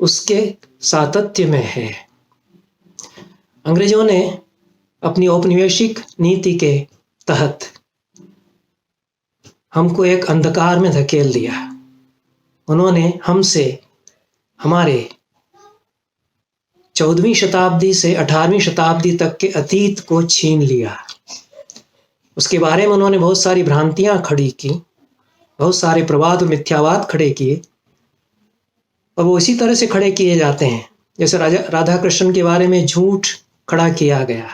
उसके सातत्य में है। अंग्रेजों ने अपनी औपनिवेशिक नीति के तहत हमको एक अंधकार में धकेल दिया। उन्होंने हमसे हमारे 14वीं शताब्दी से 18वीं शताब्दी तक के अतीत को छीन लिया। उसके बारे में उन्होंने बहुत सारी भ्रांतियां खड़ी की, बहुत सारे प्रवाद और मिथ्यावाद खड़े किए, और वो इसी तरह से खड़े किए जाते हैं जैसे राधा कृष्णन के बारे में झूठ खड़ा किया गया।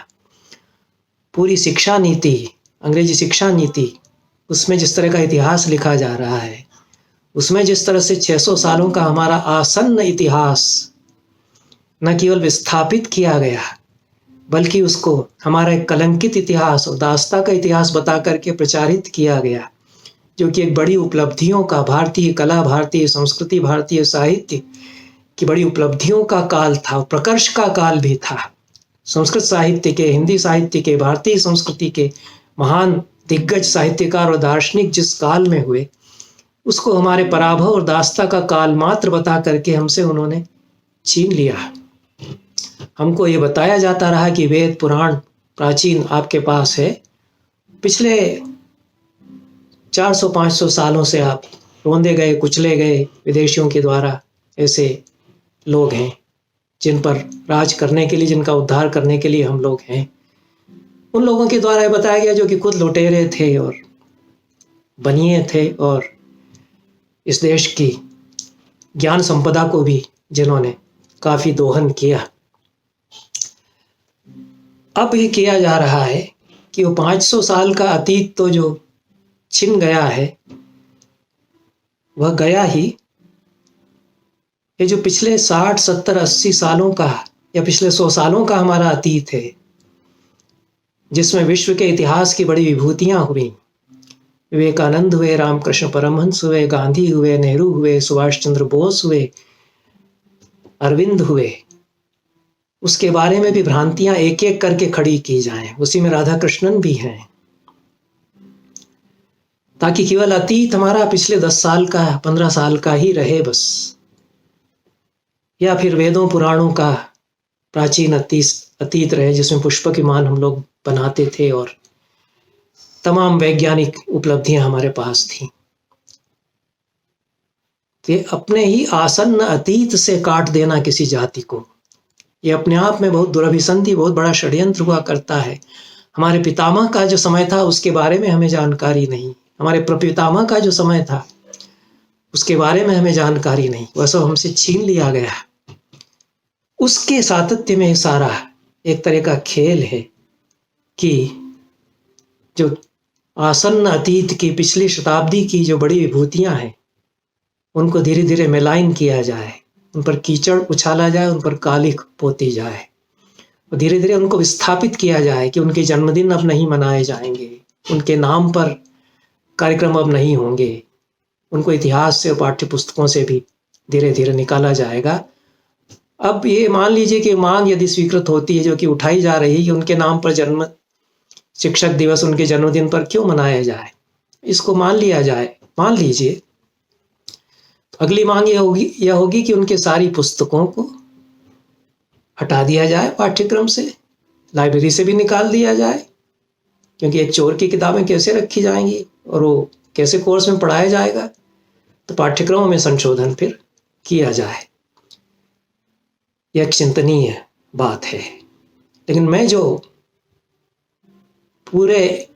पूरी शिक्षा नीति, अंग्रेजी शिक्षा नीति, उसमें जिस तरह का इतिहास लिखा जा रहा है, उसमें जिस तरह से 600 सालों का हमारा आसन्न इतिहास न केवल विस्थापित किया गया बल्कि उसको हमारा एक कलंकित इतिहास और दास्ता का इतिहास बता करके प्रचारित किया गया, जो कि एक बड़ी उपलब्धियों का, भारतीय कला, भारतीय संस्कृति, भारतीय साहित्य की बड़ी उपलब्धियों का काल था, प्रकर्ष का काल भी था। संस्कृत साहित्य के, हिंदी साहित्य के, भारतीय संस्कृति के महान दिग्गज साहित्यकार और दार्शनिक जिस काल में हुए, उसको हमारे पराभव और दास्ता का काल मात्र बता करके हमसे उन्होंने छीन लिया। हमको ये बताया जाता रहा कि वेद पुराण प्राचीन आपके पास है, पिछले 400-500 सालों से आप रोंदे गए, कुचले गए विदेशियों के द्वारा। ऐसे लोग हैं जिन पर राज करने के लिए, जिनका उद्धार करने के लिए हम लोग हैं। उन लोगों के द्वारा ये बताया गया जो कि खुद लुटेरे थे और बनिए थे, और इस देश की ज्ञान संपदा को भी जिन्होंने काफी दोहन किया। अब ये किया जा रहा है कि वो 500 साल का अतीत तो जो छिन गया है वह गया ही। ये जो पिछले 60, 70, 80 सालों का या पिछले 100 सालों का हमारा अतीत है, जिसमें विश्व के इतिहास की बड़ी विभूतियां हुई, विवेकानंद हुए, रामकृष्ण परमहंस हुए, गांधी हुए, नेहरू हुए, सुभाष चंद्र बोस हुए, अरविंद हुए, उसके बारे में भी भ्रांतियां एक एक करके खड़ी की जाएं। उसी में राधा कृष्णन भी हैं, ताकि केवल अतीत हमारा पिछले 10 साल का, 15 साल का ही रहे बस, या फिर वेदों पुराणों का प्राचीन अतीत रहे जिसमें पुष्पक विमान हम लोग बनाते थे और तमाम वैज्ञानिक उपलब्धियां हमारे पास थी। तो ये अपने ही आसन्न अतीत से काट देना किसी जाति को, ये अपने आप में बहुत दुरभिसंधि, बहुत बड़ा षड्यंत्र हुआ करता है। हमारे पितामह का जो समय था उसके बारे में हमें जानकारी नहीं, हमारे प्रपितामह का जो समय था उसके बारे में हमें जानकारी नहीं, वह सब हमसे छीन लिया गया। उसके सातत्य में सारा एक तरह का खेल है कि जो आसन्न अतीत की पिछली शताब्दी की जो बड़ी विभूतियां हैं उनको धीरे धीरे मिलान किया जाए, उन पर कीचड़ उछाला जाए, उन पर कालिख पोती जाए और धीरे धीरे उनको विस्थापित किया जाए कि उनके जन्मदिन अब नहीं मनाए जाएंगे, उनके नाम पर कार्यक्रम अब नहीं होंगे, उनको इतिहास से और पाठ्य पुस्तकों से भी धीरे धीरे निकाला जाएगा। अब ये मान लीजिए कि मांग यदि स्वीकृत होती है, जो कि उठाई जा रही है कि उनके नाम पर जन्म शिक्षक दिवस उनके जन्मदिन पर क्यों मनाया जाए, इसको मान लिया जाए, मान लीजिए, अगली मांग यह होगी कि उनके सारी पुस्तकों को हटा दिया जाए पाठ्यक्रम से, लाइब्रेरी से भी निकाल दिया जाए, क्योंकि एक चोर की किताबें कैसे रखी जाएंगी और वो कैसे कोर्स में पढ़ाया जाएगा। तो पाठ्यक्रमों में संशोधन फिर किया जाए, यह एक चिंतनीय बात है। लेकिन मैं जो पूरे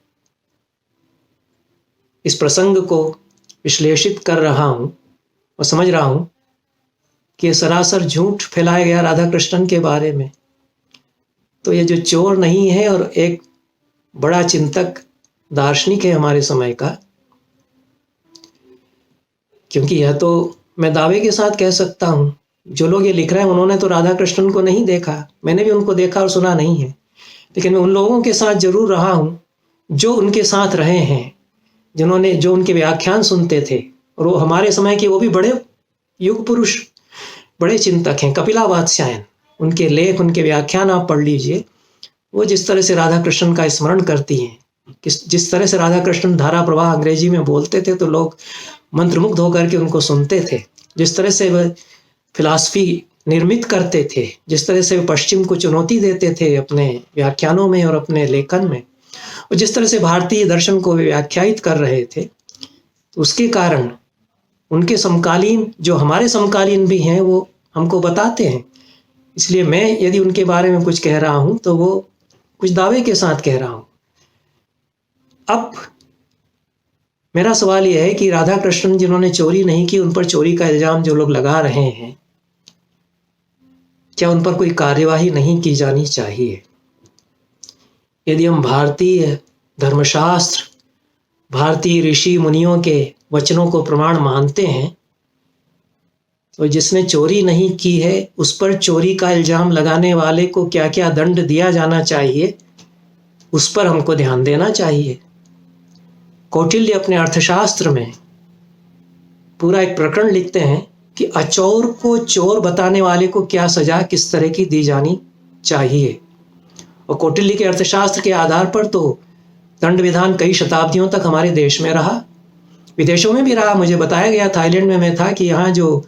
इस प्रसंग को विश्लेषित कर रहा हूं और समझ रहा हूं कि सरासर झूठ फैलाया गया राधा कृष्णन के बारे में, तो ये जो चोर नहीं है और एक बड़ा चिंतक दार्शनिक है हमारे समय का, क्योंकि यह तो मैं दावे के साथ कह सकता हूं, जो लोग ये लिख रहे हैं उन्होंने तो राधा कृष्णन को नहीं देखा, मैंने भी उनको देखा और सुना नहीं है, लेकिन मैं उन लोगों के साथ जरूर रहा हूं जो उनके साथ रहे हैं, जिन्होंने जो उनके व्याख्यान सुनते थे, और वो हमारे समय के वो भी बड़े युग पुरुष, बड़े चिंतक हैं। कपिला वात्स्यायन, उनके लेख, उनके व्याख्यान आप पढ़ लीजिए, वो जिस तरह से राधा कृष्णन का स्मरण करती हैं, जिस तरह से राधा कृष्णन धारा प्रवाह अंग्रेजी में बोलते थे तो लोग मंत्रमुग्ध होकर के उनको सुनते थे, जिस तरह से वह फिलॉसफी निर्मित करते थे, जिस तरह से वे पश्चिम को चुनौती देते थे अपने व्याख्यानों में और अपने लेखन में, और जिस तरह से भारतीय दर्शन को वे व्याख्यायित कर रहे थे, उसके कारण उनके समकालीन, जो हमारे समकालीन भी हैं, वो हमको बताते हैं। इसलिए मैं यदि उनके बारे में कुछ कह रहा हूं तो वो कुछ दावे के साथ कह रहा हूं। अब मेरा सवाल यह है कि राधा कृष्णन जिन्होंने चोरी नहीं की, उन पर चोरी का इल्जाम जो लोग लगा रहे हैं, क्या उन पर कोई कार्यवाही नहीं की जानी चाहिए? यदि हम भारतीय धर्मशास्त्र, भारतीय ऋषि मुनियों के वचनों को प्रमाण मानते हैं, तो जिसने चोरी नहीं की है उस पर चोरी का इल्जाम लगाने वाले को क्या क्या दंड दिया जाना चाहिए, उस पर हमको ध्यान देना चाहिए। कौटिल्य अपने अर्थशास्त्र में पूरा एक प्रकरण लिखते हैं कि अचोर को चोर बताने वाले को क्या सजा किस तरह की दी जानी चाहिए। और कौटिल्य के अर्थशास्त्र के आधार पर तो दंड विधान कई शताब्दियों तक हमारे देश में रहा, विदेशों में भी रहा। मुझे बताया गया, थाईलैंड में मैं था, कि यहाँ जो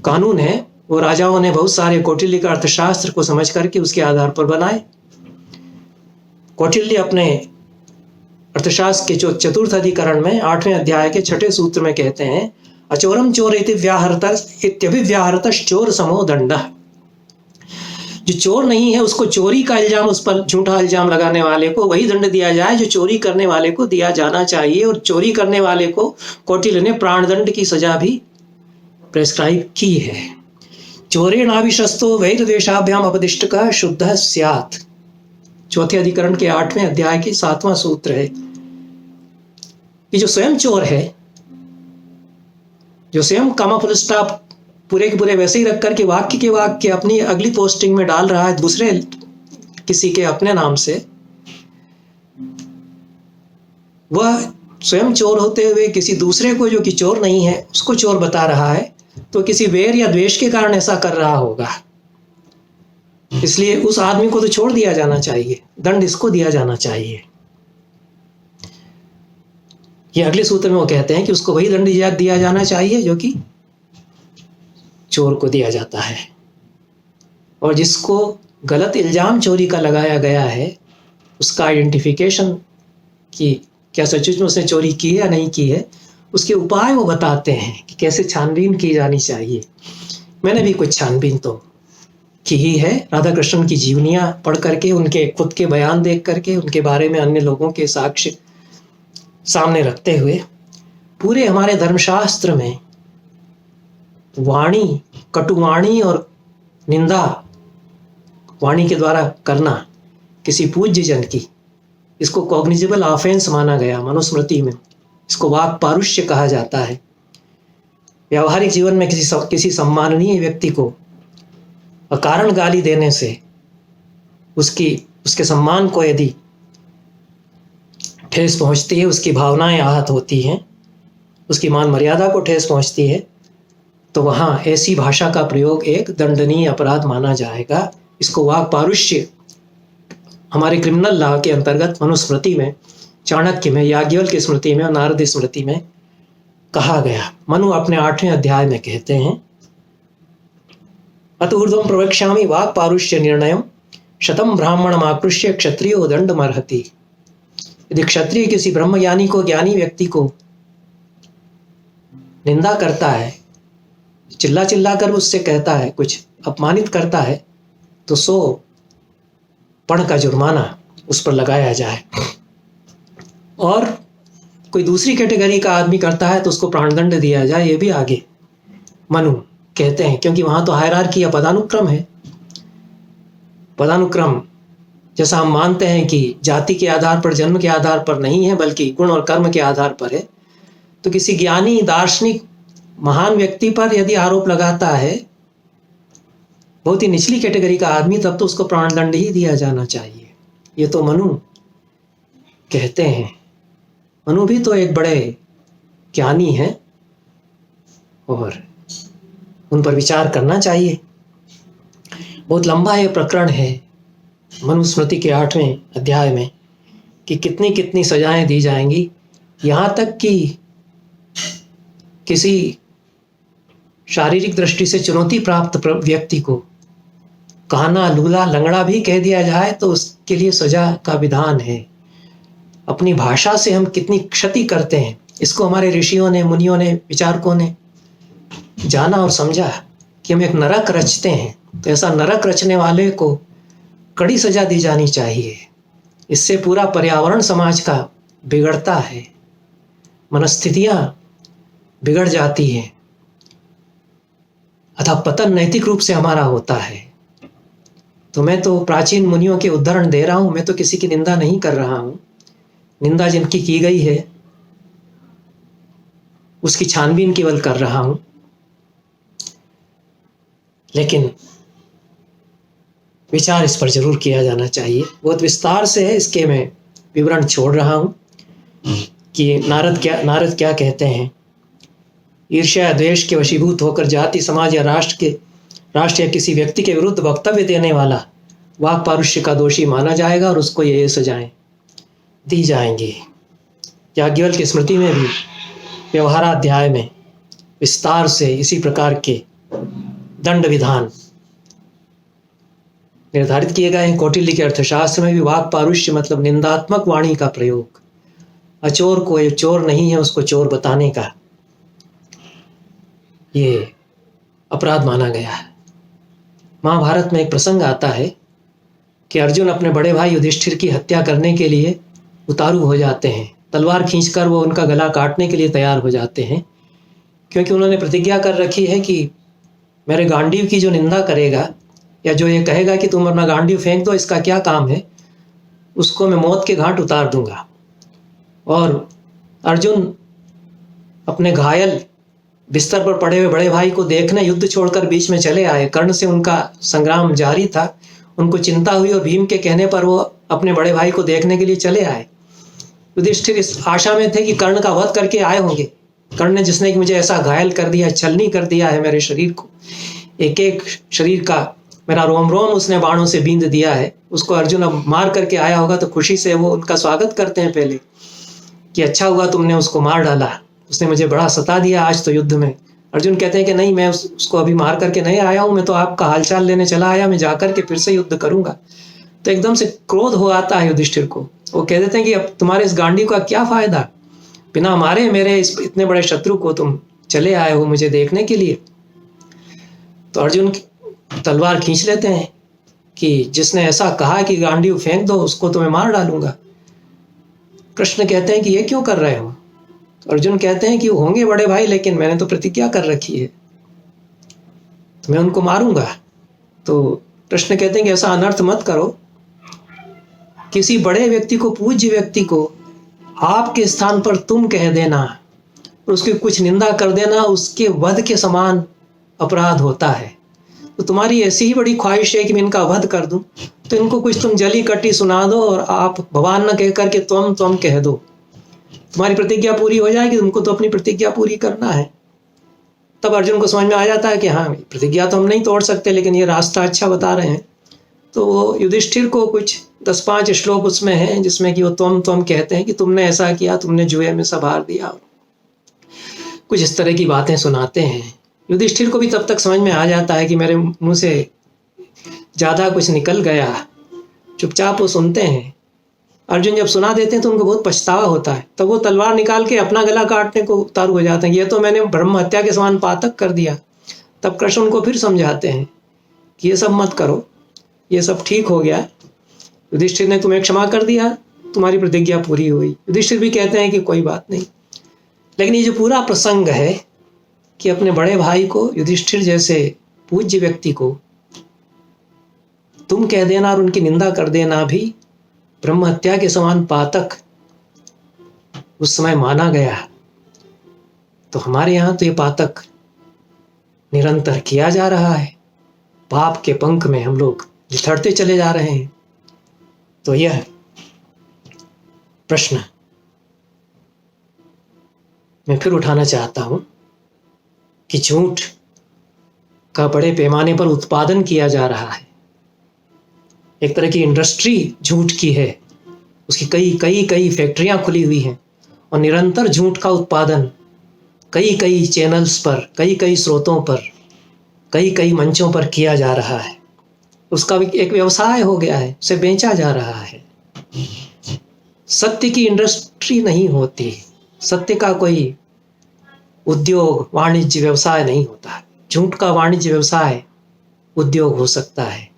कानून है वो राजाओं ने बहुत सारे कौटिल्य का अर्थशास्त्र को समझ करके उसके आधार पर बनाए। कौटिल्य अपने अर्थशास्त्र के चतुर्थ अधिकरण में 8वें अध्याय के 6ठे सूत्र में कहते हैं, अचोरम चोर इत्यभिव्याहरतश्च चोर समो दंडः। जो चोर नहीं है उसको चोरी का इल्जाम, उस पर झूठा इल्जाम लगाने वाले को वही दंड दिया जाए जो चोरी करने वाले को दिया जाना चाहिए। और चोरी करने वाले को कौटिल्य ने प्राणदंड की सजा भी प्रेस्क्राइब की है। चोरेणाभिशस्तो वैरद्वेषाभ्याम अपदिष्टकः शुद्धः स्यात्, चौथे अधिकरण के 8वें अध्याय के 7वां सूत्र है कि जो स्वयं चोर है, जो स्वयं कमा फुल स्टॉप पूरे के पूरे वैसे ही रख करके वाक्य के वाक्य अपनी अगली पोस्टिंग में डाल रहा है दूसरे किसी के अपने नाम से, वह स्वयं चोर होते हुए किसी दूसरे को जो कि चोर नहीं है उसको चोर बता रहा है, तो किसी वैर या द्वेष के कारण ऐसा कर रहा होगा। इसलिए उस आदमी को तो छोड़ दिया जाना चाहिए, दंड इसको दिया जाना चाहिए। ये अगले सूत्र में वो कहते हैं कि उसको वही दंड दिया जाना चाहिए जो कि चोर को दिया जाता है। और जिसको गलत इल्जाम चोरी का लगाया गया है उसका आइडेंटिफिकेशन कि क्या सचमुच में उसने चोरी की है या नहीं की है, उसके उपाय वो बताते हैं कि कैसे छानबीन की जानी चाहिए। मैंने भी कुछ छानबीन तो की ही है, राधा कृष्णन की जीवनियाँ पढ़ करके, उनके खुद के बयान देख करके, उनके बारे में अन्य लोगों के साक्ष्य सामने रखते हुए पूरे हमारे धर्मशास्त्र में वाणी, कटुवाणी और निंदा वाणी के द्वारा करना किसी पूज्य जन की, इसको कॉग्निजेबल ऑफेंस माना गया मनुस्मृति में। इसको वाक पारुष्य कहा जाता है। व्यावहारिक जीवन में किसी सम्माननीय व्यक्ति को अकारण गाली देने से उसके सम्मान को यदि ठेस पहुंचती है, उसकी भावनाएं आहत होती हैं, उसकी मान मर्यादा को ठेस पहुंचती है, तो वहाँ ऐसी भाषा का प्रयोग एक दंडनीय अपराध माना जाएगा। इसको वाक पारुष्य हमारे क्रिमिनल लॉ के अंतर्गत मनुस्मृति में, चाणक्य में, याज्ञवल्क्य की स्मृति में और नारद स्मृति में कहा गया। मनु अपने 8वें अध्याय में कहते हैं, अत ऊर्ध्वं प्रवक्ष्यामि वाक पारुष्य निर्णयम् शतम ब्राह्मणम् आकृष्य क्षत्रियो दंडमर्हति। यदि क्षत्रिय किसी ब्रह्मज्ञानी को, ज्ञानी व्यक्ति को निंदा करता है, चिल्ला चिल्ला कर उससे कहता है, कुछ अपमानित करता है, तो 100 पण का जुर्माना उस पर लगाया जाए। और कोई दूसरी कैटेगरी का आदमी करता है तो उसको प्राणदंड दिया जाए। ये भी आगे मनु कहते हैं, क्योंकि वहां तो हायरार्की या पदानुक्रम है। पदानुक्रम जैसा हम मानते हैं कि जाति के आधार पर, जन्म के आधार पर नहीं है, बल्कि गुण और कर्म के आधार पर है, तो किसी ज्ञानी, दार्शनिक, महान व्यक्ति पर यदि आरोप लगाता है बहुत ही निचली कैटेगरी का आदमी, तब तो उसको प्राणदंड ही दिया जाना चाहिए। ये तो मनु कहते हैं। मनु भी तो एक बड़े ज्ञानी हैं और उन पर विचार करना चाहिए। बहुत लंबा ये प्रकरण है मनुस्मृति के 8वें अध्याय में कि कितनी कितनी सजाएं दी जाएंगी, यहाँ तक कि किसी शारीरिक दृष्टि से चुनौती प्राप्त व्यक्ति को काना, लूला, लंगड़ा भी कह दिया जाए तो उसके लिए सजा का विधान है। अपनी भाषा से हम कितनी क्षति करते हैं, इसको हमारे ऋषियों ने, मुनियों ने, विचारकों ने जाना और समझा कि हम एक नरक रचते हैं, तो ऐसा नरक रचने वाले को कड़ी सजा दी जानी चाहिए। इससे पूरा पर्यावरण समाज का बिगड़ता है, मनस्थितियां बिगड़ जाती हैं, अतः पतन नैतिक रूप से हमारा होता है। तो मैं तो प्राचीन मुनियों के उदाहरण दे रहा हूं, मैं तो किसी की निंदा नहीं कर रहा हूं। निंदा जिनकी की गई है उसकी छानबीन केवल कर रहा हूं, लेकिन विचार इस पर जरूर किया जाना चाहिए। बहुत विस्तार से है, इसके मैं विवरण छोड़ रहा हूं कि नारद क्या कहते हैं। ईर्ष्या, द्वेष के वशीभूत होकर जाति, समाज या राष्ट्र या किसी व्यक्ति के विरुद्ध वक्तव्य देने वाला वाक पारुष्य का दोषी माना जाएगा और उसको ये सजाएं दी जाएंगी। याज्ञवल्क्य की स्मृति में भी व्यवहाराध्याय में विस्तार से इसी प्रकार के दंड विधान निर्धारित किए गए हैं। कौटिल्य के अर्थशास्त्र में भी वाक पारुष्य मतलब निंदात्मक वाणी का प्रयोग, अचोर को ये चोर नहीं है उसको चोर बताने का, ये अपराध माना गया है। महाभारत में एक प्रसंग आता है कि अर्जुन अपने बड़े भाई युधिष्ठिर की हत्या करने के लिए उतारू हो जाते हैं। तलवार खींचकर वो उनका गला काटने के लिए तैयार हो जाते हैं, क्योंकि उन्होंने प्रतिज्ञा कर रखी है कि मेरे गांडीव की जो निंदा करेगा या जो ये कहेगा कि तुम अपना गांडीव फेंक दो, इसका क्या काम है, उसको मैं मौत के घाट उतार दूंगा। और अर्जुन अपने घायल बिस्तर पर पड़े हुए बड़े भाई को देखने युद्ध छोड़कर बीच में चले आए। कर्ण से उनका संग्राम जारी था, उनको चिंता हुई और भीम के कहने पर वो अपने बड़े भाई को देखने के लिए चले आए। युधिष्ठिर इस आशा में थे कि कर्ण का वध करके आए होंगे। कर्ण ने, जिसने मुझे ऐसा घायल कर दिया, छलनी कर दिया है मेरे शरीर को, एक एक शरीर का मेरा रोम रोम उसने बाणों से बींद दिया है, उसको अर्जुन अब मार करके आया होगा। तो खुशी से वो उनका स्वागत करते हैं पहले कि अच्छा हुआ तुमने उसको मार डाला, उसने मुझे बड़ा सता दिया आज तो युद्ध में। अर्जुन कहते हैं कि नहीं, मैं उसको अभी मार करके नहीं आया हूं, मैं तो आपका हालचाल लेने चला आया, मैं जाकर के फिर से युद्ध करूंगा। तो एकदम से क्रोध हो आता है युधिष्ठिर को। वो कह देते हैं कि अब तुम्हारे इस गांडी का क्या फायदा, बिना मारे मेरे इस इतने बड़े शत्रु को तुम चले आए हो मुझे देखने के लिए। तो अर्जुन तलवार खींच लेते हैं कि जिसने ऐसा कहा कि गांडी फेंक दो उसको तो मैं मार डालूंगा। कृष्ण कहते हैं कि ये क्यों कर रहे हो? अर्जुन कहते हैं कि वो होंगे बड़े भाई, लेकिन मैंने तो प्रतिज्ञा कर रखी है, तो मैं उनको मारूंगा। तो कृष्ण कहते हैं कि ऐसा अनर्थ मत करो। किसी बड़े व्यक्ति को, पूज्य व्यक्ति को आपके स्थान पर तुम कह देना और उसकी कुछ निंदा कर देना उसके वध के समान अपराध होता है। तो तुम्हारी ऐसी ही बड़ी ख्वाहिश है कि मैं इनका वध कर दूं, तो इनको कुछ तुम जली कटी सुना दो और आप भगवान न कह करके तुम कह दो, तुम्हारी प्रतिज्ञा पूरी हो जाएगी। तुमको तो अपनी प्रतिज्ञा पूरी करना है। तब अर्जुन को समझ में आ जाता है कि हाँ, प्रतिज्ञा तो हम नहीं तोड़ सकते, लेकिन ये रास्ता अच्छा बता रहे हैं। तो वो युधिष्ठिर को कुछ 10-5 श्लोक उसमें हैं जिसमें कि वो तुम कहते हैं कि तुमने ऐसा किया, तुमने जुए में सब हार दिया, कुछ इस तरह की बातें सुनाते हैं। युधिष्ठिर को भी तब तक समझ में आ जाता है कि मेरे मुंह से ज़्यादा कुछ निकल गया। चुपचाप वो सुनते हैं। अर्जुन जब सुना देते हैं तो उनको बहुत पछतावा होता है। तब वो तलवार निकाल के अपना गला काटने को उतारू हो जाते हैं, ये तो मैंने ब्रह्म हत्या के समान पातक कर दिया। तब कृष्ण उनको फिर समझाते हैं कि ये सब मत करो, ये सब ठीक हो गया, युधिष्ठिर ने तुम्हें क्षमा कर दिया, तुम्हारी प्रतिज्ञा पूरी हुई। युधिष्ठिर भी कहते हैं कि कोई बात नहीं। लेकिन ये जो पूरा प्रसंग है कि अपने बड़े भाई को, युधिष्ठिर जैसे पूज्य व्यक्ति को तुम कह देना और उनकी निंदा कर देना भी ब्रह्म हत्या के समान पातक उस समय माना गया। तो हमारे यहाँ तो ये पातक निरंतर किया जा रहा है। पाप के पंख में हम लोग लिथड़ते चले जा रहे हैं। तो यह प्रश्न मैं फिर उठाना चाहता हूं कि झूठ का बड़े पैमाने पर उत्पादन किया जा रहा है। एक तरह की इंडस्ट्री झूठ की है, उसकी कई फैक्ट्रियां खुली हुई हैं और निरंतर झूठ का उत्पादन कई चैनल्स पर, कई स्रोतों पर, कई मंचों पर किया जा रहा है। उसका एक व्यवसाय हो गया है, उसे बेचा जा रहा है। सत्य की इंडस्ट्री नहीं होती, सत्य का कोई उद्योग, वाणिज्य, व्यवसाय नहीं होता है। झूठ का वाणिज्य, व्यवसाय, उद्योग हो सकता है,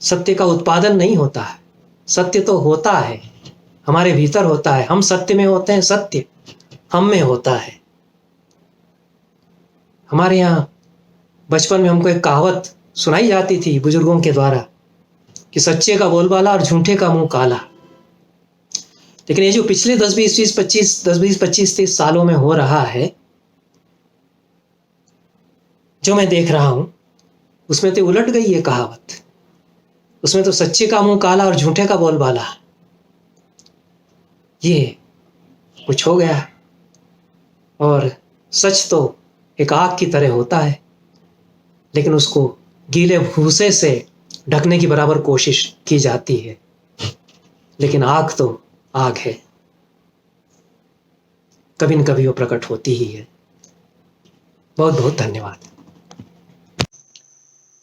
सत्य का उत्पादन नहीं होता है। सत्य तो होता है, हमारे भीतर होता है, हम सत्य में होते हैं, सत्य हम में होता है। हमारे यहाँ बचपन में हमको एक कहावत सुनाई जाती थी बुजुर्गों के द्वारा कि सच्चे का बोलबाला और झूठे का मुंह काला। लेकिन ये जो पिछले 10-20-25-30 सालों में हो रहा है, जो मैं देख रहा हूं, उसमें तो उलट गई ये कहावत। उसमें तो सच्चे का मुंह काला और झूठे का बोलबाला, ये कुछ हो गया। और सच तो एक आग की तरह होता है, लेकिन उसको गीले भूसे से ढकने की बराबर कोशिश की जाती है। लेकिन आग तो आग है, कभी न कभी वो प्रकट होती ही है। बहुत बहुत धन्यवाद।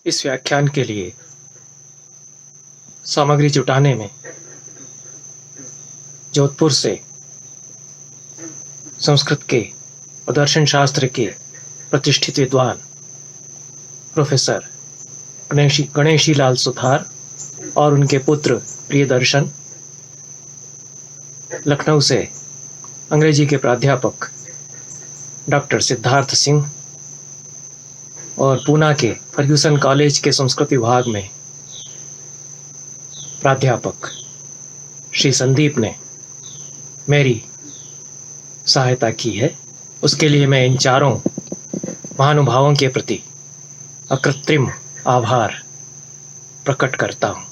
इस व्याख्यान के लिए सामग्री जुटाने में जोधपुर से संस्कृत के और दर्शन शास्त्र के प्रतिष्ठित विद्वान प्रोफेसर गणेशी लाल सुथार और उनके पुत्र प्रियदर्शन, लखनऊ से अंग्रेजी के प्राध्यापक डॉक्टर सिद्धार्थ सिंह और पूना के फर्ग्यूसन कॉलेज के संस्कृत विभाग में प्राध्यापक श्री संदीप ने मेरी सहायता की है। उसके लिए मैं इन चारों महानुभावों के प्रति अकृत्रिम आभार प्रकट करता हूँ।